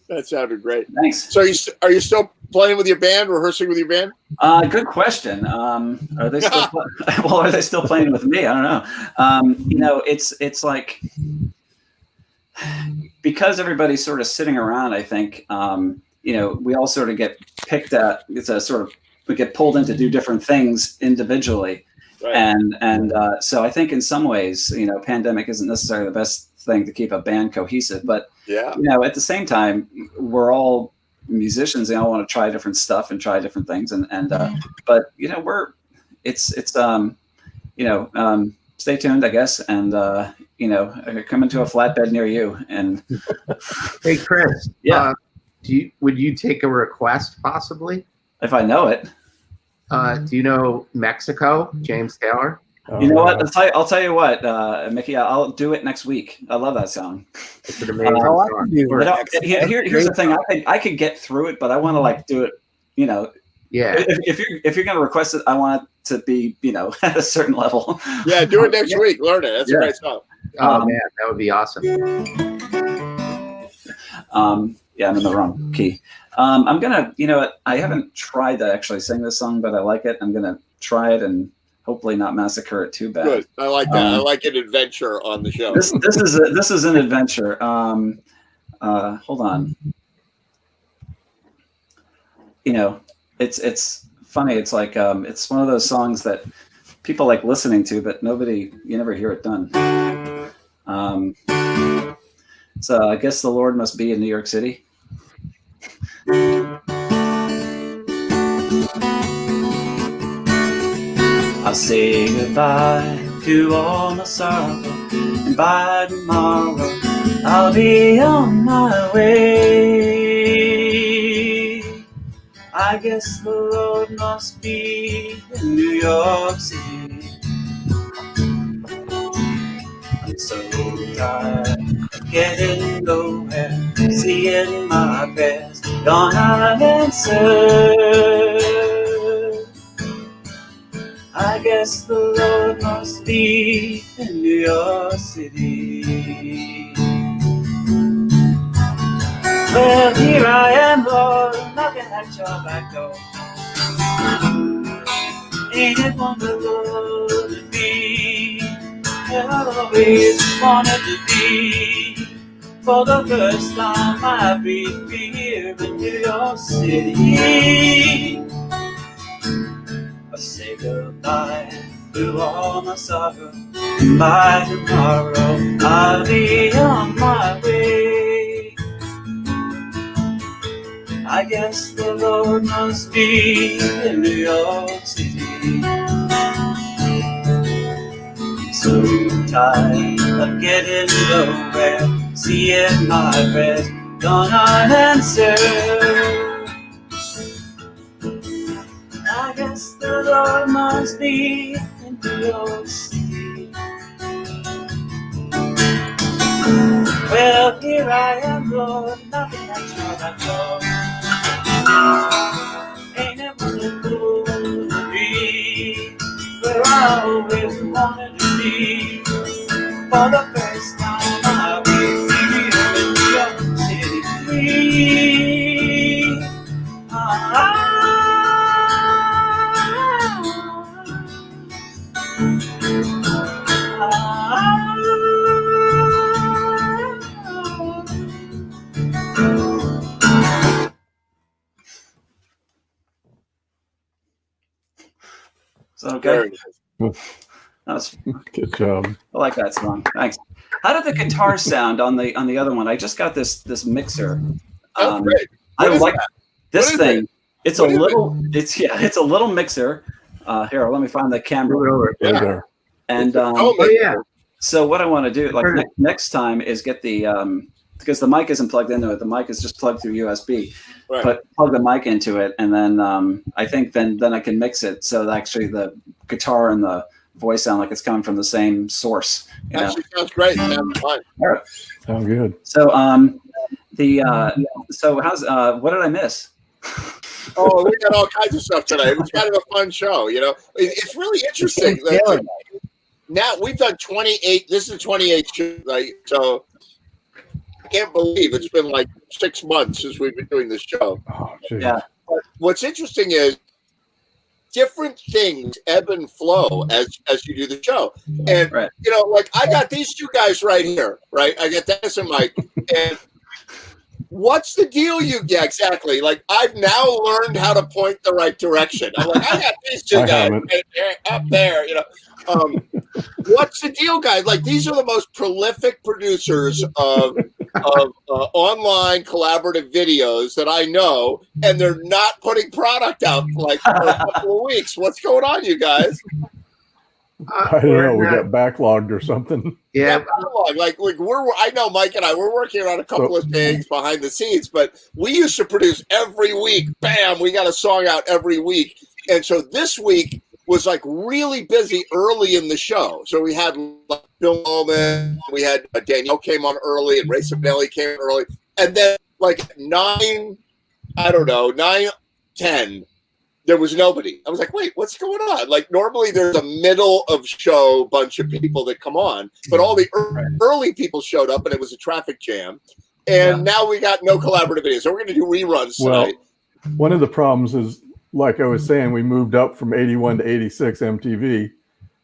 That sounded great.
Thanks.
So, are you still playing with your band, rehearsing with your band?
Good question. Are they still are they still playing with me? I don't know. It's like, because everybody's sort of sitting around, I think, we all sort of get picked at. We get pulled in to do different things individually. Right. And so I think in some ways, pandemic isn't necessarily the best thing to keep a band cohesive, but at the same time, we're all musicians. They all want to try different stuff and try different things. But stay tuned, I guess. And, coming to a flatbed near you. And
hey, Chris,
yeah.
Would you take a request possibly?
If I know it.
Do you know Mexico, James Taylor?
You know what? I'll tell you what, Mickey. I'll do it next week. I love that song.
It's an amazing song.
Here's the thing. I could get through it, but I want to do it. Yeah. If you're gonna request it, I want it to be at a certain level.
Yeah, do it next week. Learn it. That's a great song.
Oh man, that would be awesome.
Yeah, I'm in the wrong key. I'm gonna, I haven't tried to actually sing this song, but I like it. I'm gonna try it and hopefully not massacre it too bad.
Good. I like that. I like an adventure on the show.
This is an adventure. Hold on. It's funny. It's like it's one of those songs that people like listening to, but you never hear it done. So I guess the Lord must be in New York City. I'll say goodbye to all my sorrow, and by tomorrow I'll be on my way. I guess the Lord must be in New York City. I'm so tired of getting nowhere, seeing my prayers gone unanswered. I guess the Lord must be in New York City. Well, here I am, Lord, knocking at your back door. Ain't it wonderful to be where I always wanted to be? For the first time I breathe free here in New York City. I say goodbye to all my sorrow. By tomorrow I'll be on my way. I guess the Lord must be in New York City. So tired of getting nowhere, seeing my prayers gone unanswered. I guess the Lord must be in New York City. Well, here I am, Lord, nothing at your door. Ain't it wonderful to be where I always wanted to be? For the first time I'll be here in New York City. Free. So okay. That's
good job.
I like that song. Thanks. How did the guitar sound on the other one? I just got this mixer.
Great.
I like this thing. It's a
What is
little. It's a little mixer. Here, let me find the camera.
Yeah.
And so what I want to do, like next time, is get the because the mic isn't plugged into it. The mic is just plugged through USB.
Right.
But plug the mic into it, and then I think then I can mix it so that actually the guitar and the voice sound like it's coming from the same source.
Actually, sounds great. Sounds fine.
All right.
Sounds good.
So so how's what did I miss?
Oh, we got all kinds of stuff today. It was kind of a fun show, you know. It's really interesting. Like, now we've done 28. This is 28 shows, like, so I can't believe it's been like 6 months since we've been doing this show.
Oh, geez.
Yeah.
But what's interesting is different things ebb and flow as you do the show. And you know, like I got these two guys right here, right? I got Dennis and Mike. And what's the deal? Exactly. Like I've now learned how to point the right direction. I'm like, I got these two guys right there, up there, you know. What's the deal, guys? Like these are the most prolific producers of online collaborative videos that I know, and they're not putting product out like for a couple of weeks. What's going on, you guys?
I don't know. We got backlogged or something.
Yeah, like I know Mike and I we're working on a couple of things behind the scenes, but we used to produce every week. Bam, we got a song out every week, and so this week was like really busy early in the show. So we had like Bill Bowman, we had Danielle came on early, and Ray Sabinelli came on early, and then like 9:10, there was nobody. I was like, wait, what's going on? Like normally there's a middle of show bunch of people that come on, but all the early people showed up, and it was a traffic jam. And now we got no collaborative videos, so we're going to do reruns tonight.
Well, one of the problems is, like I was saying, we moved up from 81 to 86 MTV.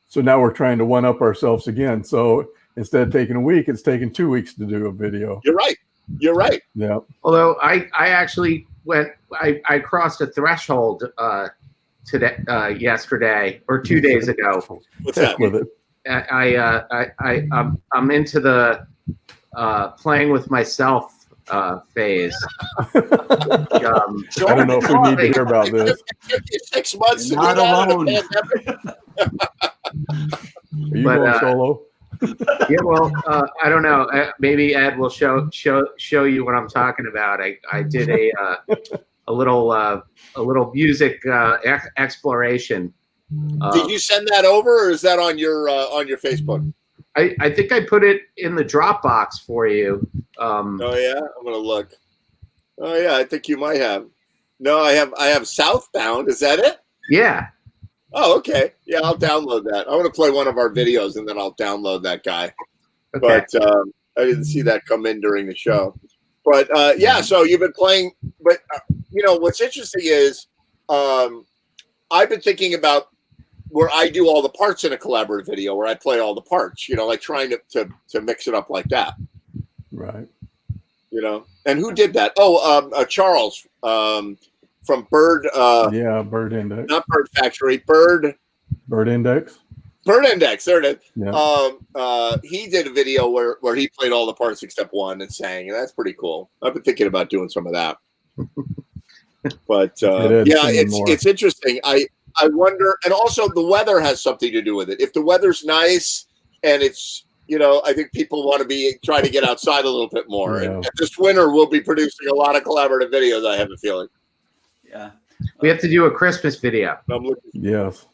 So now we're trying to one up ourselves again. So instead of taking a week, it's taking 2 weeks to do a video.
You're right. You're right.
Yeah.
Although I actually I crossed a threshold yesterday or 2 days ago.
What's that?
With it.
I'm into the playing with myself phase.
I don't know if we need to hear about this.
6 months to
Not
get out of
alone.
the pandemic.
Are you going solo?
Yeah, well, I don't know. Maybe Ed will show you what I'm talking about. I did a little music exploration.
Did you send that over, or is that on your Facebook?
I think I put it in the Dropbox for you.
Oh yeah, I'm gonna look. Oh yeah, I think you might have. No, I have Southbound. Is that it?
Yeah.
Oh, okay. Yeah, I'll download that. I want to play one of our videos, and then I'll download that guy.
Okay.
But I didn't see that come in during the show. But yeah, so you've been playing. But you know what's interesting is I've been thinking about where I do all the parts in a collaborative video, where I play all the parts. You know, like trying to mix it up like that.
Right.
You know, and who did that? Oh, Charles from Bird.
Bird Index.
Not Bird Factory. Bird
Index.
Bird Index. There it is.
Yeah.
He did a video where he played all the parts except one and sang, and that's pretty cool. I've been thinking about doing some of that. But it's interesting. I wonder, and also the weather has something to do with it. If the weather's nice and it's, you know, I think people want to try to get outside a little bit more.
Yeah.
And this winter we'll be producing a lot of collaborative videos, I have a feeling.
Yeah.
We have to do a Christmas video.
Yes.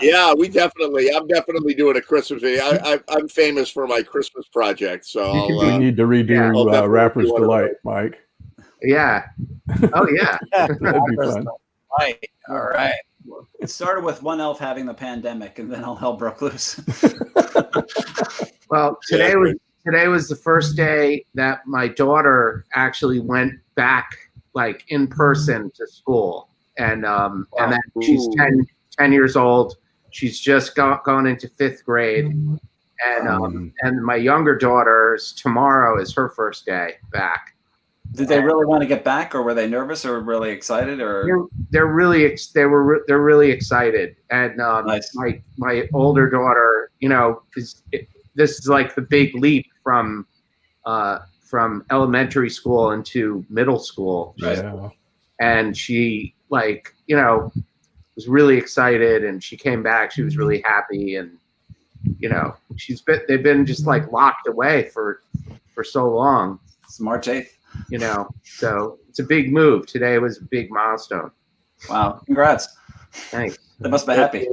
Yeah, I'm definitely doing a Christmas video. I'm famous for my Christmas project, so
we need to redo Rapper's Delight, Mike.
Yeah. Oh yeah.
That'd be fun.
Right. All right.
It started with one elf having the pandemic, and then all hell broke loose.
Well, today was the first day that my daughter actually went back, like in person, to school, and then she's 10 years old. She's just gone into 5th grade, and my younger daughter's tomorrow is her first day back.
Did they really want to get back, or were they nervous, or really excited, or
they're really excited? And
nice.
my older daughter, you know, this is like the big leap from elementary school into middle school,
right?
Yeah.
And she, like, you know, was really excited, and she came back. She was really happy, and you know, they've been just like locked away for so long.
It's March 8th.
You know, so it's a big move. Today was a big milestone.
Wow. Congrats.
Thanks.
They must be happy.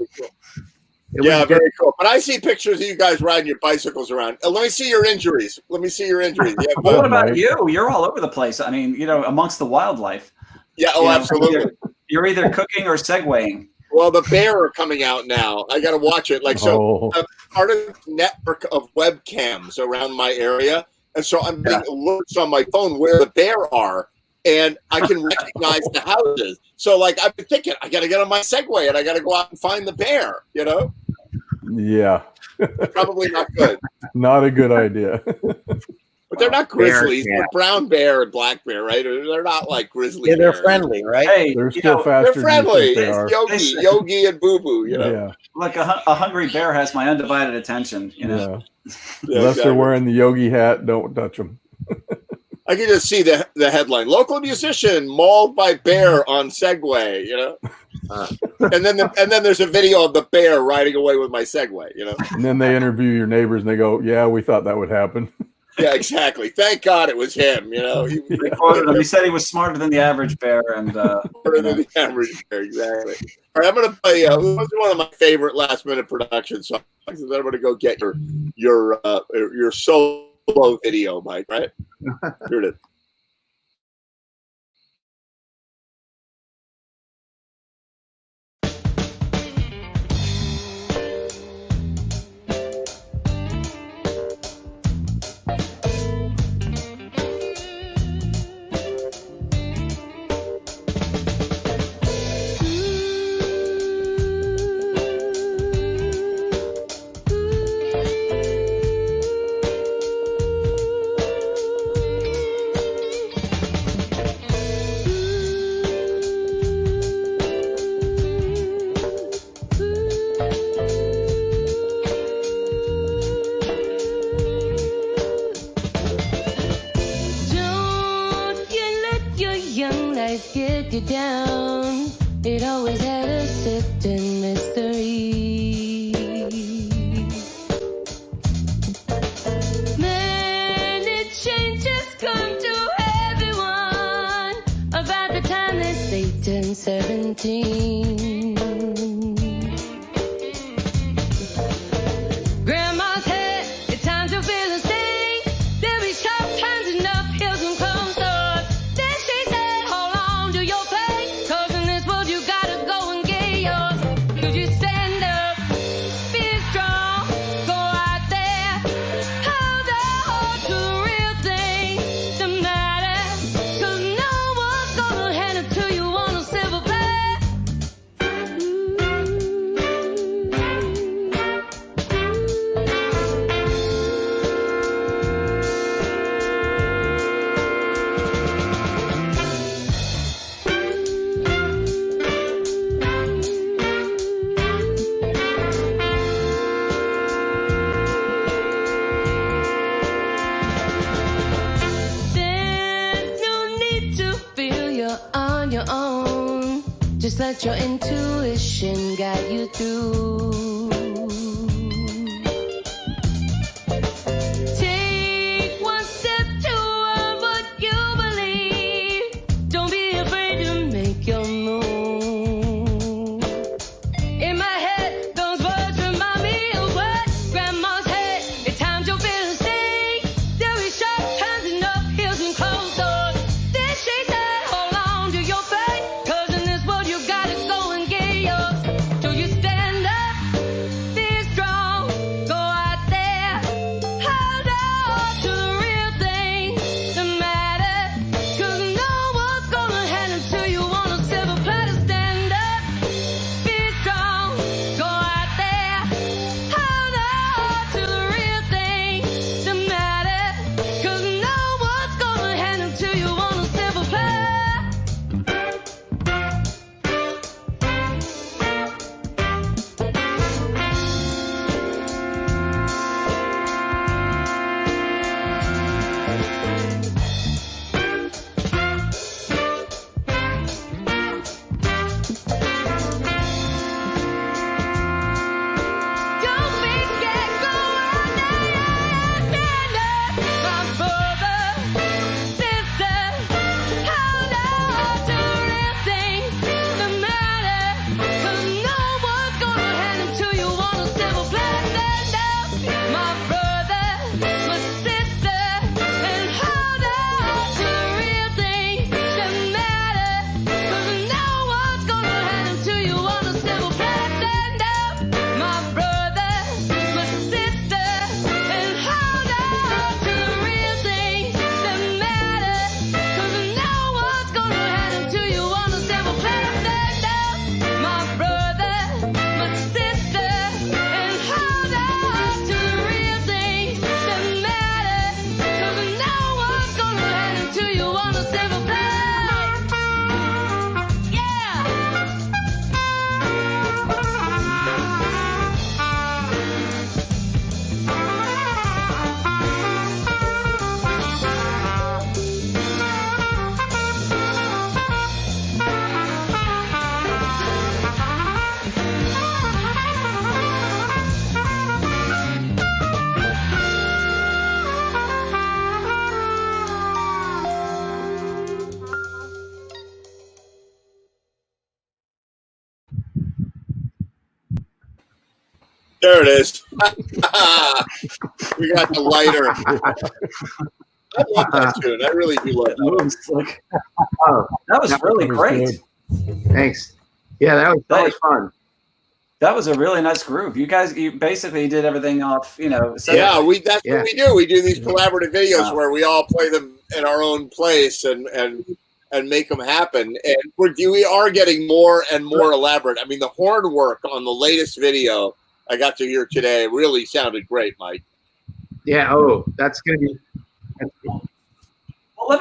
Very cool. But I see pictures of you guys riding your bicycles around. Let me see your injuries. Yeah,
what about you? You're all over the place. I mean, you know, amongst the wildlife.
Yeah, absolutely.
You're either cooking or segwaying.
Well, the bear are coming out now. I got to watch it. Part of the network of webcams around my area. And so I'm getting alerts on my phone where the bear are, and I can recognize the houses. So, like, I've been thinking, I got to get on my Segway, and I got to go out and find the bear, you know?
Yeah.
Probably not good.
Not a good idea.
But they're not grizzlies. They're brown bear and black bear, right? They're not like grizzly.
Yeah, they're
bear.
friendly, right?
Hey,
they're still faster.
They're friendly.
Than you think
It's
they are.
Yogi and Boo Boo, you know?
Yeah.
Like a hungry bear has my undivided attention, you know?
Yeah. Unless they're wearing the Yogi hat, don't touch them.
I can just see the headline: "Local musician mauled by bear on Segway." You know, and then there's a video of the bear riding away with my Segway. You know,
and then they interview your neighbors and they go, "Yeah, we thought that would happen."
Yeah, exactly. Thank God it was him. You know,
he said he was smarter than the average bear, and
smarter than the average bear. Exactly. All right, I'm going to play one of my favorite last-minute production songs. And then I'm going to go get your solo video, Mike. Right? Here it is.
Get you down. It always had a certain mystery. Many changes come to everyone about the time that they turn 17. Grandma's head, it's time to feel the same. There'll be sharp times and up hills and closed doors. Then she said, hold on to your faith, 'cause in this world you gotta go and get yours. Could you stand up, be strong, go out there, hold on to the real things that matter, 'cause no one's gonna hand it to you on a silver plate. on your own. Just let your intuition guide you through. Take one step toward what you believe. Don't be afraid to make your move. In my head, those words remind me of what Grandma said. It's time to feel a sting. There is sharp turns and up hills and closed doors. Then she said, hold on to your faith, 'cause in this world you gotta go and get yours. So you stand up, be strong, go out there, hold on to the real things that matter. 'Cause no one's gonna hand it to you on a silver platter. Stand up, be strong, go out there, hold on to the real things that matter. 'Cause no one's gonna hand it to you on a silver platter. Don't be scared, go out there, stand up, my brother, sister, hold on to the real things that matter. 'Cause no one's gonna hand it to you on a silver platter. Stand up, my brother, my sister, and hold on to the real things that matter. 'Cause no one's gonna hand it to you on a silver platter. Stand up, my brother, my sister, and hold on to the real things that matter. 'Cause no one's gonna hand it to you on a silver platter. Stand up, my brother, my sister, and hold on to the real things that matter. 'Cause no one's gonna hand it to you on a silver platter. Yeah.
There it is. We got the lighter. I love that tune. I really do love that.
That was really
That was
great.
Thanks. Yeah, that was fun.
That was a really nice groove. You guys, you basically did everything off, so
Yeah, that's what we do. We do these collaborative videos where we all play them in our own place and make them happen. And we are getting more and more elaborate. I mean, the horn work on the latest video I got to hear today really sounded great, Mike.
Yeah. Oh, that's gonna be.
Well,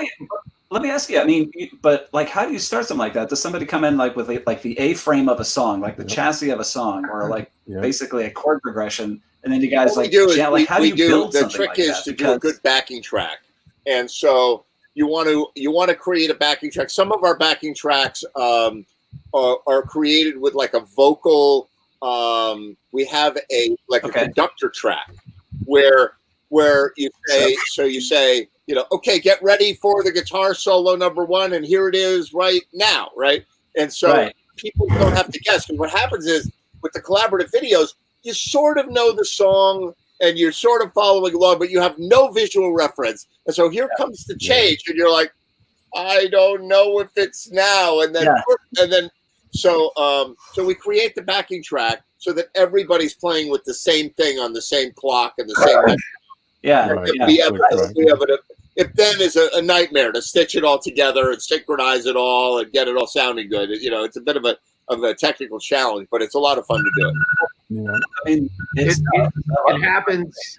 let me ask you. I mean, but like, how do you start something like that? Does somebody come in like with like the A-frame of a song, like the chassis of a song, or like basically a chord progression, and then you guys
What we do is
how do you build
the
something
trick
like
is
that?
to do a good backing track, and so you want to create a backing track. Some of our backing tracks are created with like a vocal. We have a conductor track where you say, okay, get ready for the guitar solo number 1, and here it is right now, right? And so people don't have to guess. And what happens is with the collaborative videos, you sort of know the song and you're sort of following along, but you have no visual reference. And so here comes the change, and you're like, I don't know if it's now. And then so we create the backing track so that everybody's playing with the same thing on the same clock and the same. It then is a nightmare to stitch it all together and synchronize it all and get it all sounding good. It's a bit of a technical challenge, but it's a lot of fun to do it.
Yeah.
I mean,
it happens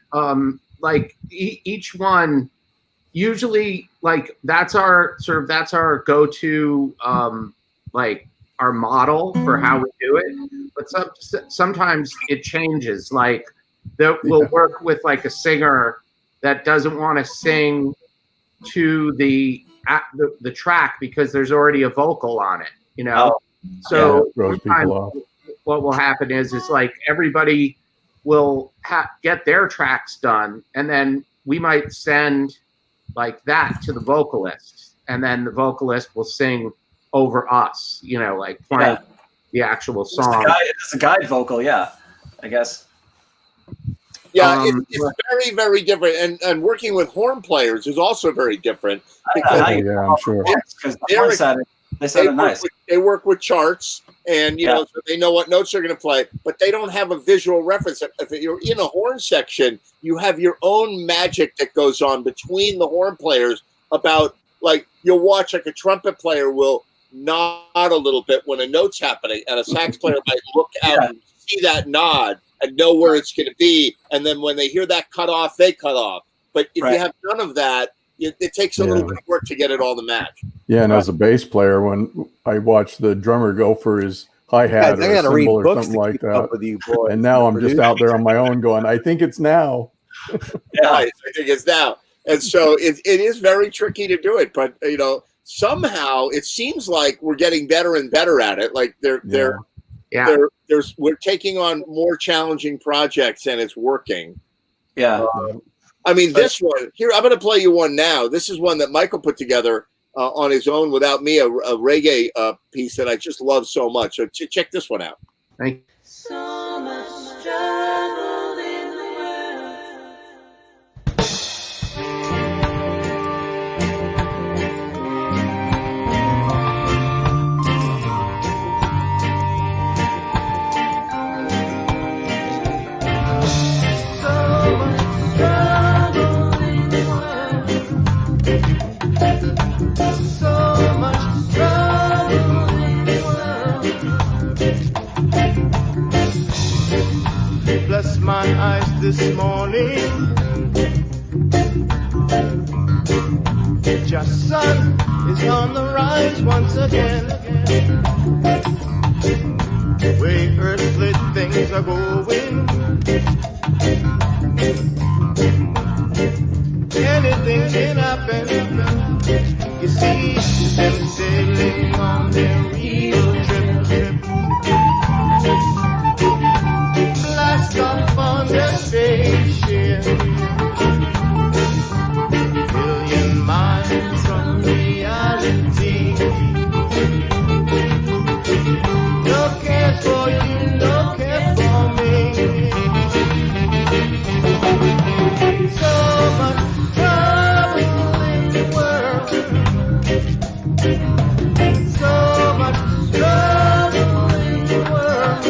like each one. Usually, like that's our go-to like our model for how we do it. But sometimes it changes. Like we'll work with like a singer that doesn't want to sing to the the track because there's already a vocal on it, you know. So
throws people off.
What will happen is like everybody will get their tracks done, and then we might send like that to the vocalist, and then the vocalist will sing over us, you know, like playing the actual song.
It's a guide vocal, yeah, I guess.
Yeah, it's very, very different, and working with horn players is also very different. Because
I'm sure.
They work with charts, and you know, so they know what notes they're going to play, but they don't have a visual reference. If you're in a horn section, you have your own magic that goes on between the horn players. About like you'll watch like a trumpet player will nod a little bit when a note's happening, and a sax player might look out and see that nod and know where it's going to be, and then when they hear that cut off, they cut off. But if you have none of that, it takes a little bit of work to get it all to match.
Yeah, and as a bass player, when I watch the drummer go for his hi-hat or a cymbal or something like that,
with you, boy,
and now I'm just out there on my own going, I think it's now.
I think it's now. And so it is very tricky to do it, but you know, somehow it seems like we're getting better and better at it. Like we're taking on more challenging projects and it's working.
Yeah.
I mean, this one here, I'm going to play you one now. This is one that Michael put together on his own without me, a reggae piece that I just love so much. So check this one out.
Thank you.
So much trouble in the world.
Bless my eyes this morning. Just sun is on the rise once again. Way earthly things are going. Anything can happen. You see them sailing on their real trip. Blast off on their spaceship, million miles from reality. No care for you, no care for me. So much trouble in the world. So much trouble in the world.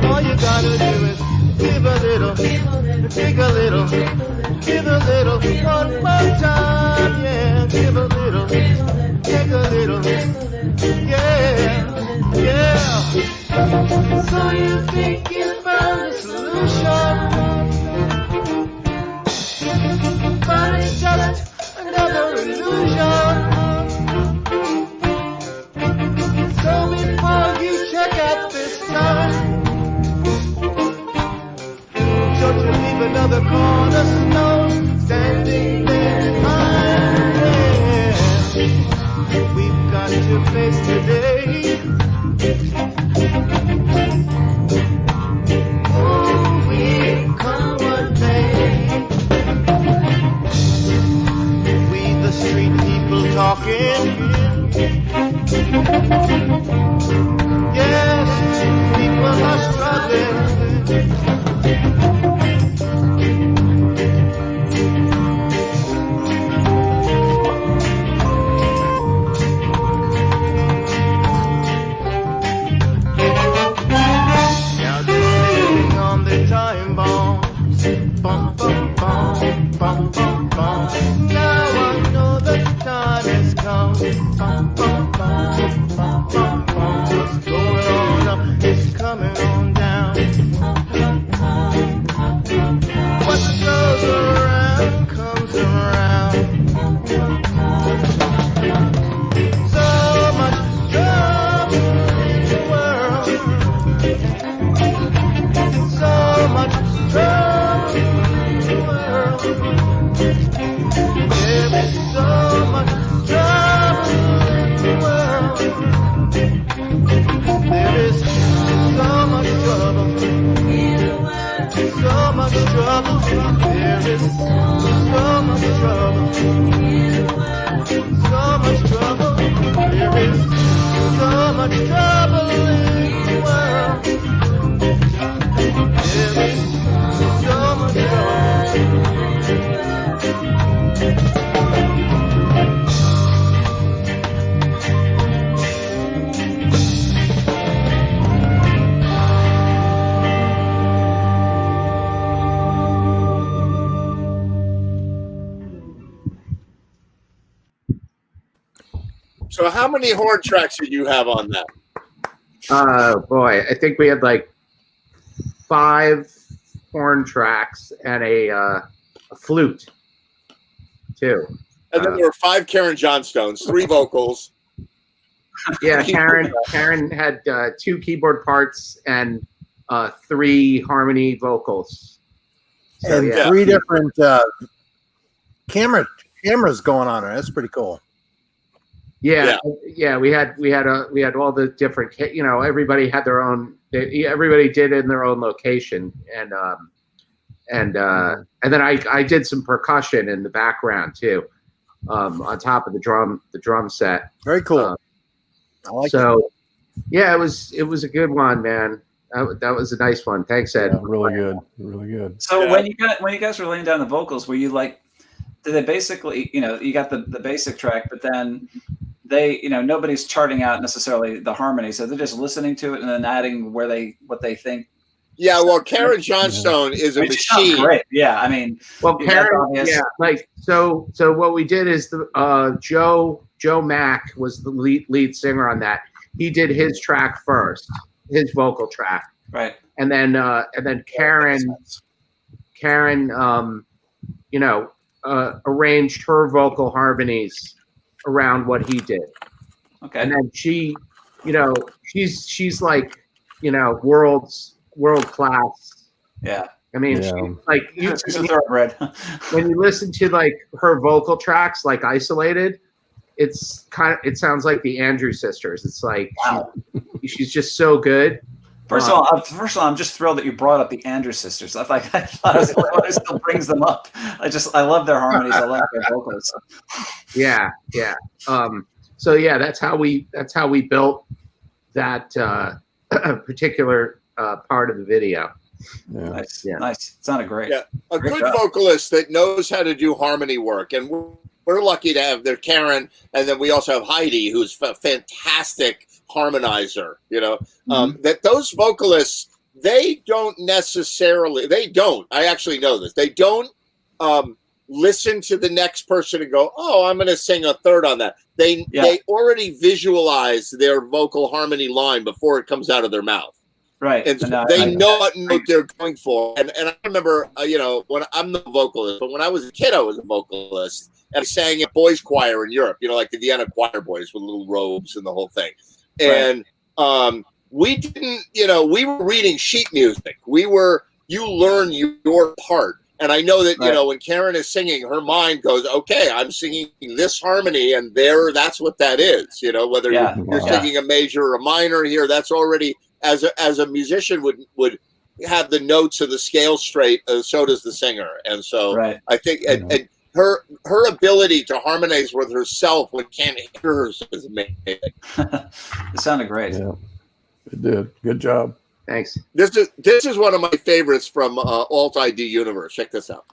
All you gotta do is give a little, take a little, give a little, one more time, yeah. Give a little, take a little, yeah, yeah. So you think you found a solution, but it's just another illusion. So before you check out this time, don't you leave another cornerstone standing there behind. Yeah. We've got to face today. Oh, we come one day. We the street people talking. Yes, people are struggling. Time bombs, bum bum bum, bum bum bum. Now I know the time has come, bum bum bum. There is so much trouble. So much trouble. There is so much trouble in the world. There is so much trouble.
So how many horn tracks did you have on that?
Boy, I think we had like 5 horn tracks and a flute too.
And then there were 5 Karen Johnstones, 3 vocals.
Yeah, Karen had 2 keyboard parts and 3 harmony vocals. So,
And
yeah.
3 different cameras going on there. That's pretty cool.
Yeah, we had all the different, everybody had their own. Everybody did it in their own location, and then I did some percussion in the background too, on top of the drum set.
Very cool. I like
so. Yeah, it was a good one, man. That was a nice one. Thanks, Ed.
Yeah, really good, really good.
So when you guys were laying down the vocals, were you like, did they basically, you got the basic track, but then they, nobody's charting out necessarily the harmony, so they're just listening to it and then adding what they think.
Yeah, well, Karen Johnstone is a machine.
Great. Yeah, I mean,
well, Karen, so what we did is the Joe Mack was the lead singer on that. He did his track first, his vocal track,
right,
and then Karen, arranged her vocal harmonies around what he did.
Okay.
And then she, she's like, world class.
Yeah.
I mean,
Yeah.
she, like
She's a thoroughbred.
when you listen to like her vocal tracks, like isolated, it sounds like the Andrews Sisters. It's like, she's just so good.
First of all, I'm just thrilled that you brought up the Andrews Sisters. I thought it still brings them up. I love their harmonies. I love their vocals.
Yeah. So yeah, that's how we built that particular part of the video.
Yeah.
Nice. Nice. Sounded great.
Yeah, a
Great
good
job.
vocalist that knows how to do harmony work, and we're lucky to have their Karen, and then we also have Heidi, who's a fantastic harmonizer. That those vocalists, I actually know this, they don't listen to the next person and go, oh, I'm going to sing a third on that. They already visualize their vocal harmony line before it comes out of their mouth.
Right.
And they know what note they're going for. And I remember, when I'm the vocalist, but when I was a kid, I was a vocalist, and I sang at boys' choir in Europe, like the Vienna choir boys with little robes and the whole thing. And we didn't, we were reading sheet music. You learn your part. And I know that, when Karen is singing, her mind goes, okay, I'm singing this harmony, and that's what that is. Whether you're singing a major or a minor here, that's already, as a musician would have the notes of the scale straight, so does the singer. And so I think and her ability to harmonize with herself when can't hear herself is amazing.
It sounded great.
Yeah, it did. Good job.
Thanks.
This is one of my favorites from Alt ID Universe. Check this out.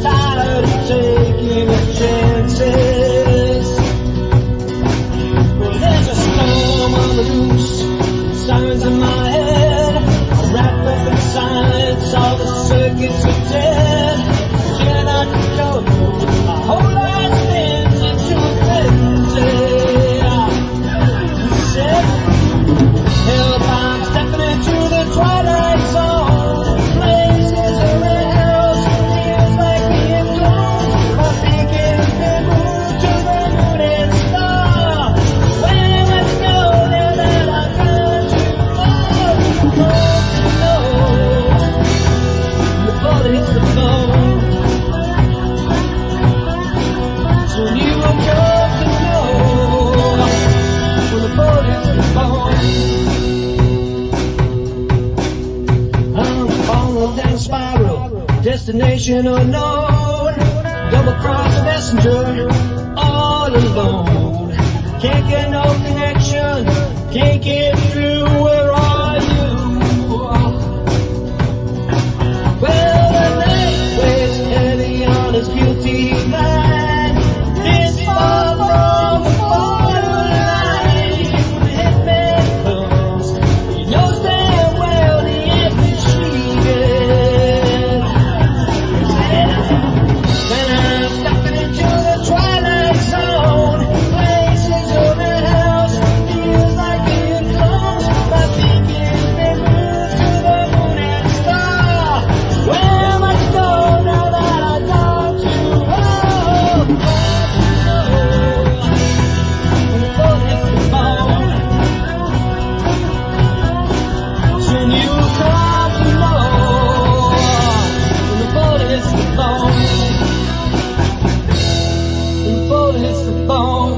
Tired destination unknown. Double cross messenger, all alone. Can't get no connection, can't get through. Where are you? Well, the night weighs heavy on his guilty mind. This far from the borderline. When the hitman comes, he knows damn well the end is cheated. Then I'm stepping into the twilight zone. Places of the house feels like being closed. My thinking's been moved to the moon and star. Where am I to go now that I got to? When the bullet hits the bone, soon you'll come to know. When the bullet hits the bone, when the bullet hits the bone.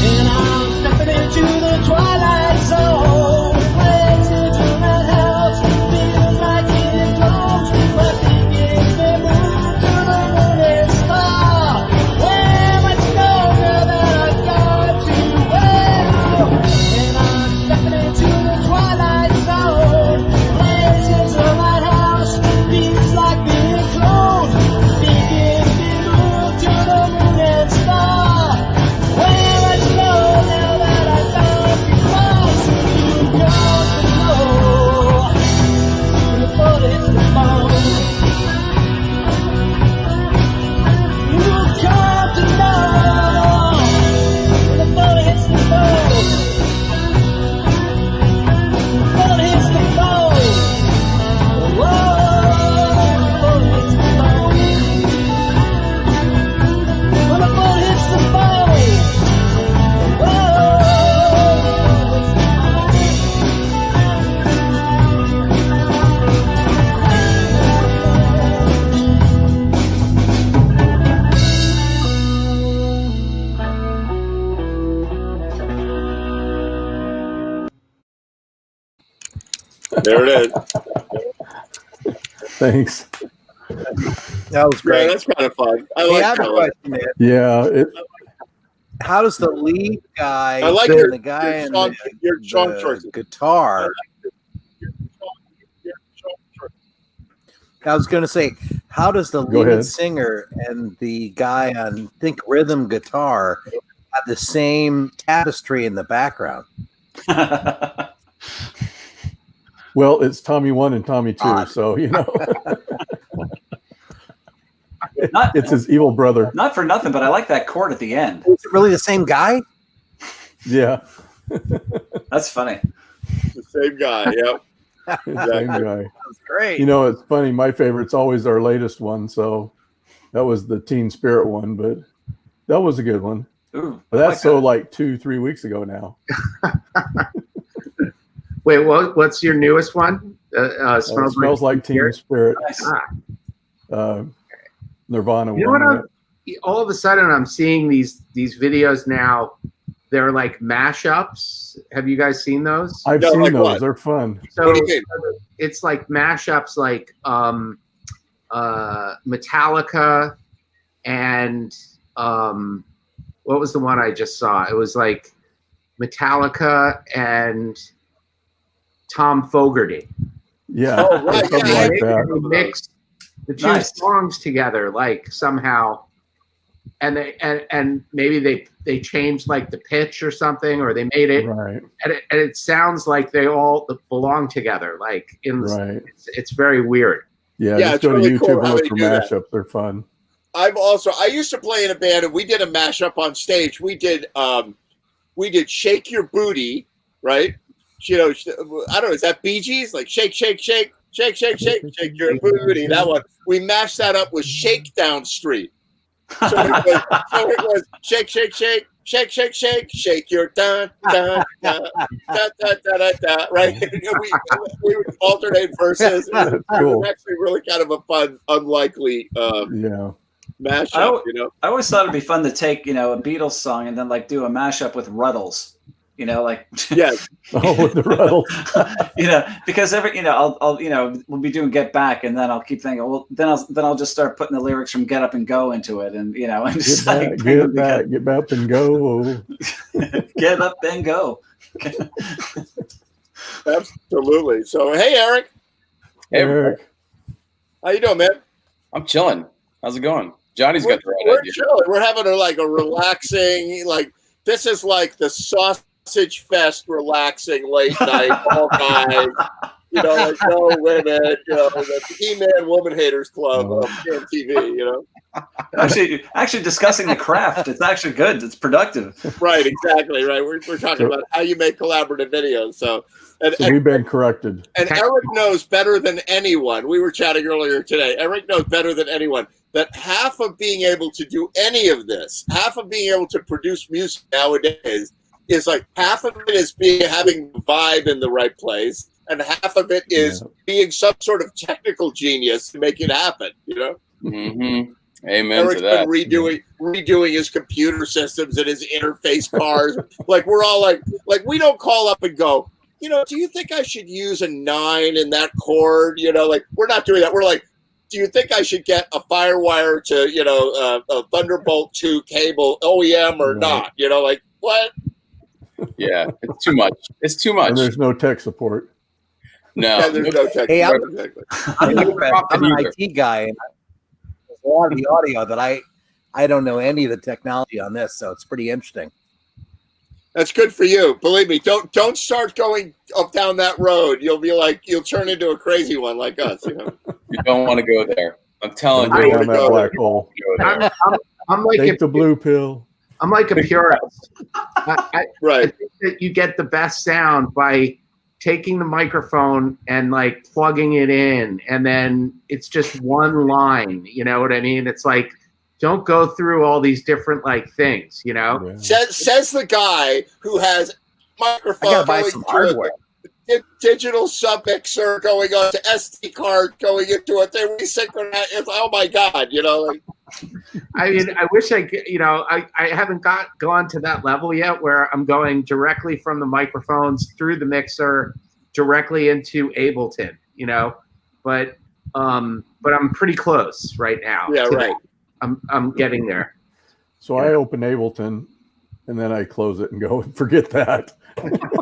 And I'm stepping into the twilight zone. Places in the house feels like it's closed. My thinking's been moved to the moon and star. Where am I to go now that I've got to? And I'm stepping into the twilight zone. Places in my house feels like being closed. Thinking's been moved to the moon and star. Where am I to go now that I found you? Close, you got to know. When the bullet hits the bone, you got to know. When the bullet hits the bone, the bullet hits the bone. Whoa, the bullet hits the bone. When the bullet hits the bone.
There it is.
Thanks.
That was great.
Yeah, that's kind of fun. I
Hey, I
like
have a
that.
question, man.
Yeah.
How does the lead guy
I like
and
your,
the guy
your
and
song, your song
the
choices.
guitar? I was going to say, how does the
Go
lead
ahead.
singer and the guy on Think Rhythm guitar have the same tapestry in the background?
Well, it's Tommy 1 and Tommy 2, so you know. It's his evil brother.
Not for nothing, but I like that chord at the end.
Is it really the same guy?
Yeah.
That's funny.
The same guy, yep.
Same guy.
That's great.
You know, it's funny. My favorite's always our latest one. So that was the Teen Spirit one, but that was a good one.
Ooh,
but that's like 2-3 weeks ago now.
Wait, what's your newest one?
Smells like Teen Spirit.
Nice.
Nirvana.
You know what? All of a sudden, I'm seeing these videos now. They're like mashups. Have you guys seen those?
I've seen those. What? They're fun.
So it's like mashups, like Metallica and what was the one I just saw? It was like Metallica and Tom Fogerty.
Yeah,
oh, right,
something like that.
the two
Nice.
songs together, like somehow, and maybe they changed like the pitch or something, or they made it,
Right.
and it sounds like they all belong together. Like
Right.
it's very weird.
Yeah,
Yeah,
just
it's
go
really
to
cool
YouTube and
how
look
they
for
do that.
mashups. They're fun.
I used to play in a band and we did a mashup on stage. We did Shake Your Booty, right? You know, I don't know, is that Bee Gees? Like shake, shake, shake, shake, shake, shake, shake your booty. That one. We mashed that up with Shakedown Street. So it was shake, shake, shake, shake, shake, shake, shake your dun dun dun da da da da da. Right? we would alternate verses. It was actually really kind of a fun, unlikely mashup.
I always thought it'd be fun to take, a Beatles song and then like do a mashup with Ruddles. Like
yes,
with the Ruddles.
Because I'll we'll be doing Get Back, and then I'll keep thinking, well, then I'll just start putting the lyrics from Get Up and Go into it, and and just
get back and go.
Get up and go.
Absolutely. So hey, Eric.
Hey, Eric.
How you doing, man?
I'm chilling. How's it going? Johnny's got the right
We're
idea.
chilling. We're having a relaxing, this is like the Sausage Fest relaxing late night, all guys, like no women, the He-Man Woman Haters Club of TV,
Actually discussing the craft. It's actually good. It's productive.
Right, exactly, right. We're talking about how you make collaborative videos. So
we've been corrected.
And Eric knows better than anyone. We were chatting earlier today. Eric knows better than anyone that half of being able to do any of this, half of being able to produce music nowadays is like half of it is having the vibe in the right place, and half of it is being some sort of technical genius to make it happen,
Mm-hmm. Amen
Eric's
to that.
been redoing his computer systems and his interface cards. We're all like we don't call up and go, do you think I should use a 9 in that chord? We're not doing that. We're like, do you think I should get a FireWire to, a Thunderbolt 2 cable OEM or not? What?
Yeah, it's too much. It's too much.
And there's no tech support.
No.
Yeah, there's no tech
Hey,
support.
I'm an IT guy, and there's a lot of the audio that I don't know any of the technology on this, so it's pretty interesting.
That's good for you. Believe me, don't start going up down that road. You'll turn into a crazy one like us.
You don't want to go there. I'm telling
Go
you.
down that black hole.
I'm like
Take the blue pill.
I'm like a purist.
Right.
I think that you get the best sound by taking the microphone and plugging it in, and then it's just one line. You know what I mean? It's like, don't go through all these different things.
Says the guy who has microphone.
I gotta buy some hardware.
Digital sub mixer going on to SD card going into it. They resynchronize. Oh my god!
I mean, I wish I could. I haven't gone to that level yet where I'm going directly from the microphones through the mixer directly into Ableton. But I'm pretty close right now.
Yeah, right.
I'm getting there.
So I open Ableton, and then I close it and go, forget that.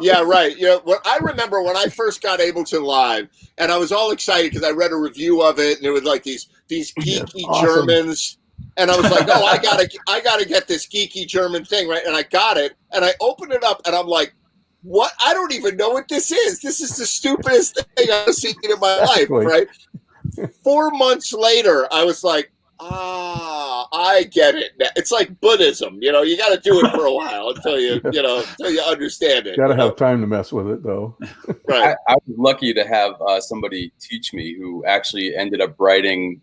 Yeah, right. I remember when I first got Ableton Live, and I was all excited because I read a review of it, and it was like these geeky
awesome.
Germans, and I was like, oh, I gotta get this geeky German thing, right? And I got it, and I opened it up, and I'm like, what? I don't even know what this is. This is the stupidest thing I've seen in my life, right? 4 months later, I was like, I get it now. It's like Buddhism, you got to do it for a while until you understand it.
Got to have time to mess with it, though.
Right.
I was lucky to have somebody teach me who actually ended up writing,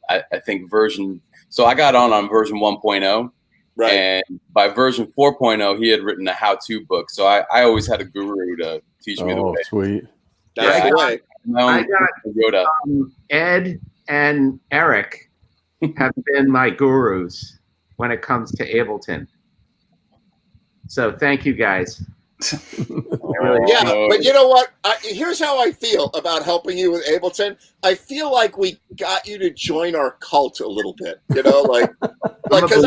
I think version. So I got on version 1.0.
Right.
And by version 4.0, he had written a how-to book. So I always had a guru to teach me the way.
Oh, sweet.
That's the way.
I got Ed and Eric have been my gurus when it comes to Ableton. So thank you guys.
Yeah, but you know what? Here's how I feel about helping you with Ableton. I feel like we got you to join our cult a little bit. Because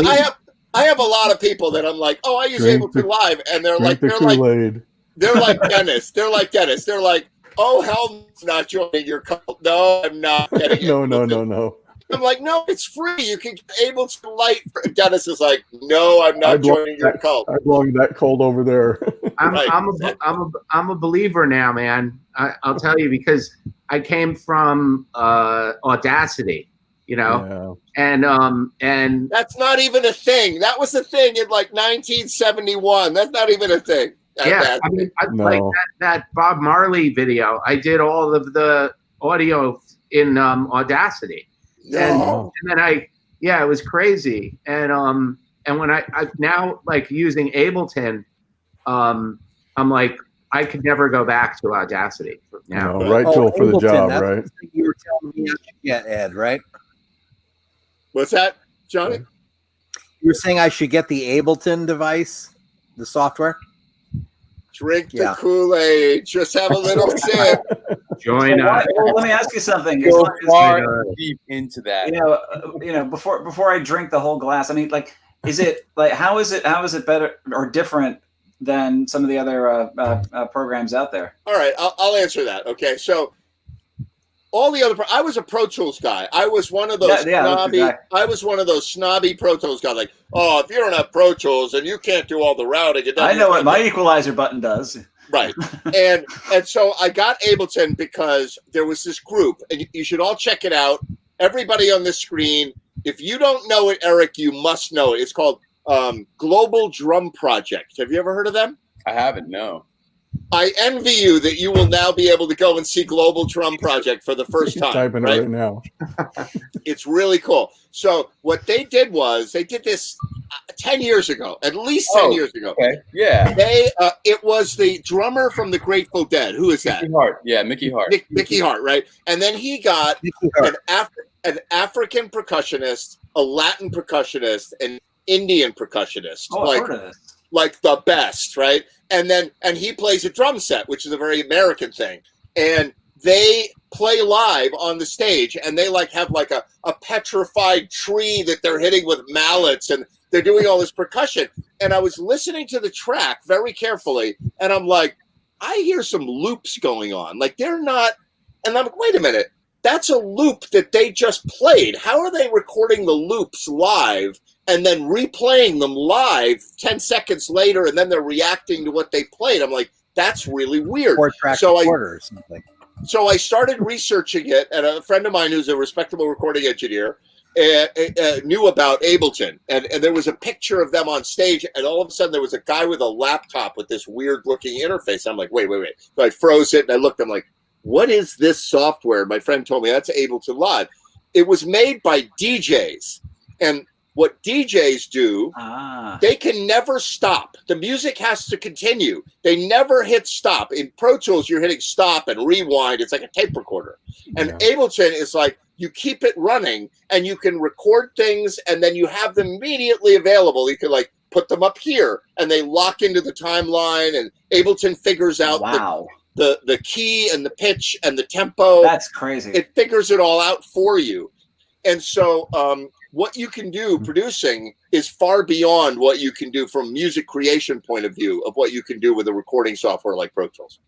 I have a lot of people that I'm like, oh, I use Ableton Live, and they're like Dennis. They're like Dennis. They're like, oh hell, I'm not joining your cult. No, I'm not getting it.
No.
I'm like, no, it's free. You can get Ableton Light. Dennis is like, no, I'm not joining your cult.
I belong to that cult over there.
I'm a believer now, man. I'll tell you, because I came from Audacity, you know, and
that's not even a thing. That was a thing in like 1971. That's not even a thing.
I mean, like that Bob Marley video. I did all of the audio in Audacity. And then it was crazy. And when I now like using Ableton, I'm like, I could never go back to Audacity now.
No, right tool for the
Ableton,
job,
that's
right?
what you were telling me I should get, Ed, right?
What's that, Johnny?
You were saying I should get the Ableton device, the software?
Drink the Kool-Aid. Just have a little sip.
Join us.
Well, let me ask you something.
Go far deep into that.
You know, before I drink the whole glass, I mean, like, is it like how is it better or different than some of the other programs out there?
All right, I'll answer that. Okay, so all the other, I was a Pro Tools guy. I was one of those snobby. I was one of those snobby Pro Tools guys. Like, oh, if you don't have Pro Tools and you can't do all the routing,
I know what my equalizer button does.
Right, and so I got Ableton because there was this group, and you should all check it out. Everybody on this screen, if you don't know it, Eric, you must know it. It's called Global Drum Project. Have you ever heard of them?
I haven't. No.
I envy you that you will now be able to go and see Global Drum Project for the first time.
Typing
right?
it right now.
It's really cool. So what they did was they did this 10 years ago, at least 10 years ago.
Okay. Yeah.
It was the drummer from the Grateful Dead. Who is that?
Mickey Hart. Yeah, Mickey Hart.
Mickey Hart, right? And then he got an African percussionist, a Latin percussionist, an Indian percussionist.
Oh, I've heard of this.
Like the best, right? And he plays a drum set, which is a very American thing. And they play live on the stage, and they like have like a petrified tree that they're hitting with mallets, and they're doing all this percussion. And I was listening to the track very carefully, and I'm like, I hear some loops going on. Like they're not, and I'm like, wait a minute, that's a loop that they just played. How are they recording the loops live and then replaying them live 10 seconds later, and then they're reacting to what they played? I'm like, that's really weird. So I started researching it, and a friend of mine who's a respectable recording engineer knew about Ableton, and there was a picture of them on stage, and all of a sudden there was a guy with a laptop with this weird looking interface. I'm like, wait. So I froze it, and I looked, I'm like, what is this software? My friend told me that's Ableton Live. It was made by DJs, and what DJs do, they can never stop. The music has to continue. They never hit stop. In Pro Tools, you're hitting stop and rewind. It's like a tape recorder. And Ableton is like, you keep it running, and you can record things, and then you have them immediately available. You can like put them up here, and they lock into the timeline, and Ableton figures out the key and the pitch and the tempo.
That's crazy.
It figures it all out for you. And so what you can do producing is far beyond what you can do from music creation point of view of what you can do with a recording software like Pro Tools.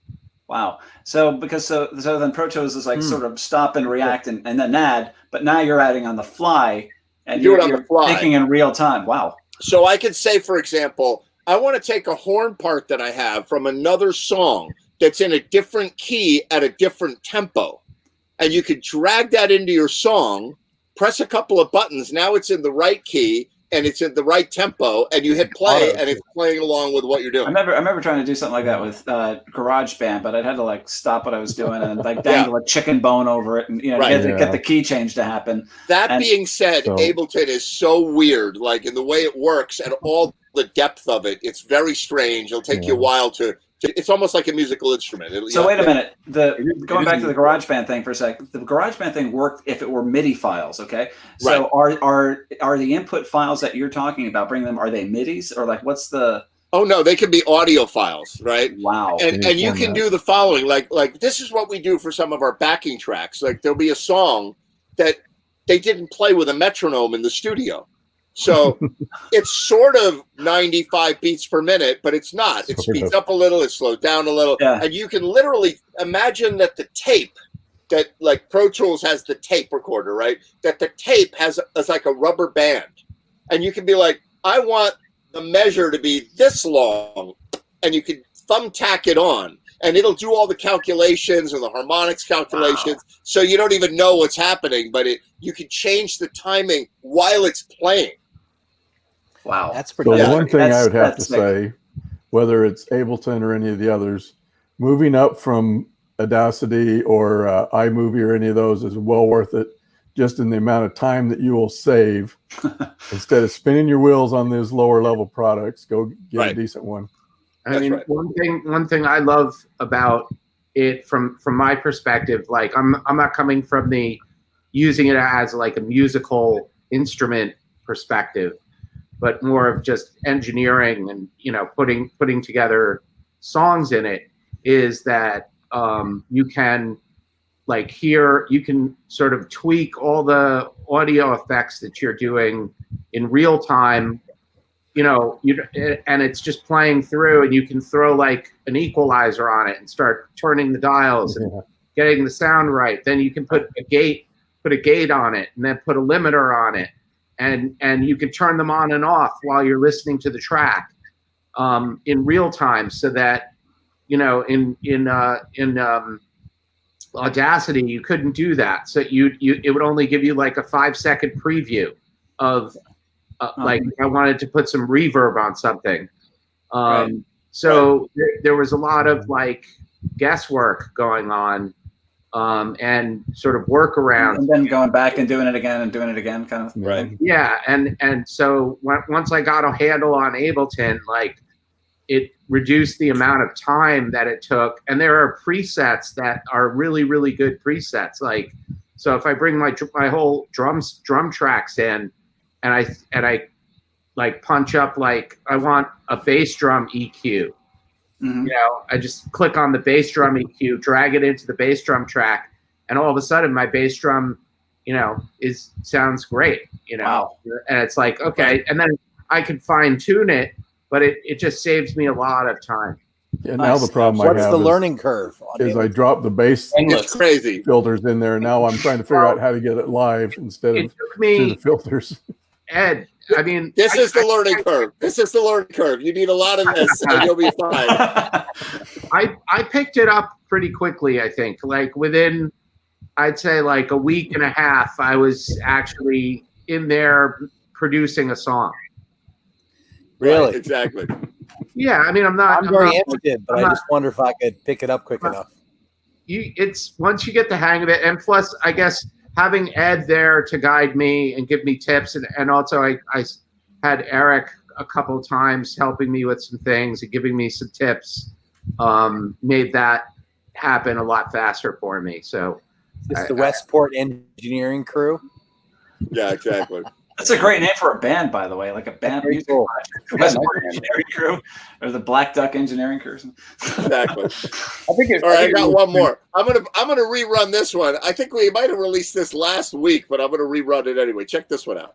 Wow. So then Pro Tools is like sort of stop and react and then add, but now you're adding on the fly and you're thinking in real time. Wow.
So I could say, for example, I want to take a horn part that I have from another song that's in a different key at a different tempo. And you could drag that into your song, press a couple of buttons. Now it's in the right key and it's in the right tempo, and you hit play and it's playing along with what you're doing.
I remember trying to do something like that with GarageBand, but I'd had to like stop what I was doing and like dangle a chicken bone over it and get the key change to happen.
That being said, Ableton is so weird, like in the way it works and all the depth of it. It's very strange. It'll take you a while to it's almost like a musical instrument.
So wait a minute. Going back to the GarageBand thing for a sec, the GarageBand thing worked if it were MIDI files, okay? So are the input files that you're talking about, are they MIDIs or like what's the?
Oh no, they can be audio files, right?
Wow.
And you can do the following, like this is what we do for some of our backing tracks. Like there'll be a song that they didn't play with a metronome in the studio. So it's sort of 95 beats per minute, but it's not. It speeds up a little, it slows down a little. And you can literally imagine that the tape, that like Pro Tools has the tape recorder, right? That the tape has like a rubber band. And you can be like, I want the measure to be this long. And you can thumbtack it on. And it'll do all the calculations and the harmonics calculations. Wow. So you don't even know what's happening, but you can change the timing while it's playing.
Wow.
That's pretty
So
good.
one thing I would have to say, whether it's Ableton or any of the others, moving up from Audacity or iMovie or any of those is well worth it, just in the amount of time that you will save. Instead of spinning your wheels on those lower level products, go get a decent one.
I mean, one thing I love about it from my perspective, like I'm not coming from the using it as like a musical instrument perspective, but more of just engineering and, you know, putting together songs in it, is that you can you can sort of tweak all the audio effects that you're doing in real time. You know, and it's just playing through, and you can throw like an equalizer on it and start turning the dials and getting the sound right. Then you can put a gate on it, and then put a limiter on it, and you can turn them on and off while you're listening to the track in real time, so that, you know, in Audacity you couldn't do that. So it would only give you like a 5-second preview of. Like I wanted to put some reverb on something. So there was a lot of like guesswork going on and sort of workarounds.
And then going back and doing it again kind of.
Right.
Yeah. And so once I got a handle on Ableton, like it reduced the amount of time that it took. And there are presets that are really, really good presets. Like, so if I bring my whole drum tracks in, and I like punch up, like I want a bass drum EQ. You know, I just click on the bass drum EQ, drag it into the bass drum track, and all of a sudden my bass drum, you know, sounds great. You know,
wow.
And it's like, okay, and then I can fine tune it, but it just saves me a lot of time.
Yeah, now the problem I have
What's the learning curve?
Is I drop the bass
crazy
filters in there. Now I'm trying to figure out how to get it live instead of through the filters.
Ed, I mean,
this is the learning curve. This is the learning curve. You need a lot of this, and you'll be fine.
I picked it up pretty quickly. I think, like within, I'd say like a week and a half, I was actually in there producing a song.
Really?
Right, exactly.
Yeah, I mean, I'm
very interested, but I just wonder if I could pick it up quick enough.
It's once you get the hang of it, and plus, I guess having Ed there to guide me and give me tips, and also I had Eric a couple of times helping me with some things and giving me some tips, made that happen a lot faster for me. So
it's the Westport Engineering Crew.
Yeah, exactly.
That's a great name for a band, by the way, like a band music project. Westport Engineering Crew, or the Black Duck Engineering Crew.
Exactly. All right, I got one more. I'm gonna rerun this one. I think we might have released this last week, but I'm gonna rerun it anyway. Check this one out.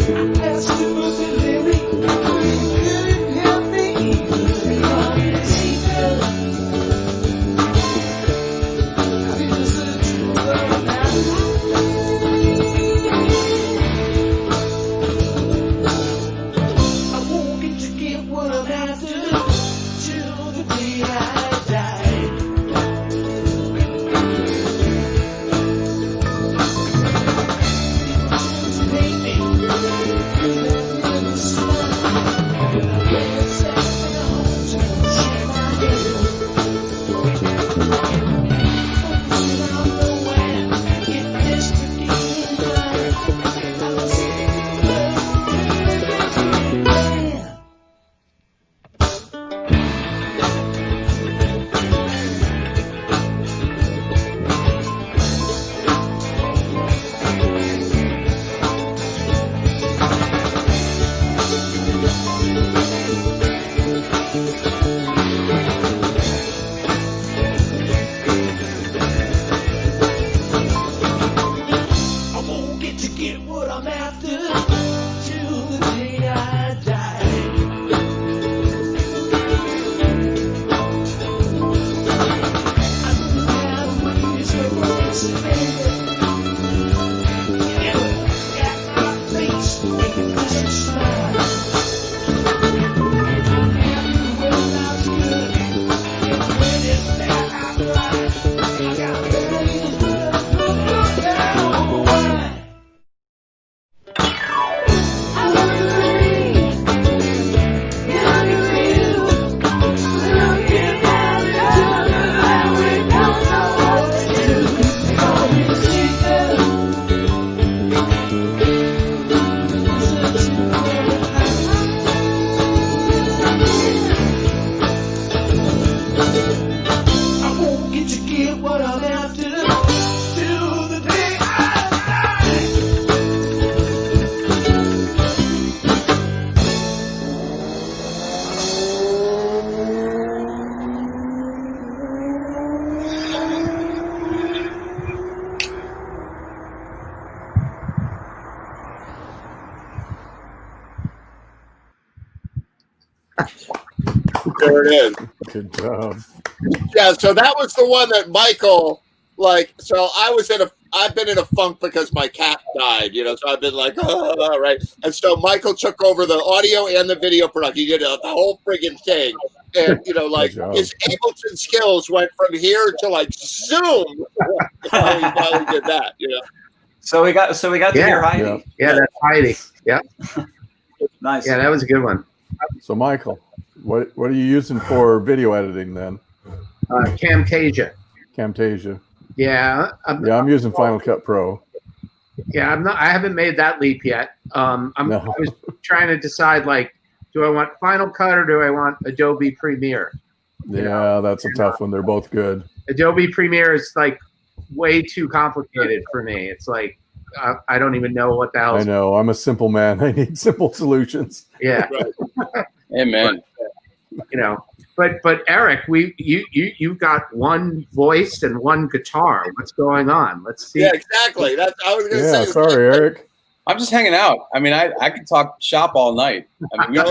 I after till the day I die. I don't have ways of racing, baby. You got my face, making us smile. I won't get to get what I'm after till the day
There it is.
Good job.
Yeah, so that was the one that Michael, like, so I've been in a funk because my cat died, you know, so I've been like, oh, right. And so Michael took over the audio and the video production. He did the whole friggin' thing. And, you know, like his Ableton skills went from here to like Zoom. He finally did that, you know.
So we got to hear Heidi.
Yeah. Yeah, that's Heidi. Yeah.
Nice.
Yeah, that was a good one.
So Michael, what are you using for video editing then?
Camtasia.
Camtasia.
Yeah.
I'm using Final Cut Pro.
Yeah, I haven't made that leap yet. I was trying to decide, like, do I want Final Cut or do I want Adobe Premiere?
Yeah, that's a tough one. They're both good.
Adobe Premiere is like way too complicated for me. It's like I don't even know what the hell.
I know. I'm a simple man. I need simple solutions.
Yeah.
Amen.
You know, but Eric, you got one voice and one guitar. What's going on? Let's see.
Yeah, exactly. That's I was going to say.
Sorry, Eric.
I'm just hanging out. I mean, I could talk shop all night. I mean,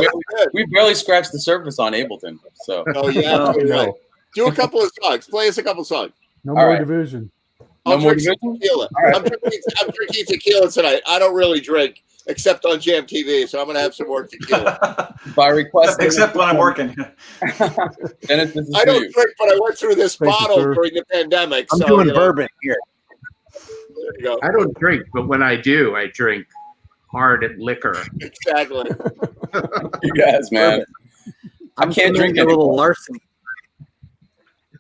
we barely scratched the surface on Ableton. So.
Oh yeah. Right. Do a couple of songs. Play us a couple songs.
No more division.
I'm drinking tequila. Right. I'm drinking tequila tonight. I don't really drink except on Jam TV, so I'm going to have some more tequila.
By request.
Except when I'm working.
Dennis, this is
I don't
you.
drink, but I went through this
Thank you,
bottle
sir.
during the pandemic.
I'm
so,
doing
you know,
bourbon here.
There you go.
I don't drink, but when I do, I drink hard liquor.
Exactly.
You guys, man. I can't drink
a little
anymore.
larceny.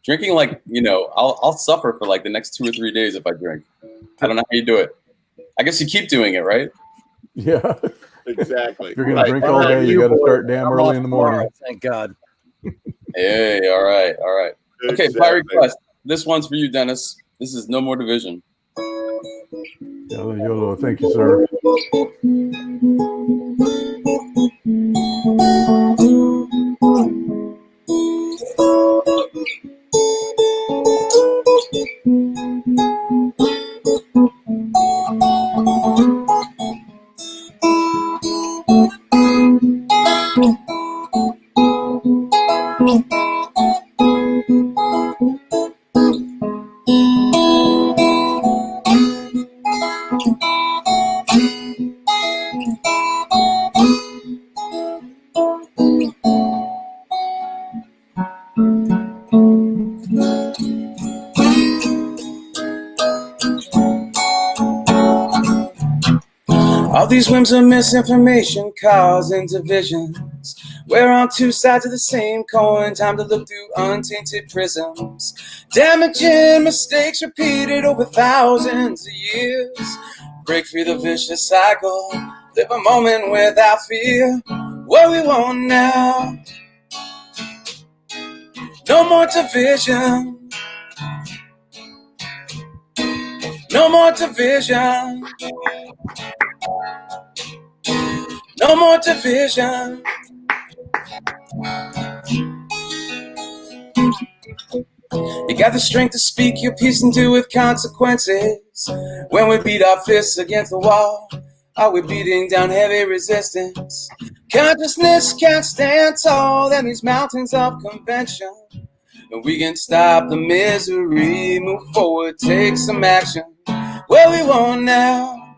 Drinking, like, you know, I'll suffer for like the next 2 or 3 days if I drink. I don't know how you do it. I guess you keep doing it, right?
Yeah.
Exactly.
If you're going to drink all day, you got to start damn early in the morning.
Thank God.
Hey, all right. Okay, by
Exactly.
request. This one's for you, Dennis. This is No More Division.
Yolo, yolo. Thank you, sir.
All these whims of misinformation causing divisions. We're on two sides of the same coin. Time to look through untainted prisms. Damaging mistakes repeated over thousands of years. Break free the vicious cycle. Live a moment without fear. What we want now. No more division. No more division. No more division. You got the strength to speak your piece and deal with consequences. When we beat our fists against the wall, Are we beating down heavy resistance? Consciousness can't stand tall than these mountains of convention. And we can stop the misery, move forward, take some action. Where we want now.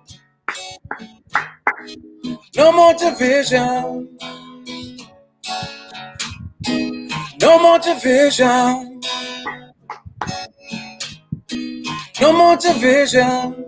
No more division. No more division. No more division.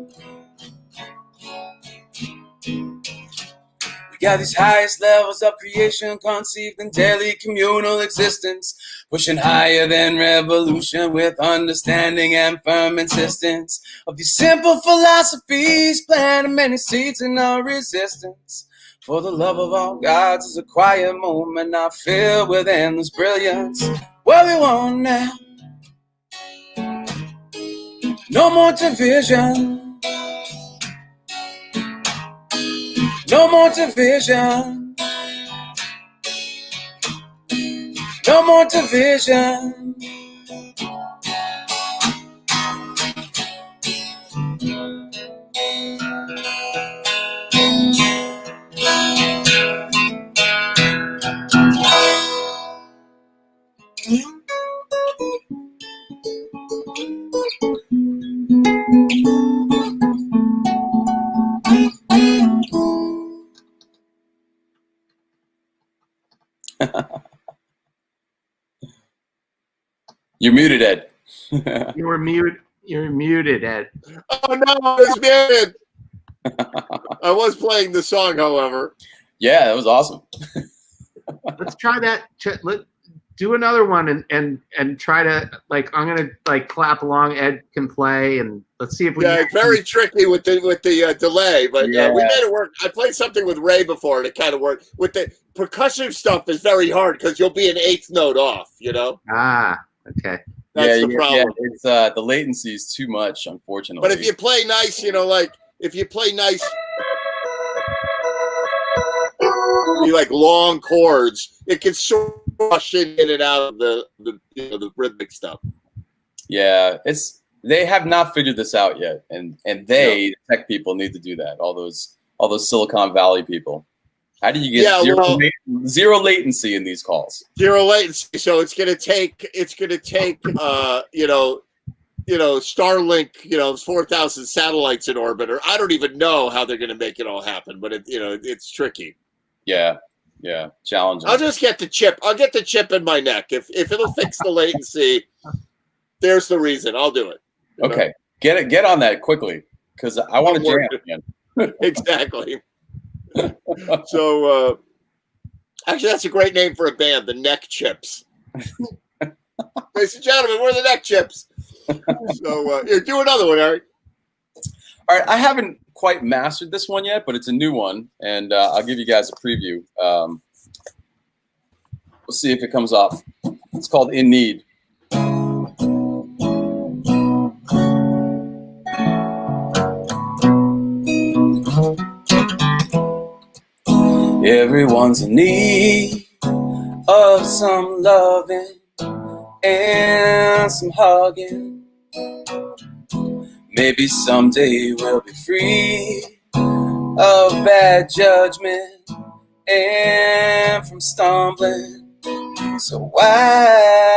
We got these highest levels of creation conceived in daily communal existence, pushing higher than revolution with understanding and firm insistence of these simple philosophies, planting many seeds in our resistance. For the love of all gods is a quiet moment, not filled with endless brilliance. What we want now. No more division. No more division. No more division.
You're muted, Ed.
You were mute. You're muted, Ed.
Oh no, I was muted. I was playing the song, however.
Yeah, that was awesome.
Let's try that. Do another one and try to like. I'm gonna like clap along. Ed can play, and let's see if we.
Yeah, it's very tricky with the delay, but
Yeah.
we made it work. I played something with Ray before, and it kind of worked. With the percussive stuff, is very hard because you'll be an eighth note off. You know.
Ah, okay.
That's the problem.
Yeah, it's the latency is too much, unfortunately.
But if you play nice, you know, like if you play nice, you like long chords, it can sort of rush in and out of the the rhythmic stuff.
Yeah, they have not figured this out yet, and the tech people need to do that. All those Silicon Valley people. How do you get zero latency in these calls?
Zero latency. So it's gonna take Starlink, 4,000 satellites in orbit, or I don't even know how they're gonna make it all happen, but it's tricky.
Yeah, challenging.
I'll just get the chip. I'll get the chip in my neck. If it'll fix the latency, there's the reason. I'll do it.
Okay, get on that quickly because I want to jam again.
Exactly. So, actually, that's a great name for a band, the Neck Chips. Ladies and gentlemen, we're the Neck Chips. So, here, do another one, Eric.
All right, I haven't quite mastered this one yet, but it's a new one, and I'll give you guys a preview. We'll see if it comes off. It's called In Need. Everyone's in need of some loving and some hugging. Maybe someday we'll be free of bad judgment and from stumbling. So why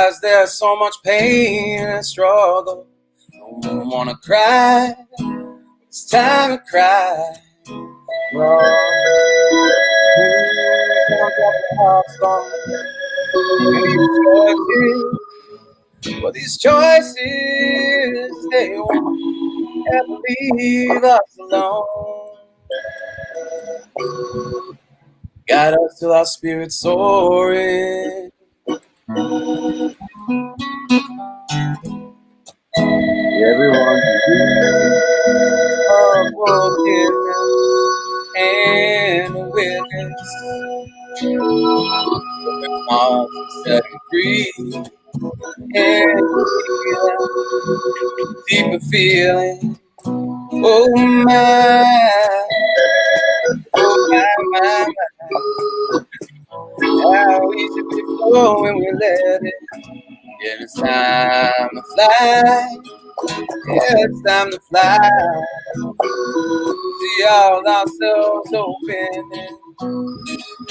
is there so much pain and struggle? No one wanna cry. It's time to cry. Well, these choices, they won't ever leave us alone. Got us till our spirits soaring. Everyone of forgiveness and witness, set free and deeper feeling. Oh my, my. How easy we go when we let it. Yeah, it's time to fly.
Yeah, it's time to fly. See all ourselves open.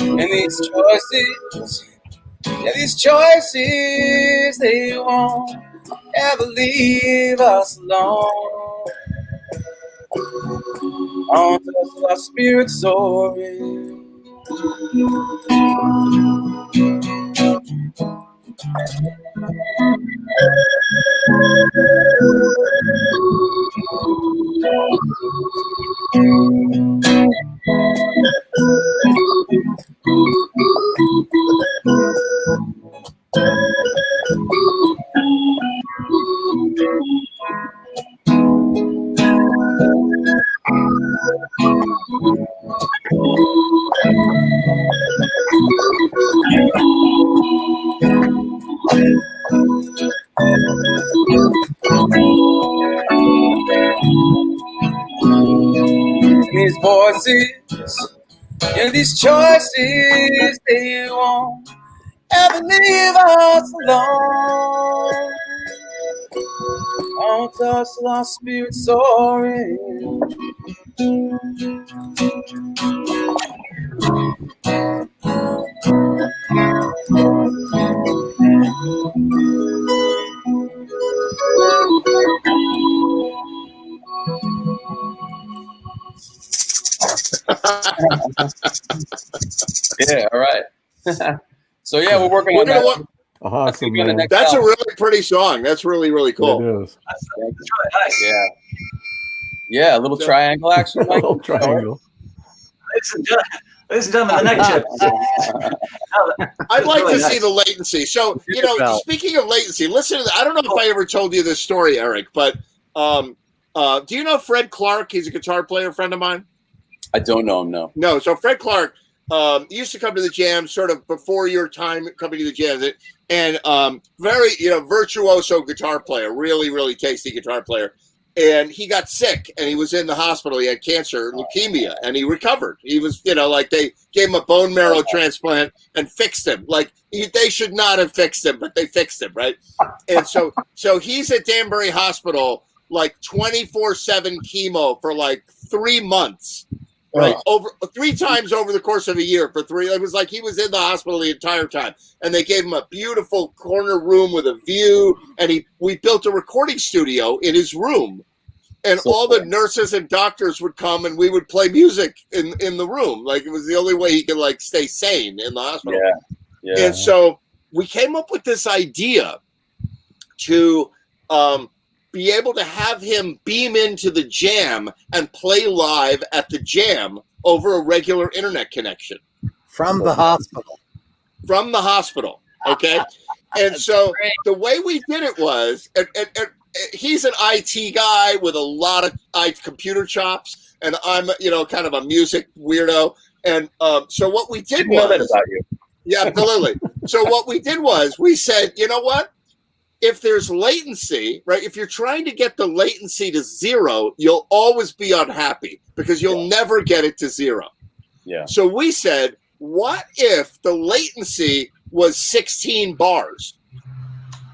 And these choices, they won't ever leave us alone. Until our spirits soaring. These voices and these choices, they won't ever leave us alone. Until our spirits soaring.
Yeah, all right. So yeah, we're working on that.
Awesome,
That's
man.
That's a really pretty song. That's really, really cool.
It is.
That's really nice.
Yeah. Yeah, a little triangle action.
A little triangle.
Ladies and gentlemen, the neck chip.
I'd like
really
to see
nice.
the latency. So, you know,
Well.
speaking of latency, listen to I don't know if I ever told you this story, Eric, but do you know Fred Clark? He's a guitar player, friend of mine.
I don't know him, no.
No, so Fred Clark used to come to the jam sort of before your time coming to the jam, and very, virtuoso guitar player, really, really tasty guitar player. And he got sick and he was in the hospital. He had cancer, leukemia, and he recovered. He was, like they gave him a bone marrow transplant and fixed him. Like they should not have fixed him, but they fixed him, right? And so he's at Danbury Hospital, like 24/7 chemo for like 3 months. Right, over 3 times over the course of a year for 3. It was like he was in the hospital the entire time, and they gave him a beautiful corner room with a view. And we built a recording studio in his room, and all the nurses and doctors would come, and we would play music in the room. Like it was the only way he could like stay sane in the hospital.
Yeah.
And so we came up with this idea to be able to have him beam into the jam and play live at the jam over a regular internet connection.
From the hospital.
From the hospital, okay? And so the way we did it was, and he's an IT guy with a lot of computer chops, and I'm, kind of a music weirdo. And so what we did
Didn't know that about you.
Yeah, absolutely. So what we did was we said, you know what? If there's latency, right? If you're trying to get the latency to 0, you'll always be unhappy because you'll never get it to 0.
Yeah.
So we said, what if the latency was 16 bars?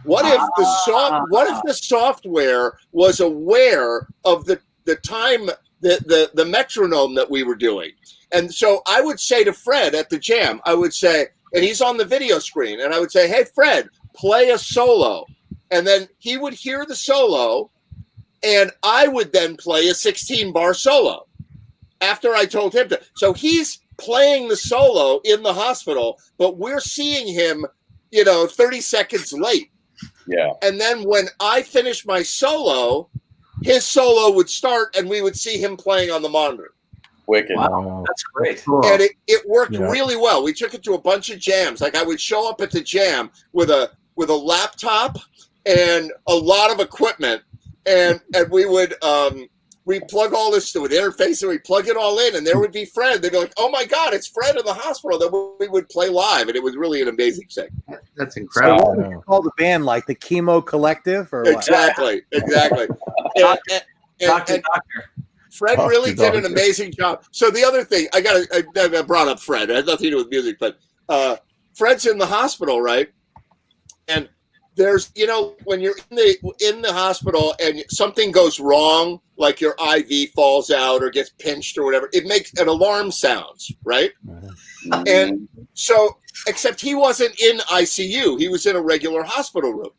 What if the software was aware of the time, the metronome that we were doing? And so I would say to Fred at the jam, I would say, and he's on the video screen, and I would say, hey, Fred, play a solo. And then he would hear the solo, and I would then play a 16-bar solo after I told him to. So he's playing the solo in the hospital, but we're seeing him, 30 seconds late.
Yeah.
And then when I finished my solo, his solo would start, and we would see him playing on the monitor.
Wicked.
Wow, that's great.
And it worked really well. We took it to a bunch of jams. Like I would show up at the jam with a laptop and a lot of equipment, and we would we plug all this to an interface, and we plug it all in, and there would be Fred. They'd be like, "Oh my God, it's Fred in the hospital!" That we would play live, and it was really an amazing thing.
That's
So
incredible.
what would you call the band, like the Chemo Collective, or what?
Exactly. And Fred really did an amazing job. So the other thing, I brought up Fred. It had nothing to do with music, but Fred's in the hospital, right? And there's, you know, when you're in the hospital and something goes wrong, like your IV falls out or gets pinched or whatever, it makes an alarm sounds, right? And so, except he wasn't in ICU, he was in a regular hospital room.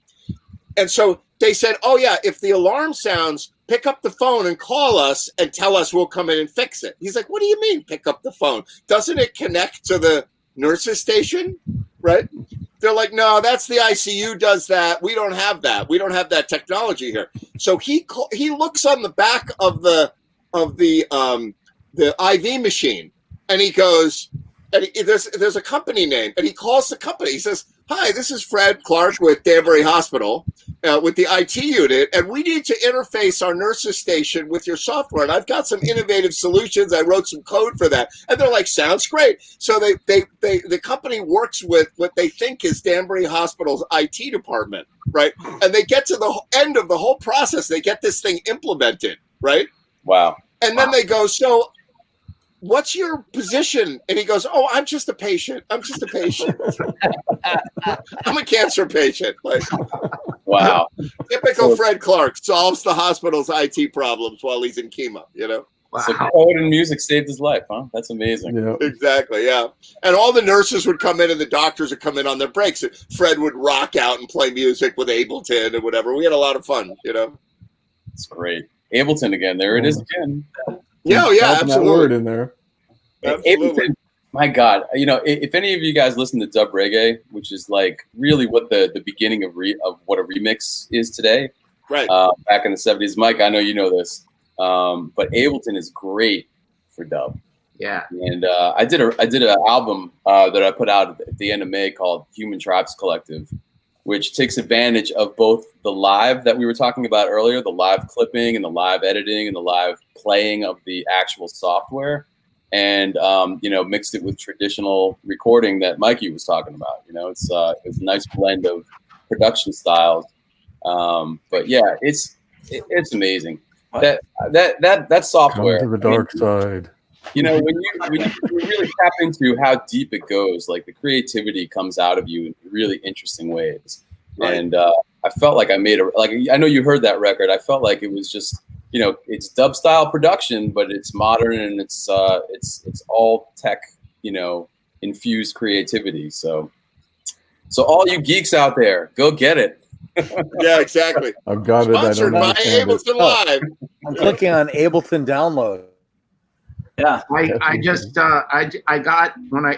And so they said, oh yeah, if the alarm sounds, pick up the phone and call us and tell us we'll come in and fix it. He's like, what do you mean pick up the phone? Doesn't it connect to the nurse's station? Right? They're like, no, that's the ICU does that. We don't have that. We don't have that technology here. So he looks on the back of the IV machine, and he goes, and there's a company name, and he calls the company. He says, hi, this is Fred Clark with Danbury Hospital, with the IT unit, and we need to interface our nurses station with your software. And I've got some innovative solutions. I wrote some code for that. And they're like, sounds great. So the company works with what they think is Danbury Hospital's IT department, right? And they get to the end of the whole process. They get this thing implemented, right?
Wow.
And then they go, so what's your position? And he goes, oh, I'm just a patient. I'm just a patient. I'm a cancer patient. Like,
wow.
Typical Fred Clark solves the hospital's IT problems while he's in chemo, you know?
Wow. So code and music saved his life, huh? That's amazing.
Yeah.
Exactly, yeah. And all the nurses would come in and the doctors would come in on their breaks. And Fred would rock out and play music with Ableton and whatever. We had a lot of fun, you know?
It's great. Ableton again. There it is again.
Yeah, yeah,
Dropping
absolutely.
that word in there.
Absolutely.
Ableton, my God, you know, if any of you guys listen to dub reggae, which is like really what the beginning of what a remix is today,
right?
Back in the 70s, Mike, I know you know this, but Ableton is great for dub.
Yeah,
and I did an album that I put out at the end of May called Human Tribes Collective, which takes advantage of both the live that we were talking about earlier, the live clipping and the live editing and the live playing of the actual software, and you know, mixed it with traditional recording that Mikey was talking about. You know, it's a nice blend of production styles. But yeah, it's amazing. That software.
Come to the dark side.
You know, when you really tap into how deep it goes, like the creativity comes out of you in really interesting ways. Right. And I felt like I made I know you heard that record. I felt like it was just, you know, it's dub style production, but it's modern and it's all tech, you know, infused creativity. So all you geeks out there, go get it.
Yeah, exactly.
I've got it.
Sponsored by Ableton Live.
I'm clicking on Ableton download.
Yeah,
I just I got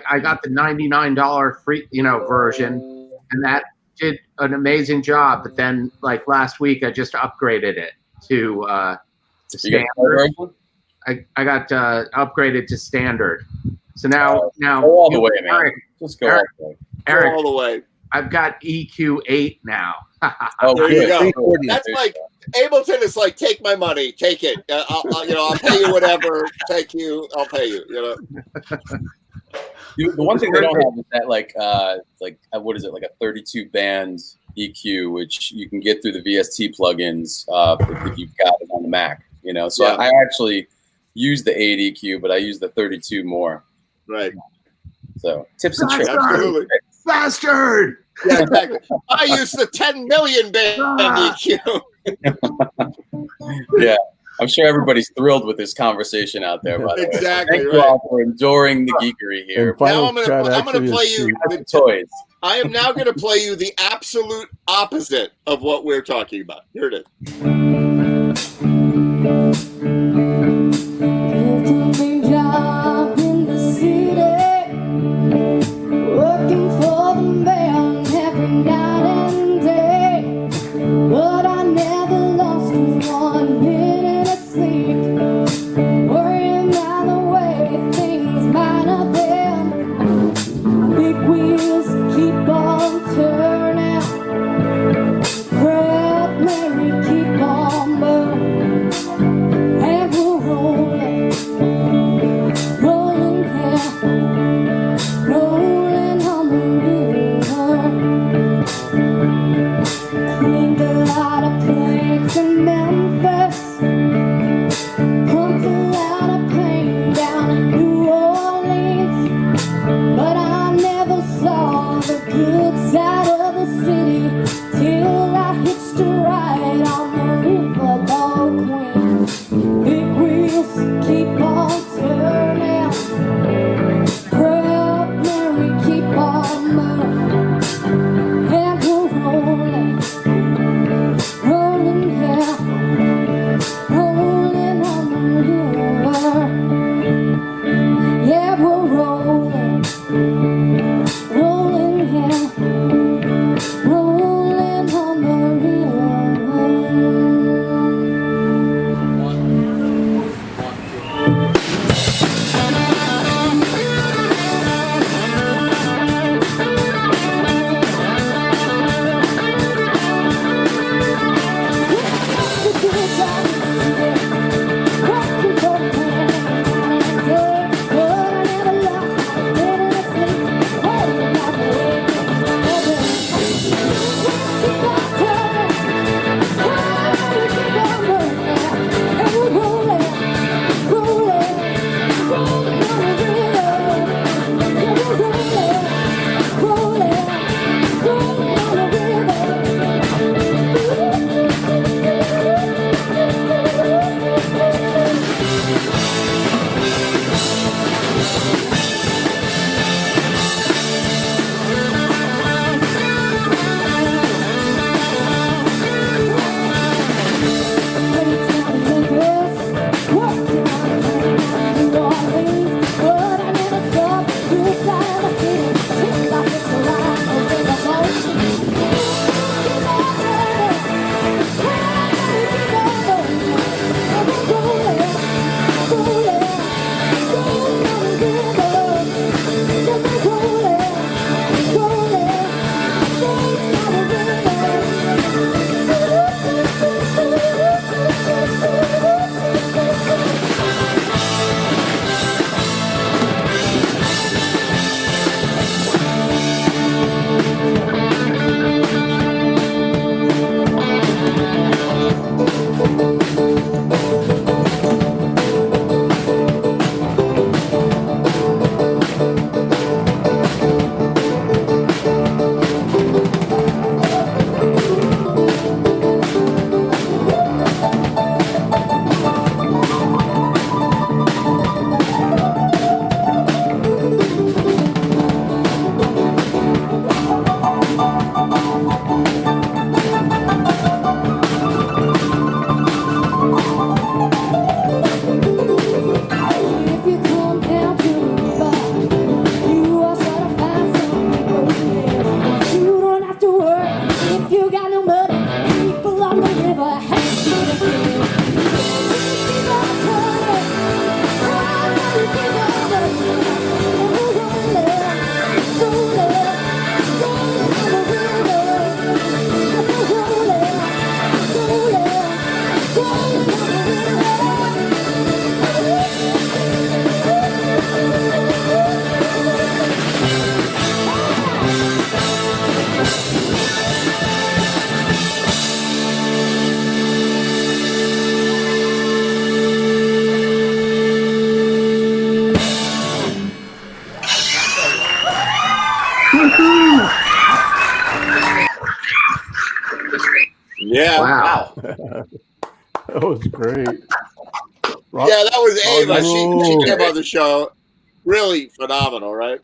I got the $99 free version, and that did an amazing job. But then like last week, I just upgraded it to standard. I got upgraded to standard. So now
go all the way, man.
Eric,
Just go all the way.
Eric,
go all the way.
I've got EQ8 now.
There you go. That's like Ableton is like, take my money, take it. I'll pay you whatever. I'll pay you. You know.
The one thing they don't have is that what is it, like a 32 band EQ, which you can get through the VST plugins if you've got it on the Mac. You know, so I actually use the 8 EQ, but I use the 32 more.
Right.
So tips and tricks.
Absolutely.
Bastard.
Yeah, exactly. I use the 10 million band EQ.
Yeah, I'm sure everybody's thrilled with this conversation out there. By the way.
Exactly.
Thank you all for enduring the geekery here.
Now I'm gonna play you
the toys.
I am now going to play you the absolute opposite of what we're talking about. Here it is.
Job in the city, working for the man every night and day, but I never lost 1 minute of sleep, worrying about the way things might have been. Big wheels keep on turning, Fred Mary keep on
Yeah.
Wow.
That was great.
Yeah, that was Ava. She
roll.
came on the show. Really phenomenal, right?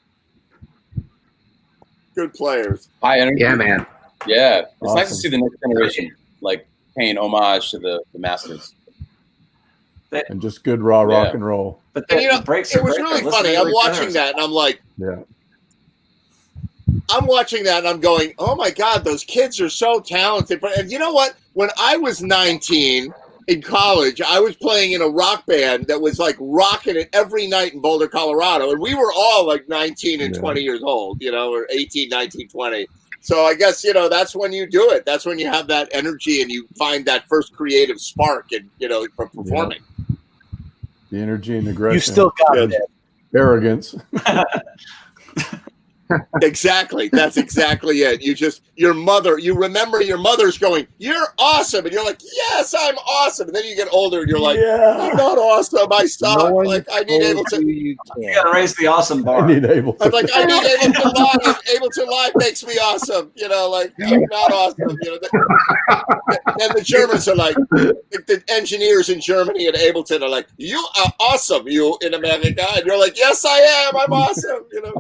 Good players.
High energy.
Yeah, man.
Yeah, it's nice to
Awesome.
see the next generation like paying homage to the masters.
And just good raw rock
Yeah.
and roll.
But
And,
the,
you know,
the breaks
it
are
was
great.
really
Listen
funny.
to
I'm
each
watching
other.
that, and I'm like,
Yeah.
I'm watching that, and I'm going, oh my God, those kids are so talented. But and you know what? When I was 19 in college, I was playing in a rock band that was like rocking it every night in Boulder, Colorado. And we were all like 19 and 20 years old, you know, or 18, 19, 20. So I guess, you know, that's when you do it. That's when you have that energy and you find that first creative spark and, you know, from performing.
The energy and aggression.
You still got
Yeah.
it.
Arrogance.
Exactly. That's exactly it. You remember your mother's going, you're awesome. And you're like, yes, I'm awesome. And then you get older and you're like, I'm not awesome. I suck.
No one
Like, I need able to.
You
You gotta raise the awesome bar.
I need able to.
I'm like, I need able to live. Able to live makes me awesome. You know, like, I'm not awesome. You know, then the Germans are like, the engineers in Germany and Ableton are like, you are awesome, you in America. And you're like, yes, I am. I'm awesome. You know.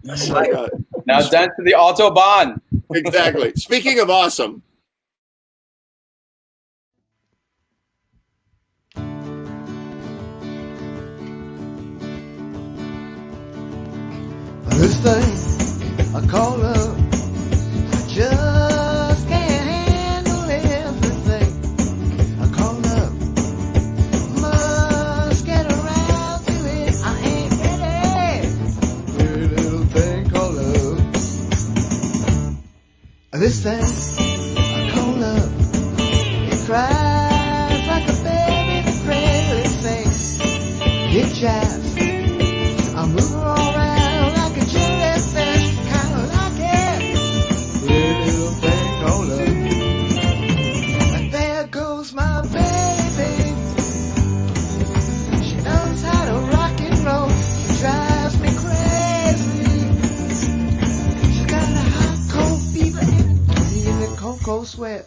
That's right. Now down to the Autobahn.
Exactly. Speaking of awesome.
This thing I call love, I just can't handle everything. I call love, must get around to it. I ain't ready. Pretty little thing called love. This thing I call love, it cries like a baby in a cradle. It sings, it jives. I move her all around like a jellyfish, kind of like it. Pretty little thing called love. And there goes my baby. She knows how to rock and roll. She drives me crazy. She's got a hot cold fever in the cocoa sweat.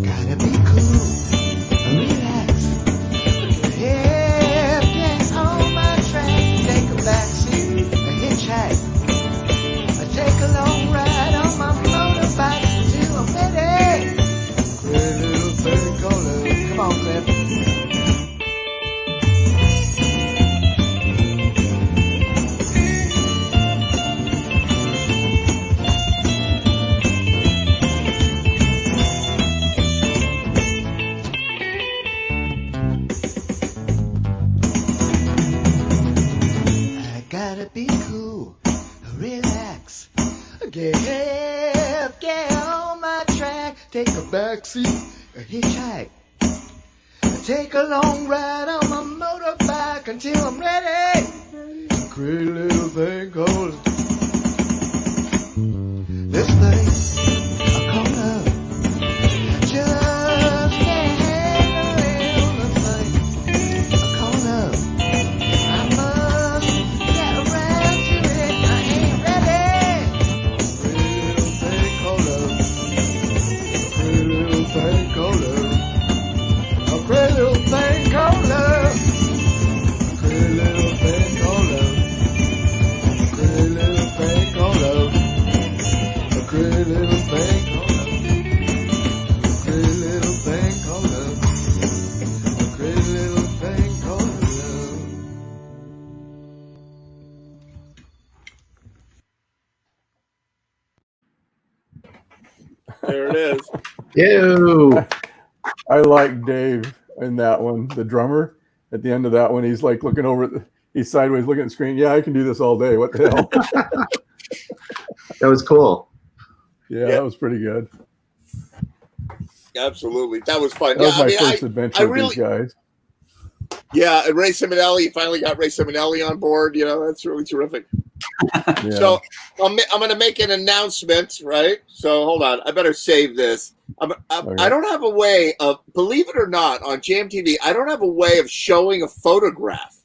Gotta be cool, relax. Yeah, get on my track, take a backseat, a hitchhike. I take a long ride on my motorbike till I'm ready. Pretty little thing called love. Come on, Cliff. I gotta be cool, relax. Get on my track, take a backseat, a hitchhike. Take a long ride on my motorbike until I'm ready. Pretty little thing called this thing I call love. Just can't handle the thing I call love. I must get around to it. I ain't ready. Pretty little thing called love. Pretty little thing called love. A pretty little thing called love. A pretty little thing called love. A pretty little thing called love. A pretty little thing called love. A pretty little thing called love. A pretty little thing called love.
There it is.
Ew.
I like Dave in that one, the drummer. At the end of that one, he's like looking over, he's sideways looking at the screen. Yeah, I can do this all day. What the hell?
That was cool.
Yeah, that was pretty good.
Absolutely. That was fun.
That was
Yeah,
my
I mean,
first adventure with these guys.
Yeah, and Ray Simonelli, finally got Ray Simonelli on board. You know, that's really terrific.
Yeah.
So I'm going to make an announcement, right? So hold on. I better save this. I don't have a way of, believe it or not, on JMTV, I don't have a way of showing a photograph.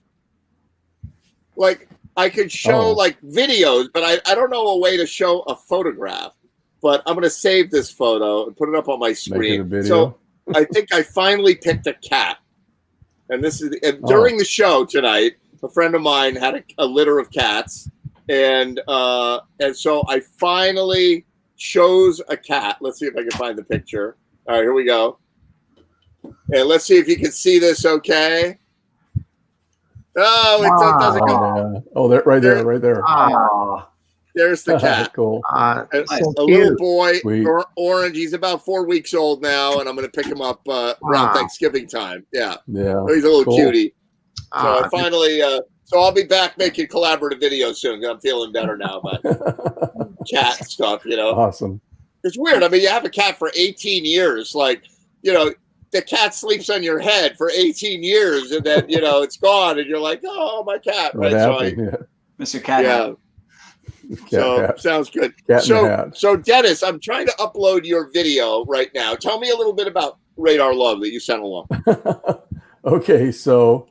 Like, I could show like videos, but I don't know a way to show a photograph. But I'm going to save this photo and put it up on my screen.
Make it a video.
So I think I finally picked a cat. And this is during the show tonight. A friend of mine had a litter of cats, and so I finally chose a cat. Let's see if I can find the picture. All right, here we go. And let's see if you can see this. Okay. Oh, it doesn't go.
Oh, right there.
There's the cat.
Cool.
A little boy, orange. He's about 4 weeks old now, and I'm going to pick him up around Thanksgiving time. Yeah. He's a little cutie. So I finally, so I'll be back making collaborative videos soon. I'm feeling better now about cat stuff, you know.
Awesome.
It's weird. I mean, you have a cat for 18 years. Like, you know, the cat sleeps on your head for 18 years, and then, you know, it's gone, and you're like, oh, my cat. Right.
Mr. Cat.
Yeah. So sounds good.
Cat in the hat.
So Dennis, I'm trying to upload your video right now. Tell me a little bit about Radar Love that you sent along.
Okay, so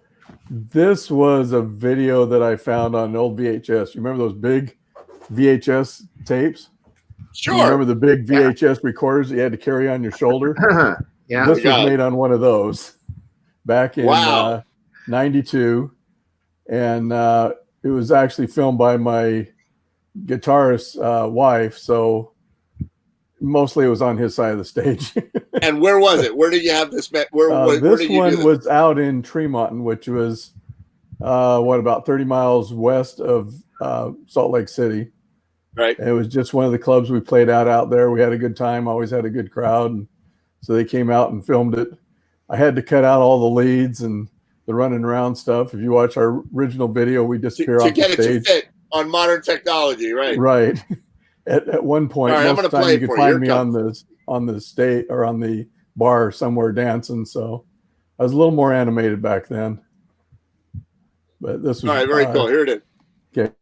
this was a video that I found on an old VHS. You remember those big VHS tapes?
Sure.
You remember the big VHS recorders that you had to carry on your shoulder?
Yeah.
This was made on one of those back in 92. And it was actually filmed by my guitarist's wife. So mostly it was on his side of the stage.
And where was it? Where did you have this? Where
this
did you
one
do this?
was out in Tremont, which was about 30 miles west of Salt Lake City.
Right.
And it was just one of the clubs we played out there. We had a good time, always had a good crowd. And so they came out and filmed it. I had to cut out all the leads and the running around stuff. If you watch our original video, we disappear off the stage.
To get it to fit on modern technology, right?
Right. At one point,
All right,
most of the time you could find me on the stage or on the bar somewhere dancing. So I was a little more animated back then. But this was
all right. Very cool. Here it is.
Okay.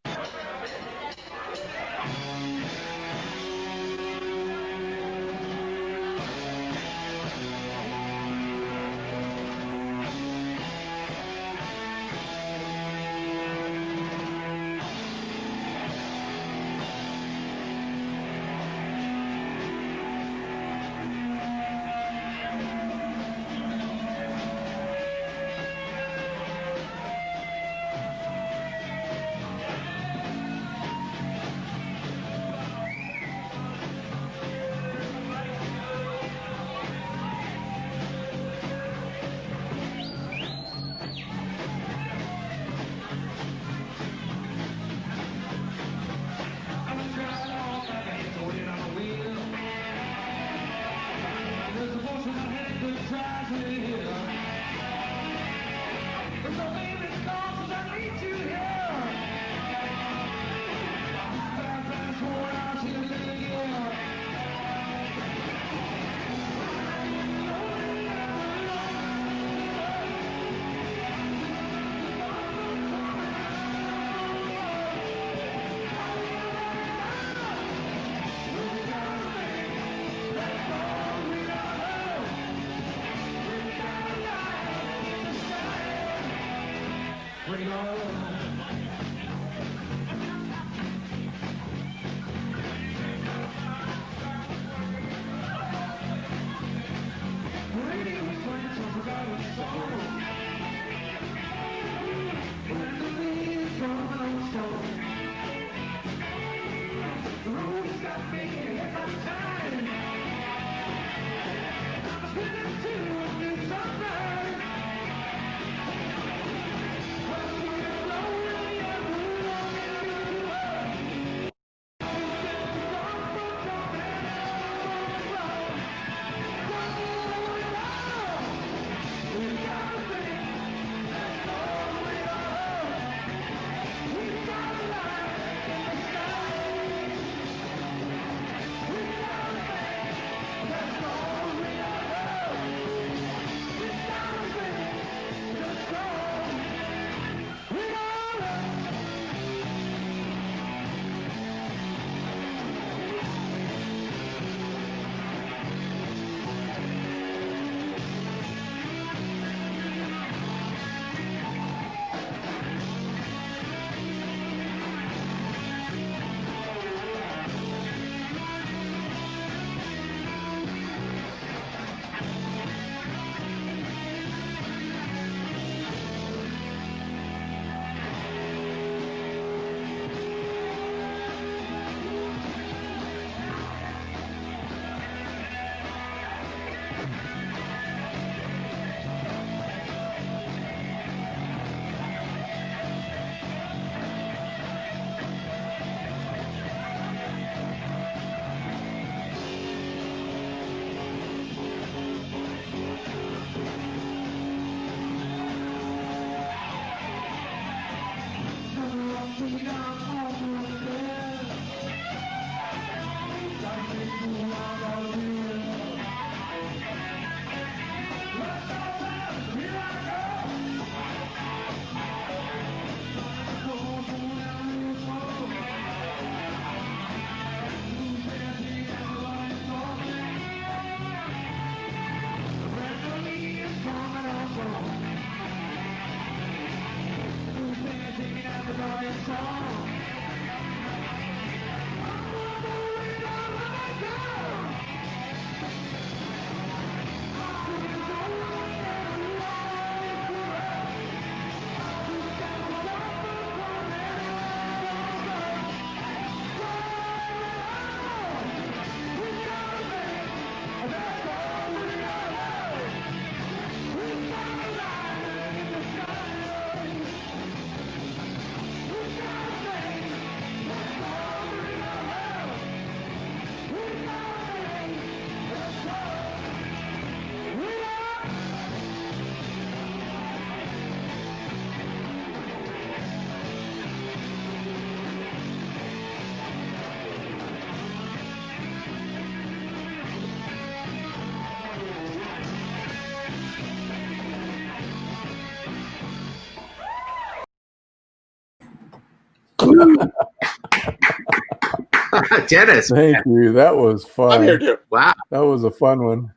Dennis.
Thank you. That was fun.
I'm here too.
Wow.
That was a fun one.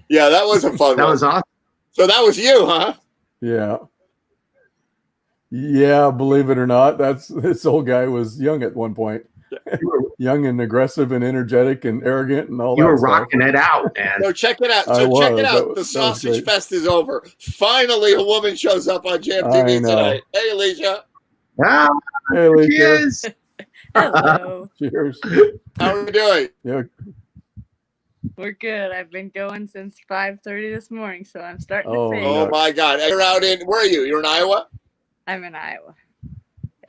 Yeah, that was a fun
That
one.
was awesome.
So that was you, huh?
Yeah. Yeah, believe it or not, this old guy was young at one point. Young and aggressive and energetic and arrogant and all that.
You were
stuff.
rocking it out, man.
So check it out.
I
So check
was.
it
That
out.
was-
The
that was
Sausage
great.
Fest is over. Finally, a woman shows up on Jam
I
TV
know.
tonight. Hey, Alicia.
Ah,
Hey, Alicia.
cheers.
Hello.
Cheers.
How are you doing?
Yeah.
We're good. I've been going since 5:30 this morning, so I'm starting
Oh,
to fade.
Oh my God! You're out in. Where are you? You're in Iowa.
I'm in Iowa.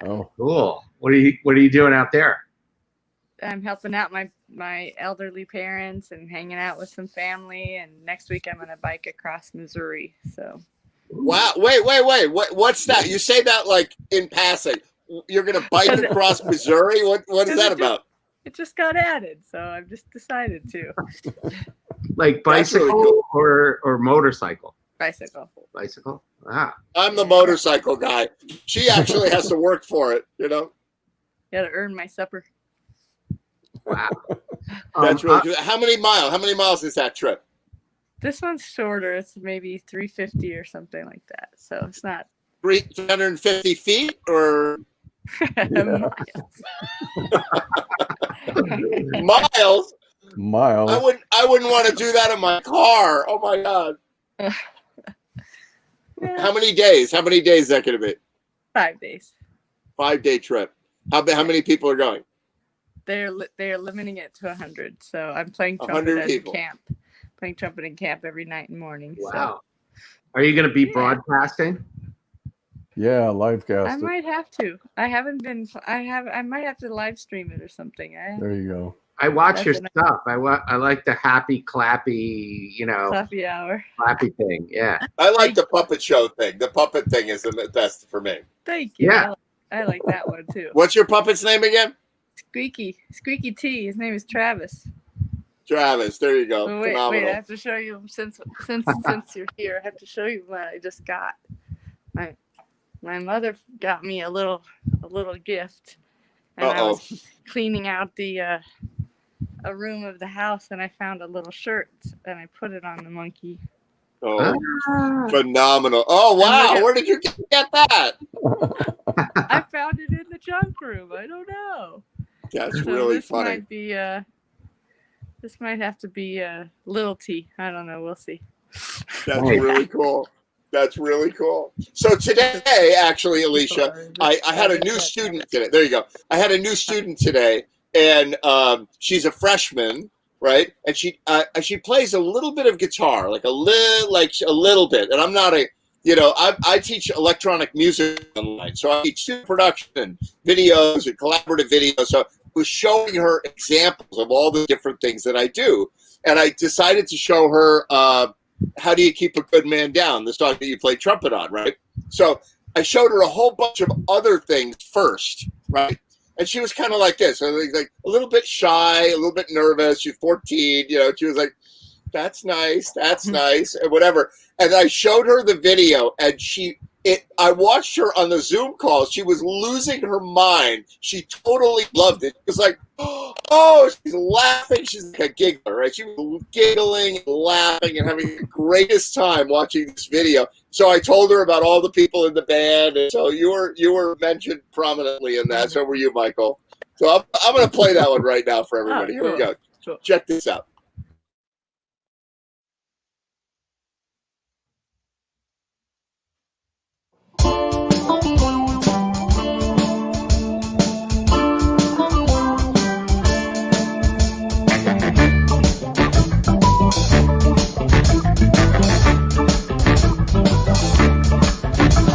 Oh,
cool. What are you doing out there?
I'm helping out my elderly parents and hanging out with some family. And next week I'm gonna bike across Missouri. So
Wow! Wait! What's that? You say that like in passing. You're gonna bike across Missouri. What is that about?
it just got added, so I've just decided to.
Like
That's really
bicycle
cool.
or motorcycle?
Bicycle.
Bicycle. Ah.
I'm the motorcycle guy. She actually has to work for it. You know.
Gotta earn my supper.
Wow.
That's really good. How many miles is that trip?
This one's shorter. It's maybe 350 or something like that. So it's not
350 feet or miles?
Miles.
I wouldn't want to do that in my car. Oh my God. How many days? How many days is that going to be?
5 days.
5-day trip. How many people are going?
They're limiting it to 100. So I'm playing
100
trumpet at
people.
camp. Playing trumpet in camp every night and morning.
Wow. Are you going to be broadcasting?
Yeah, live
So I
cast it.
might have to. I haven't been. I might have to live stream it or something.
There you go.
I watch your
That's
stuff. I like the happy clappy,
Coffee hour.
clappy thing. Yeah.
I like the puppet show thing. The puppet thing is the best for me.
Thank you.
Yeah.
I like that one too.
What's your puppet's name again?
Squeaky T. His name is Travis.
Travis. There you go.
Oh, wait,
Phenomenal.
I have to show you since you're here. I have to show you what I just got. My mother got me a little gift, and I was cleaning out a room of the house, and I found a little shirt, and I put it on the monkey.
Oh, phenomenal. Oh, wow. Where did you get that?
I found it in the junk room. I don't know.
That's
So
really
this
funny.
Might be this might have to be Little T. I don't know. We'll see.
That's really cool. That's really cool. So today, actually, Alicia, I had a new student today. There you go. I had a new student today, and she's a freshman, right? And she plays a little bit of guitar, like a little bit. And I'm not I teach electronic music online, so I teach production and videos and collaborative videos. So I was showing her examples of all the different things that I do, and I decided to show her. How do you keep a good man down? The song that you play trumpet on, right? So I showed her a whole bunch of other things first, right? And she was kind of like this, like a little bit shy, a little bit nervous. She's 14, she was like, that's nice, and whatever. And I showed her the video, and she I watched her on the Zoom call. She was losing her mind. She totally loved it. It was like, oh, she's laughing. She's like a giggler, right? She was giggling and laughing and having the greatest time watching this video. So I told her about all the people in the band, and so you were mentioned prominently in that. So were you, Michael. So I'm going to play that one right now for everybody. Here we go.
Cool.
Check this out.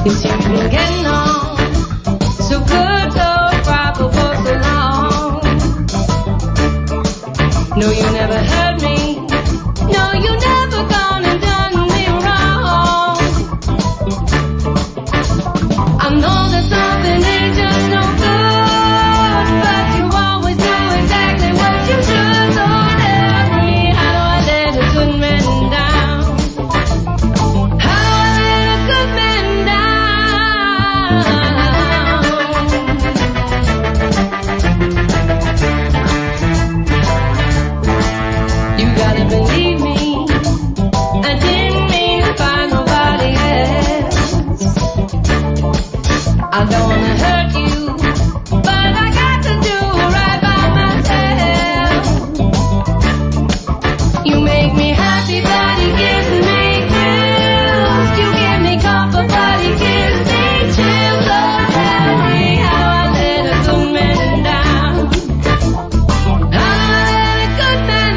You've been getting on so good, so proper for so long. No, you never hurt me. No, you never gone and done me wrong. I know that something ain't just no good, but you always do exactly what you should. So tell me, how do I let a good man down? How do I let a good man down? You gotta believe me, I didn't mean to find nobody else. I don't wanna hurt you, but I got to do right by myself. You make me happy, but you give me thrills. You give me comfort, but you give me chills. So tell me, how do I let a good man down? How do I let a good man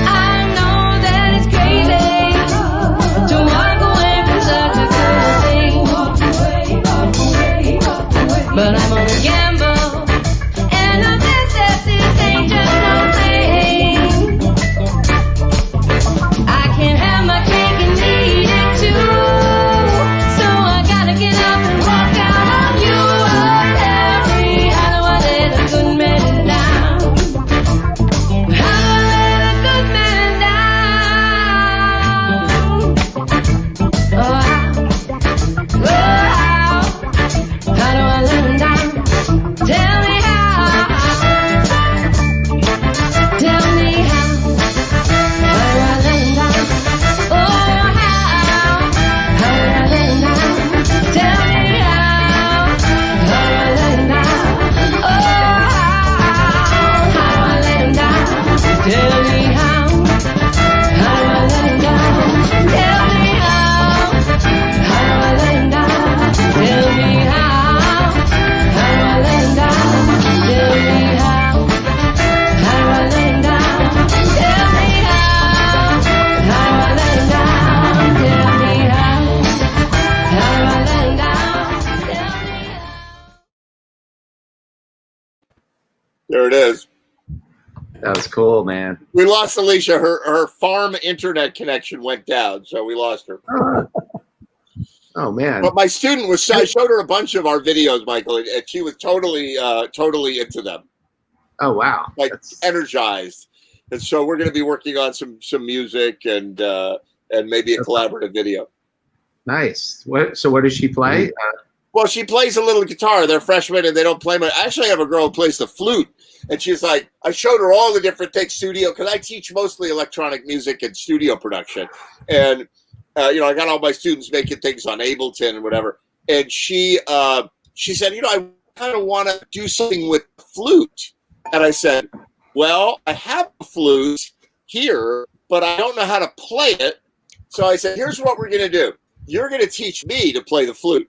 I know that it's crazy to walk away from such a good thing, but I'm on a gamble, and I bet that this ain't just no thing. I can't have my cake and eat it too, so I gotta get up and walk out on you. Oh, tell me, how do I let a good man down? How do I let a good man down? Oh, how do I let him down? Tell me how. Tell me how. How do I let him down? Oh, how do I let him down? Tell me how. How do I let him down? Oh, how do I let him down? Tell me how. How do I let him down? Tell me how. How do I let him down? Tell me how. How do I let him down? Tell me how. How do I let him down? Tell me how. How do I let him down? Tell me how. How do I let him down?
There it is.
That was cool, man.
We lost Alicia. Her farm internet connection went down, so we lost her.
Oh man!
But my student was. I showed her a bunch of our videos, Michael, and she was totally into them.
Oh wow!
Like energized. And so we're going to be working on some music and maybe a collaborative video.
Nice. What does she play?
Well, she plays a little guitar. They're freshmen and they don't play much. I actually have a girl who plays the flute, and she's like, I showed her all the different things, studio, because I teach mostly electronic music and studio production. And, I got all my students making things on Ableton and whatever. And she said, I kind of want to do something with the flute. And I said, well, I have a flute here, but I don't know how to play it. So I said, here's what we're going to do. You're going to teach me to play the flute.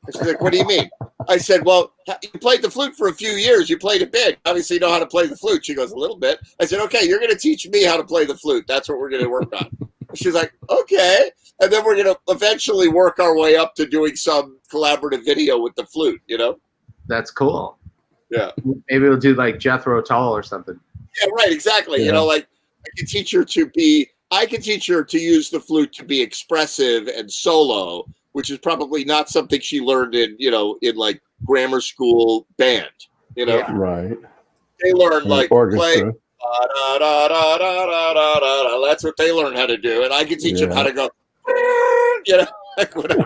She's like, what do you mean? I said, well, you played the flute for a few years. You played it big. Obviously, you know how to play the flute. She goes, a little bit. I said, okay, you're going to teach me how to play the flute. That's what we're going to work on. She's like, okay. And then we're going to eventually work our way up to doing some collaborative video with the flute,
That's cool.
Yeah.
Maybe we'll do like Jethro Tull or something.
Yeah, right, exactly.
Yeah.
You know, like I can teach her to use the flute to be expressive and solo, which is probably not something she learned in like grammar school band.
Right.
They learn
And
like
orchestra.
play. That's what they learn how to do, and I can teach them how to go. Like whatever.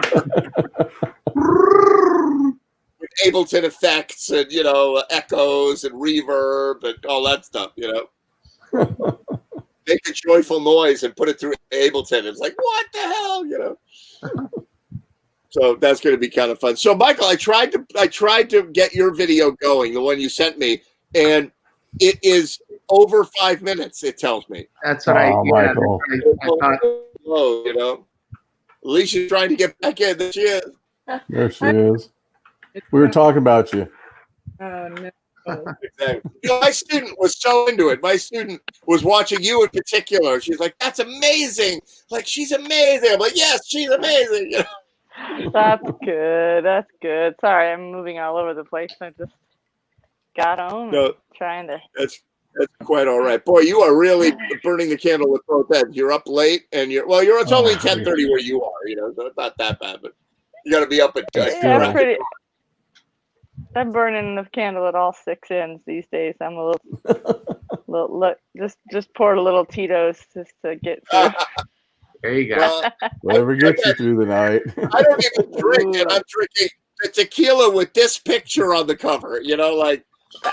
With Ableton effects and echoes and reverb and all that stuff. Make a joyful noise and put it through Ableton. It's like, what the hell, So that's going to be kind of fun. So, Michael, I tried to get your video going, the one you sent me, and it is over 5 minutes. It tells me.
That's what I
Michael.
thought.
Alicia's trying to get back in. There she is.
There she is. We were talking about you.
Oh no.
Exactly. My student was so into it. My student was watching you in particular. She's like, "That's amazing! Like, she's amazing." I'm like, "Yes, she's amazing."
That's good. That's good. Sorry, I'm moving all over the place. I just got home.
No,
trying to.
That's quite all right. Boy, you are really burning the candle with both ends. You're up late, and it's only 10:30 where you are. So it's not that bad, but you got to be up at.
Yeah, I'm burning the candle at all 6 ends these days. I'm a little just poured a little Tito's just to get through.
There you go.
Whatever gets you through the night.
I don't even drink it. I'm drinking the tequila with this picture on the cover.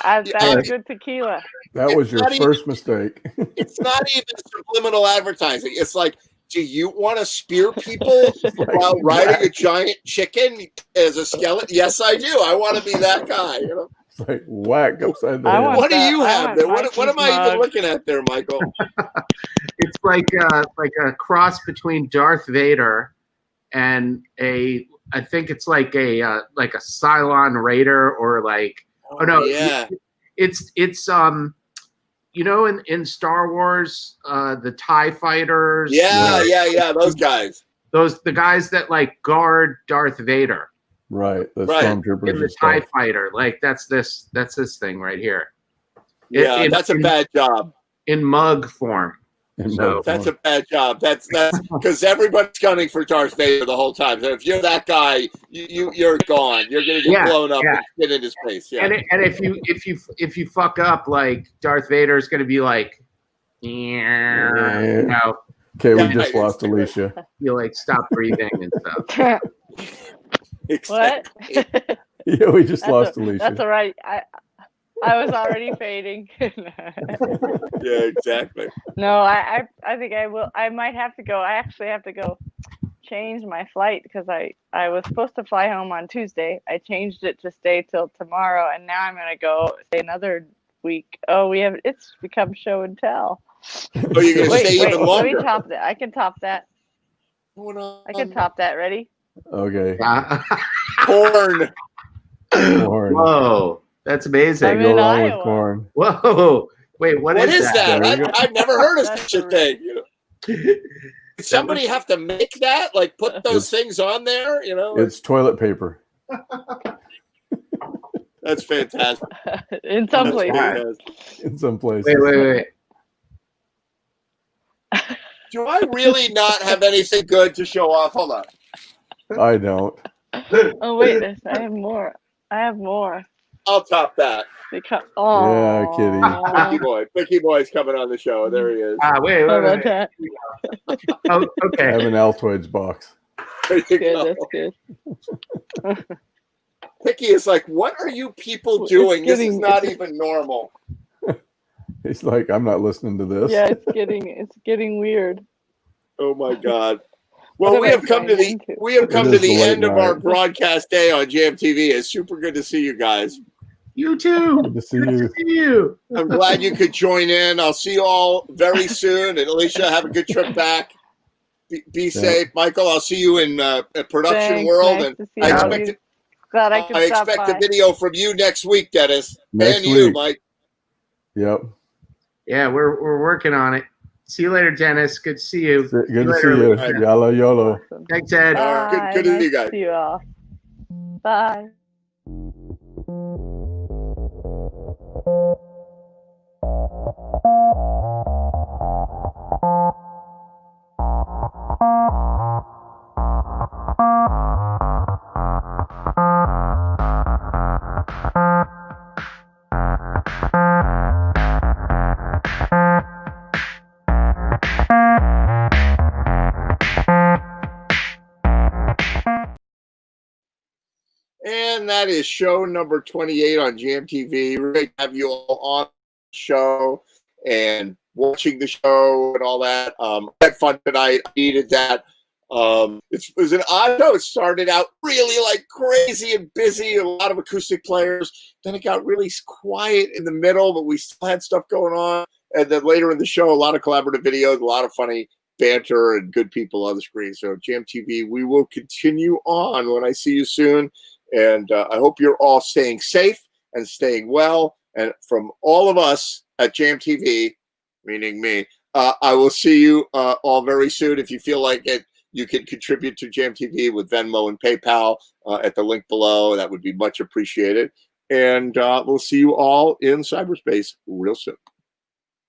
That's good tequila.
That was your first mistake.
It's not even subliminal advertising. It's like, do you want to spear people while riding a giant chicken as a skeleton? Yes, I do. I want to be that guy.
It's like whack upside the head.
What do you have there? What am I even looking at there, Michael?
It's like a cross between Darth Vader and I think it's like a Cylon Raider or like it's in Star Wars the TIE fighters.
Yeah, those guys.
The guys that like guard Darth Vader.
Right. The stormtroopers.
In the TIE fighter. Like that's this thing right here.
Yeah, that's a bad job.
In mug form.
That's a bad job. That's because everybody's gunning for Darth Vader the whole time. So if you're that guy, you're gone. You're gonna get blown up and spit into space. Yeah.
And if you fuck up, like Darth Vader is gonna be like,
Okay, we just lost Alicia.
You like stop breathing and stuff.
What?
Yeah, we just lost Alicia.
That's all right. I was already fading.
Yeah, exactly.
No, I think I will. I might have to go. I actually have to go change my flight because I was supposed to fly home on Tuesday. I changed it to stay till tomorrow, and now I'm gonna go stay another week. Oh, it's become show and tell.
Oh, you're gonna stay even longer.
Let me top that. I can top that. I can top that. Ready?
Okay.
Corn.
Whoa, that's amazing.
I'm
Go
in
along
Iowa.
with corn.
Whoa, wait, what is that?
I've never heard of such a thing. Did somebody have to make that? Like put those things on there?
It's toilet paper.
That's fantastic.
In some places.
In some places.
Wait.
Do I really not have anything good to show off? Hold on.
I don't.
Oh wait, I have more.
I'll top that.
Yeah, kitty.
Mickey Boy's coming on the show. There he is.
Wait.
That?
Oh, okay.
I have an Altoids box.
There you go.
That's good.
Mickey is like, what are you people doing? This is not even normal.
He's like, I'm not listening to this.
Yeah, it's getting weird.
Oh my God. Well, we have come to the end of our broadcast day on JMTV. It's super good to see you guys.
You too.
Good to see you.
you.
I'm glad you could join in. I'll see you all very soon. And Alicia, have a good trip back. Be safe, Michael. I'll see you in production world.
Nice
And
to see
I
you.
expect
Glad I could stop
a
by.
video from you next week, Dennis,
Next
and you,
week.
Mike.
Yep.
Yeah, we're working on it. See you later, Dennis. Good to see you.
Good to see
later,
you.
Alicia.
Yalla YOLO.
Thanks, Ed.
Bye.
Good to see
Nice
you guys.
to see you all. Bye.
And that is show number 28 on GMTV. Really have you all on the show and watching the show and all that. I had fun tonight. I needed that. It was an odd show. It started out really like crazy and busy, a lot of acoustic players. Then it got really quiet in the middle, but we still had stuff going on. And then later in the show, a lot of collaborative videos, a lot of funny banter and good people on the screen. So GMTV, we will continue on when I see you soon. And I hope you're all staying safe and staying well. And from all of us at GMTV, meaning me, I will see you all very soon. If you feel like it, you can contribute to GMTV with Venmo and PayPal at the link below. That would be much appreciated. And we'll see you all in cyberspace real soon.